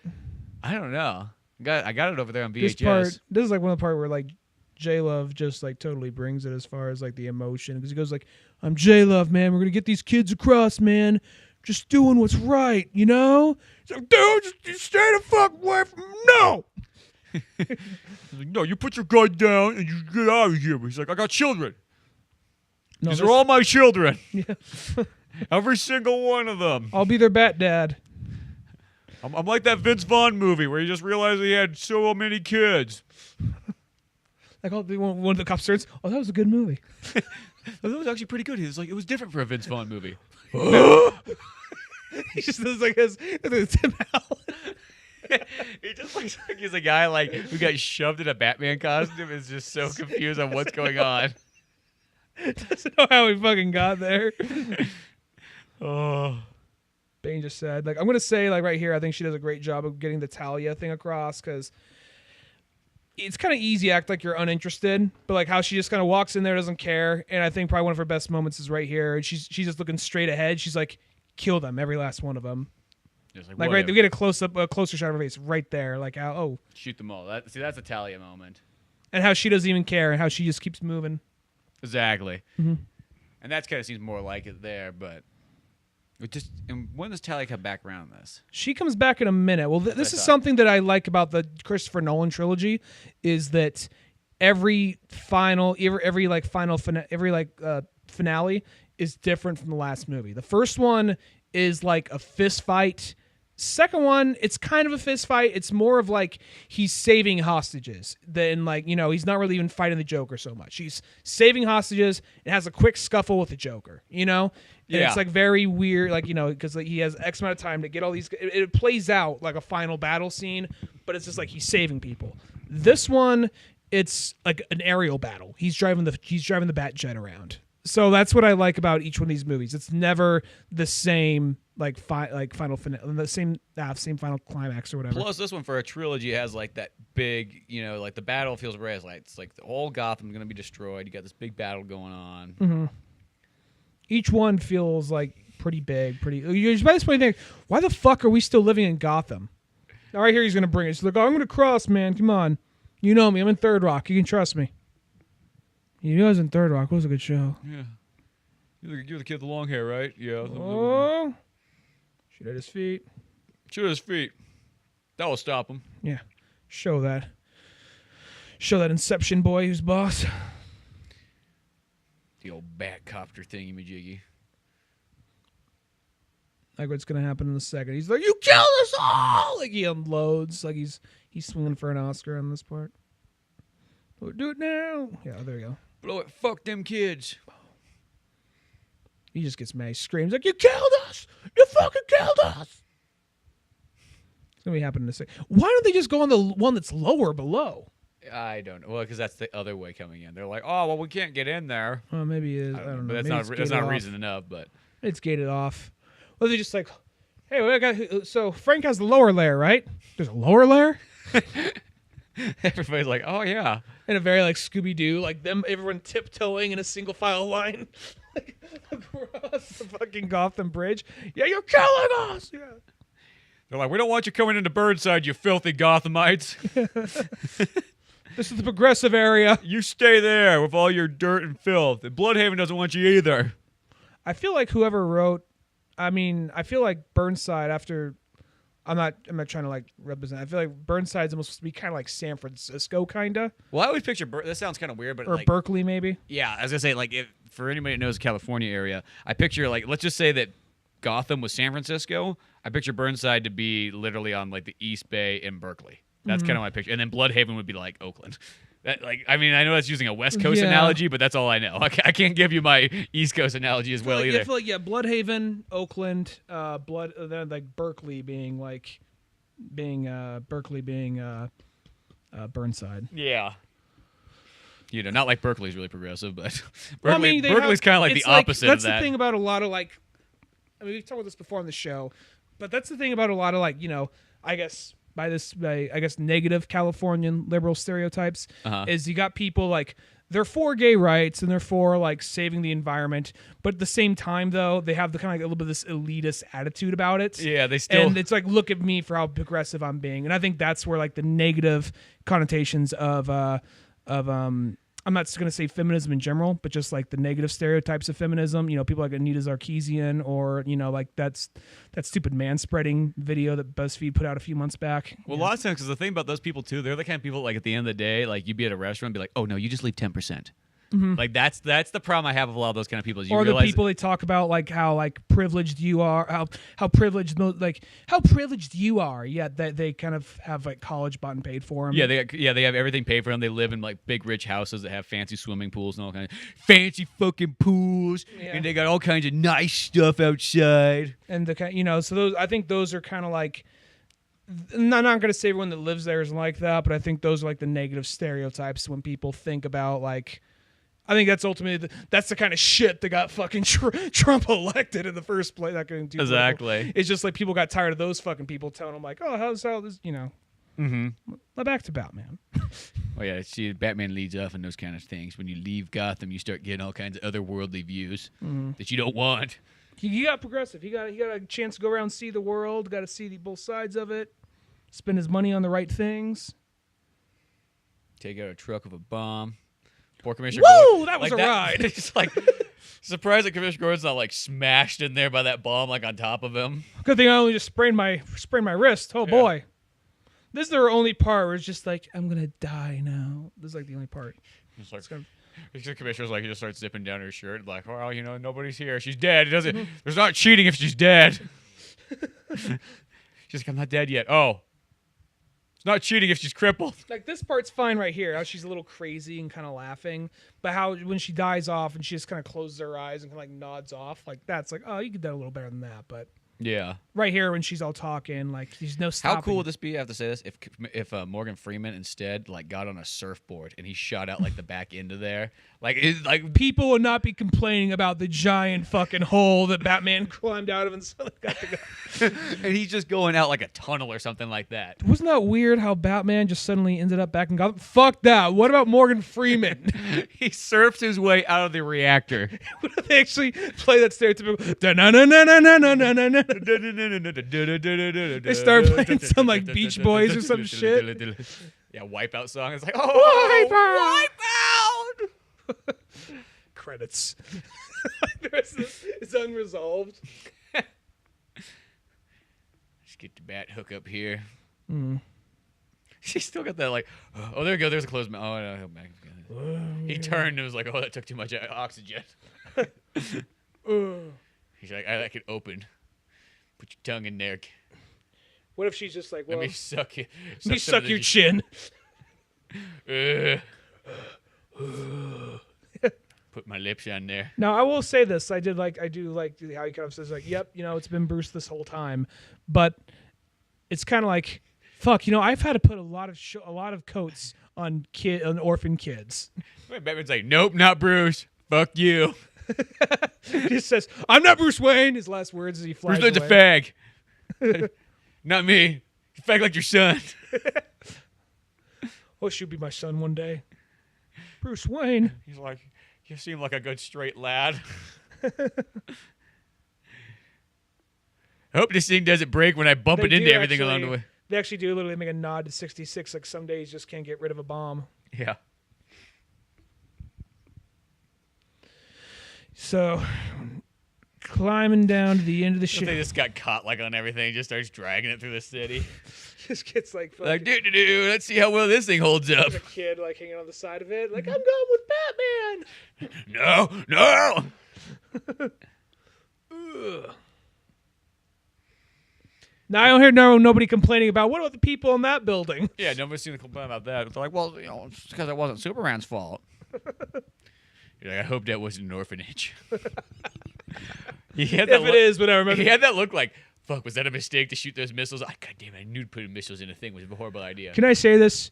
I don't know. I got it over there on VHS. This is like one of the part where like J-Love just like totally brings it as far as like the emotion, because he goes like, I'm J-Love, man. We're gonna get these kids across, man. Just doing what's right, you know? He's like, dude, just stay the fuck away from him. No. He's like, no, you put your gun down and you get out of here. He's like, I got children. No, These are all my children. Yeah. Every single one of them. I'll be their bat dad. I'm like that Vince Vaughn movie where he just realized he had so many kids. Like, one of the cops starts, oh, that was a good movie. That was actually pretty good. It was different for a Vince Vaughn movie. He just looks like his Tim Allen. He just looks like he's a guy like who got shoved in a Batman costume and is just so confused on what's going on. Doesn't know how he fucking got there. Oh. Bane just said, like, I'm going to say, like, right here, I think she does a great job of getting the Talia thing across, because it's kind of easy to act like you're uninterested, but, like, how she just kind of walks in there, doesn't care, and I think probably one of her best moments is right here, and she's just looking straight ahead. She's like, kill them, every last one of them. Like right, we get a closer shot of her face right there, like, how, oh. Shoot them all. That's a Talia moment. And how she doesn't even care, and how she just keeps moving. Exactly. Mm-hmm. And that kind of seems more like it there, but... And when does Talia come back around this? She comes back in a minute. Well, this is something that I like about the Christopher Nolan trilogy, is that every finale is different from the last movie. The first one is like a fist fight. Second one, it's kind of a fist fight. It's more of like he's saving hostages than like, you know, he's not really even fighting the Joker so much. He's saving hostages and has a quick scuffle with the Joker, you know? And it's like very weird, like, you know, because like, he has X amount of time to get all these. It plays out like a final battle scene, but it's just like he's saving people. This one, it's like an aerial battle. He's driving the bat jet around. So that's what I like about each one of these movies. It's never the same final finale, the same final climax or whatever. Plus, this one for a trilogy has like that big, you know, like the battle feels right. It's like the whole Gotham's gonna be destroyed. You got this big battle going on. Mm-hmm. Each one feels like pretty big, pretty. By this point, you think, why the fuck are we still living in Gotham? Now, right here, he's gonna bring it. He's like, oh, I'm gonna cross, man. Come on, you know me. I'm in Third Rock. You can trust me. You guys in Third Rock. It was a good show. Yeah. You're the kid with the long hair, right? Yeah. Oh. Shoot at his feet. Shoot at his feet. That will stop him. Yeah. Show that Inception boy who's boss. The old Batcopter thingy-majiggy. Like what's gonna happen in a second. He's like, "You killed us all!" Like he unloads. Like he's swinging for an Oscar on this part. We'll do it now. Yeah, there you go. Blow it. Fuck them kids. He just gets mad. He screams like, "You killed us! You fucking killed us!" It's gonna be happening in a second. Why don't they just go on the one that's lower below? I don't know. Well, because that's the other way coming in. They're like, oh, well, we can't get in there. Well, maybe it is. I don't know. But that's not reason enough. But it's gated off. Well, they just like, hey, so Frank has the lower layer, right? There's a lower layer. Everybody's like, oh yeah, in a very like Scooby Doo, like them, everyone tiptoeing in a single file line across the fucking Gotham Bridge. Yeah, you're killing us. Yeah. They're like, we don't want you coming into Burnside, you filthy Gothamites. This is the progressive area. You stay there with all your dirt and filth. And Bloodhaven doesn't want you either. I feel like whoever wrote, I feel like Burnside after. I'm not trying to like represent. I feel like Burnside's almost supposed to be kind of like San Francisco, kind of. Well, I always picture this sounds kind of weird, but or like, Berkeley maybe. Yeah, I was gonna say like for anybody that knows the California area, I picture like let's just say that Gotham was San Francisco. I picture Burnside to be literally on like the East Bay in Berkeley. That's kind of my picture, and then Bloodhaven would be like Oakland. That, like, I mean, I know that's using a West Coast analogy, but that's all I know. I can't give you my East Coast analogy as well either. I feel like Bloodhaven, Oakland, then like Berkeley being Burnside. Yeah. You know, not like Berkeley's really progressive, but Berkeley's kind of like the opposite of that. That's the thing about a lot of like, I mean, we've talked about this before on the show, but that's the thing about a lot of like, you know, I guess negative Californian liberal stereotypes is you got people like they're for gay rights and they're for like saving the environment, but at the same time though they have the kind of like a little bit of this elitist attitude about it. Yeah, they still, and it's like look at me for how progressive I'm being, and I think that's where like the negative connotations of I'm not going to say feminism in general, but just like the negative stereotypes of feminism. You know, people like Anita Sarkeesian, or you know, like that stupid manspreading video that BuzzFeed put out a few months back. Well, a lot of times, because the thing about those people too, they're the kind of people like at the end of the day, like you'd be at a restaurant, and be like, oh no, you just leave 10%. Mm-hmm. Like that's the problem I have with a lot of those kind of people. Is you or realize the people they talk about like how like privileged you are, how privileged you are. Yet they kind of have like college bought and paid for them. Yeah, they have everything paid for them. They live in like big rich houses that have fancy swimming pools and all kinds of fancy fucking pools, and they got all kinds of nice stuff outside. And so I think those are kind of like. I'm not going to say everyone that lives there is like that, but I think those are like the negative stereotypes when people think about like. I think that's ultimately that's the kind of shit that got fucking Trump elected in the first place. Exactly. It's just like people got tired of those fucking people telling them like, oh, how's this, you know. Mm-hmm. Back to Batman. Oh yeah, see, Batman leads off in those kind of things. When you leave Gotham, you start getting all kinds of otherworldly views that you don't want. He got progressive. He got a chance to go around and see the world. Got to see both sides of it. Spend his money on the right things. Take out a truck with a bomb. Poor Commissioner Gordon. Woo! That was a ride. It's like surprised that Commissioner Gordon's not like smashed in there by that bomb, like on top of him. Good thing I only just sprained my wrist. Oh boy. This is their only part where it's just like, I'm gonna die now. This is like the only part. It's like the commissioner's like, he just starts zipping down her shirt, like, well, you know, nobody's here. She's dead. It doesn't. There's not cheating if she's dead. She's like, I'm not dead yet. Oh. It's not cheating if she's crippled. Like, this part's fine right here. How she's a little crazy and kind of laughing. But how when she dies off and she just kind of closes her eyes and kind of like nods off. Like, that's like, oh, you could do a little better than that. But yeah. Right here when she's all talking, like, there's no stopping. How cool would this be, I have to say this, if Morgan Freeman instead, like, got on a surfboard and he shot out, like, the back end of there? Like people would not be complaining about the giant fucking hole that Batman climbed out of and and he's just going out like a tunnel or something like that. Wasn't that weird how Batman just suddenly ended up back in Gotham? Fuck that. What about Morgan Freeman? He surfed his way out of the reactor. What if they actually play that stereotypical they start playing some like Beach Boys or some shit. Yeah, Wipeout song. It's like, oh, Wipeout! Credits. The rest is unresolved. Just get the bat hook up here. She's still got that like, oh, there we go. There's a closed mouth. Oh, no. He turned and was like, oh, that took too much oxygen. He's like, that could open. Put your tongue in there. What if she's just like, well, Let me suck you. let me suck your chin. Put my lips on there. Now, I will say this. I do like how he kind of says, like, yep, it's been Bruce this whole time. But it's kind of like, fuck, I've had to put a lot of coats on orphan kids. Batman's like, nope, not Bruce. Fuck you. He just says, I'm not Bruce Wayne. His last words as he flies Bruce Wayne's away. a fag. Not me. You fag like your son. Oh, she'll be my son one day. Bruce Wayne. He's like, you seem like a good straight lad. I hope this thing doesn't break when I bump it into everything along the way. They actually do literally make a nod to 66, like some days just can't get rid of a bomb. Yeah. So, climbing down to the end of the ship. They just got caught like on everything. Just starts dragging it through the city. Just gets like Like, let's see how well this thing holds up. a kid like hanging on the side of it. Like, I'm going with Batman. No. Now, I don't hear nobody complaining about, what about the people in that building? Yeah, nobody's seen to complain about that. They're like, well, it's because it wasn't Superman's fault. You're like, I hope that wasn't an orphanage. If it is, whatever. He had that look like, fuck, was that a mistake to shoot those missiles? God damn it, I knew putting missiles in a thing was a horrible idea. Can I say this?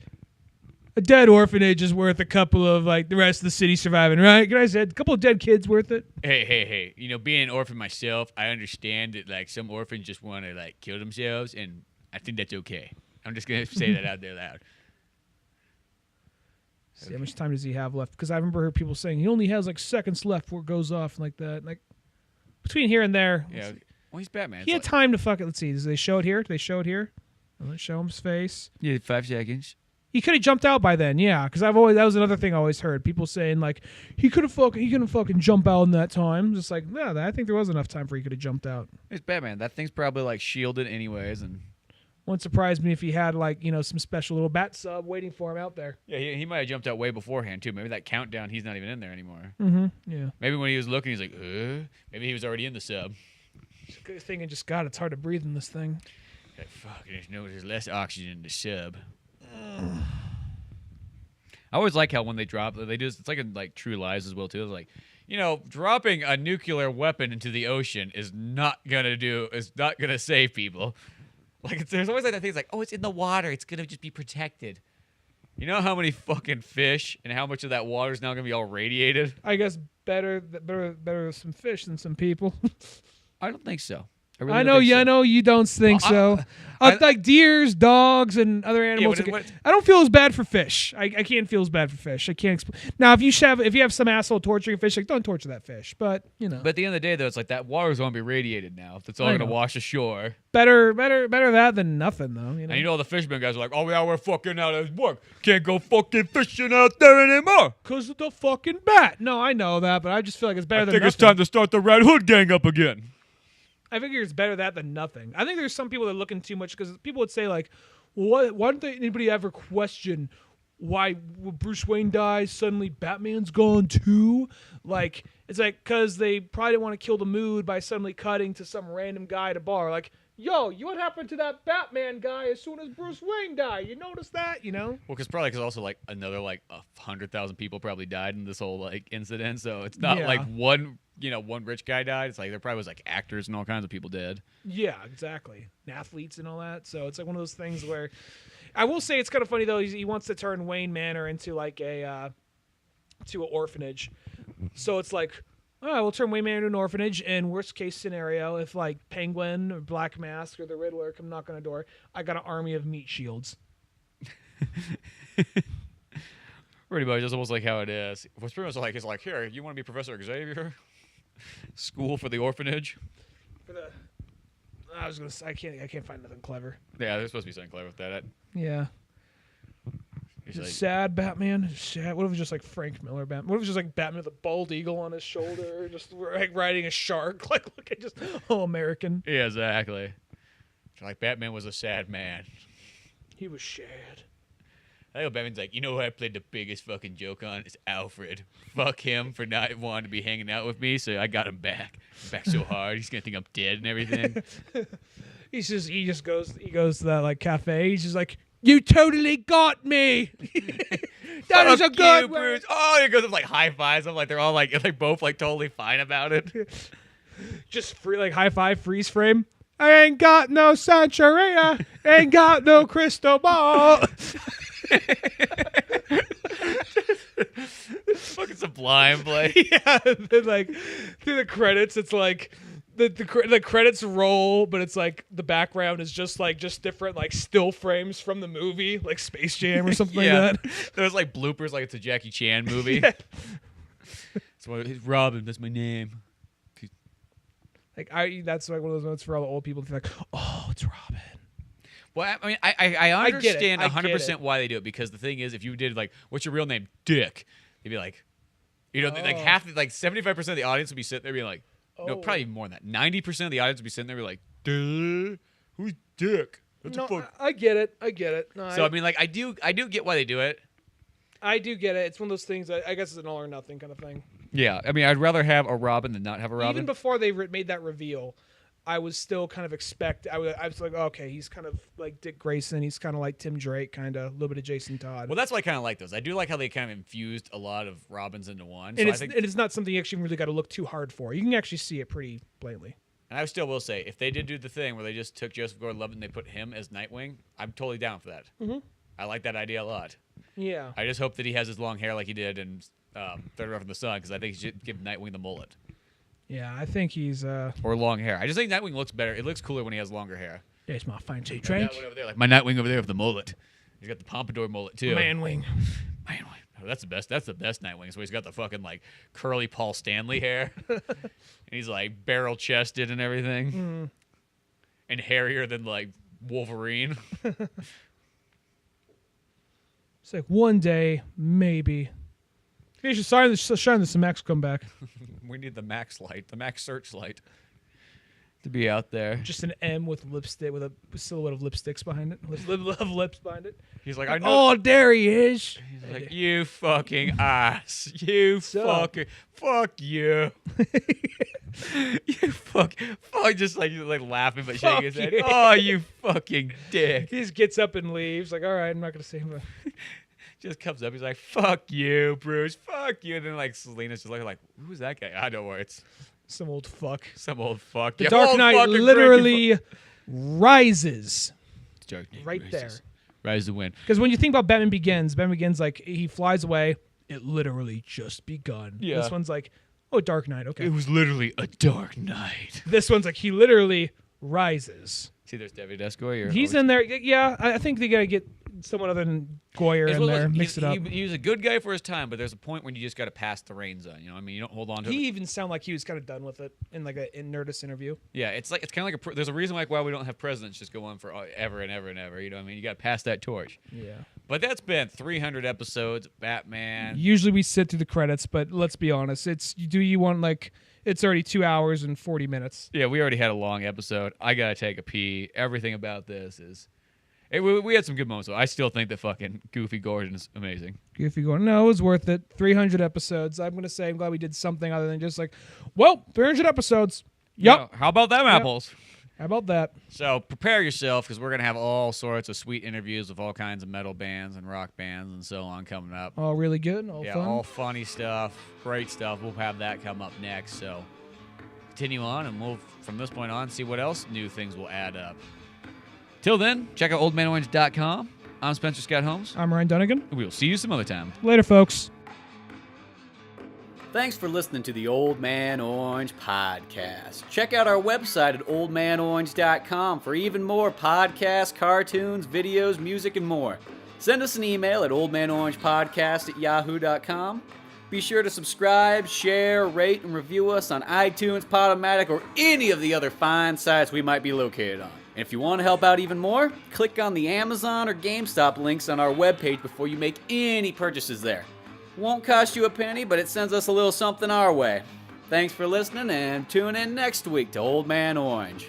A dead orphanage is worth a couple of, like, the rest of the city surviving, right? Can I say it? A couple of dead kids worth it? Hey. Being an orphan myself, I understand that, like, some orphans just want to, like, kill themselves, and I think that's okay. I'm just going to say that out there loud. See, how much time does he have left? Because I remember people saying he only has, like, seconds left before it goes off and like that. Like, between here and there. Yeah. Well, he's Batman. He had time to fuck it. Let's see. Do they show it here? Do they show it here? Let's show him his face. Yeah, 5 seconds. He could have jumped out by then, yeah. Because that was another thing I always heard. People saying, like, he couldn't fucking jump out in that time. Just like, no, I think there was enough time for he could have jumped out. It's Batman. That thing's probably, like, shielded anyways, and Wouldn't surprise me if he had, like, some special little bat sub waiting for him out there. yeah, he might have jumped out way beforehand too. Maybe that countdown, he's not even in there anymore. Mm-hmm. Yeah. Maybe when he was looking, he's like, maybe he was already in the sub. Good thing it just got. It's hard to breathe in this thing. Like, fuck, there's less oxygen in the sub. I always like how when they drop, they do. It's like in like True Lies as well too. It's like, dropping a nuclear weapon into the ocean is not gonna save people. Like, there's always like that thing. It's like, oh, it's in the water. It's gonna just be protected. You know how many fucking fish and how much of that water is now gonna be all radiated? I guess better some fish than some people. I don't think so. I know you don't think so. Like deers, dogs, and other animals. Yeah, I don't feel as bad for fish. I can't feel as bad for fish. I can't explain. Now, if you have some asshole torturing fish, like, don't torture that fish. But But at the end of the day, though, it's like that water's gonna be radiated now. It's all gonna wash ashore. Better that than nothing, though. And all the fishermen guys are like, oh yeah, we're fucking out of work. Can't go fucking fishing out there anymore. Cause of the fucking bat. No, I know that, but I just feel like it's better than nothing. I think it's time to start the Red Hood gang up again. I figure it's better that than nothing. I think there's some people that are looking too much because people would say, like, well, why don't anybody ever question why Bruce Wayne dies, suddenly Batman's gone too? Like, it's like because they probably didn't want to kill the mood by suddenly cutting to some random guy at a bar. Like, yo, what happened to that Batman guy as soon as Bruce Wayne died? You notice that, Well, because also, like, another, like, 100,000 people probably died in this whole, like, incident. So it's not like one rich guy died. It's like there probably was, like, actors and all kinds of people dead. Yeah, exactly. And athletes and all that. So it's like one of those things where I will say it's kind of funny, though. He wants to turn Wayne Manor into, like, to an orphanage. So it's like, oh, we'll turn Wayne Manor into an orphanage. And worst case scenario, if like Penguin or Black Mask or the Riddler come knock on a door, I got an army of meat shields. Pretty much, that's almost like how it is. What's pretty much like, it's like, here, you want to be Professor Xavier? School for the orphanage? I was gonna say, I can't find nothing clever. Yeah, there's supposed to be something clever with that. Yeah. Sad Batman. Sad. What if it was just like Frank Miller Batman? What if it was just like Batman with a bald eagle on his shoulder, just like riding a shark? Like, look at just American. Yeah, exactly. Like Batman was a sad man. He was sad. I know Batman's like, you know what I played the biggest fucking joke on? It's Alfred. Fuck him for not wanting to be hanging out with me, so I got him back. Back so hard, he's gonna think I'm dead and everything. he goes to that like cafe. He's just like, you totally got me. That is a good word. Bruce. Oh, he goes up like high fives them, like they're all like both like totally fine about it. Just free like high five freeze frame. I ain't got no Santeria, ain't got no crystal ball. Fucking Sublime play. Yeah, then like through the credits, it's like the credits roll, but it's like the background is just different like still frames from the movie, like Space Jam or something like that. There's like bloopers, like it's a Jackie Chan movie. Yeah. So he's Robin. That's my name. Like that's like one of those moments for all the old people to be like, oh, it's Robin. Well, I mean, I understand I get 100% why they do it, because the thing is, if you did like, what's your real name, Dick, they'd be like, like half, like 75% of the audience would be sitting there being like, no, probably more than that. 90% of the audience would be sitting there being like, duh, who's Dick? That's a fuck. I get it. No, so I mean, like, I do get why they do it. I do get it. It's one of those things. I guess it's an all or nothing kind of thing. Yeah, I mean, I'd rather have a Robin than not have a Robin. Even before they made that reveal, I was still kind of I was like, okay, he's kind of like Dick Grayson. He's kind of like Tim Drake, kind of a little bit of Jason Todd. Well, that's why I kind of like those. I do like how they kind of infused a lot of Robins into one. And so it's not something you actually really got to look too hard for. You can actually see it pretty blatantly. And I still will say, if they did do the thing where they just took Joseph Gordon-Levitt and they put him as Nightwing, I'm totally down for that. Mm-hmm. I like that idea a lot. Yeah. I just hope that he has his long hair like he did in Third Rock from the Sun, because I think he should give Nightwing the mullet. Yeah, I think he's or long hair. I just think Nightwing looks better. It looks cooler when he has longer hair. There's my fancy drink. Over there, like my Nightwing over there with the mullet. He's got the pompadour mullet too. Man-wing. Oh, that's the best. That's the best Nightwing. So he's got the fucking like curly Paul Stanley hair, and he's like barrel chested and everything, and hairier than like Wolverine. It's like one day, maybe. You should shine the Max come back. We need the Max light, the Max searchlight, to be out there. Just an M with lipstick, with a silhouette of lipsticks behind it, of lips behind it. He's like, I know. Oh, there he is. He's like, you fucking ass. You fucking, fuck you. You fuck, just like laughing but shaking his head. Oh, you fucking dick. He just gets up and leaves. Like, all right, I'm not gonna say him. Just comes up. He's like, fuck you, Bruce. Fuck you. And then like Selena's just like, who's that guy? I know where it's some old fuck. Some old fuck. The Dark Knight literally rises. Dark Knight right there. Rise to win. Because when you think about Batman Begins, like he flies away. It literally just begun. Yeah. This one's like, oh, Dark Knight. Okay. It was literally a dark night. This one's like he literally rises. See, there's David S. Goyer. He's in there. Yeah, I think they gotta get someone other than Goyer in there. Mix it up. He was a good guy for his time, but there's a point when you just got to pass the reins on. You know, what I mean, you don't hold on to. He even sounded like he was kind of done with it in like a Nerdist interview. Yeah, it's kind of like there's a reason why we don't have presidents just go on for ever and ever and ever. You know, what I mean, you got to pass that torch. Yeah. But that's been 300 episodes, Batman. Usually we sit through the credits, but let's be honest, you want like. It's already 2 hours and 40 minutes. Yeah, we already had a long episode. I gotta take a pee. Everything about this is. We had some good moments, though. I still think that fucking Goofy Gordon is amazing. Goofy Gordon. No, it was worth it. 300 episodes. I'm going to say I'm glad we did something other than just like, well, 300 episodes. Yep. Yeah, how about them apples? How about that? So prepare yourself, because we're going to have all sorts of sweet interviews with all kinds of metal bands and rock bands and so on coming up. All really good. All fun. All funny stuff. Great stuff. We'll have that come up next. So continue on, and we'll, from this point on, see what else new things will add up. Till then, check out oldmanorange.com. I'm Spencer Scott Holmes. I'm Ryan Dunigan. We will see you some other time. Later, folks. Thanks for listening to the Old Man Orange podcast. Check out our website at oldmanorange.com for even more podcasts, cartoons, videos, music, and more. Send us an email at oldmanorangepodcast@yahoo.com. Be sure to subscribe, share, rate, and review us on iTunes, Podomatic, or any of the other fine sites we might be located on. And if you want to help out even more, click on the Amazon or GameStop links on our webpage before you make any purchases there. Won't cost you a penny, but it sends us a little something our way. Thanks for listening, and tune in next week to Old Man Orange.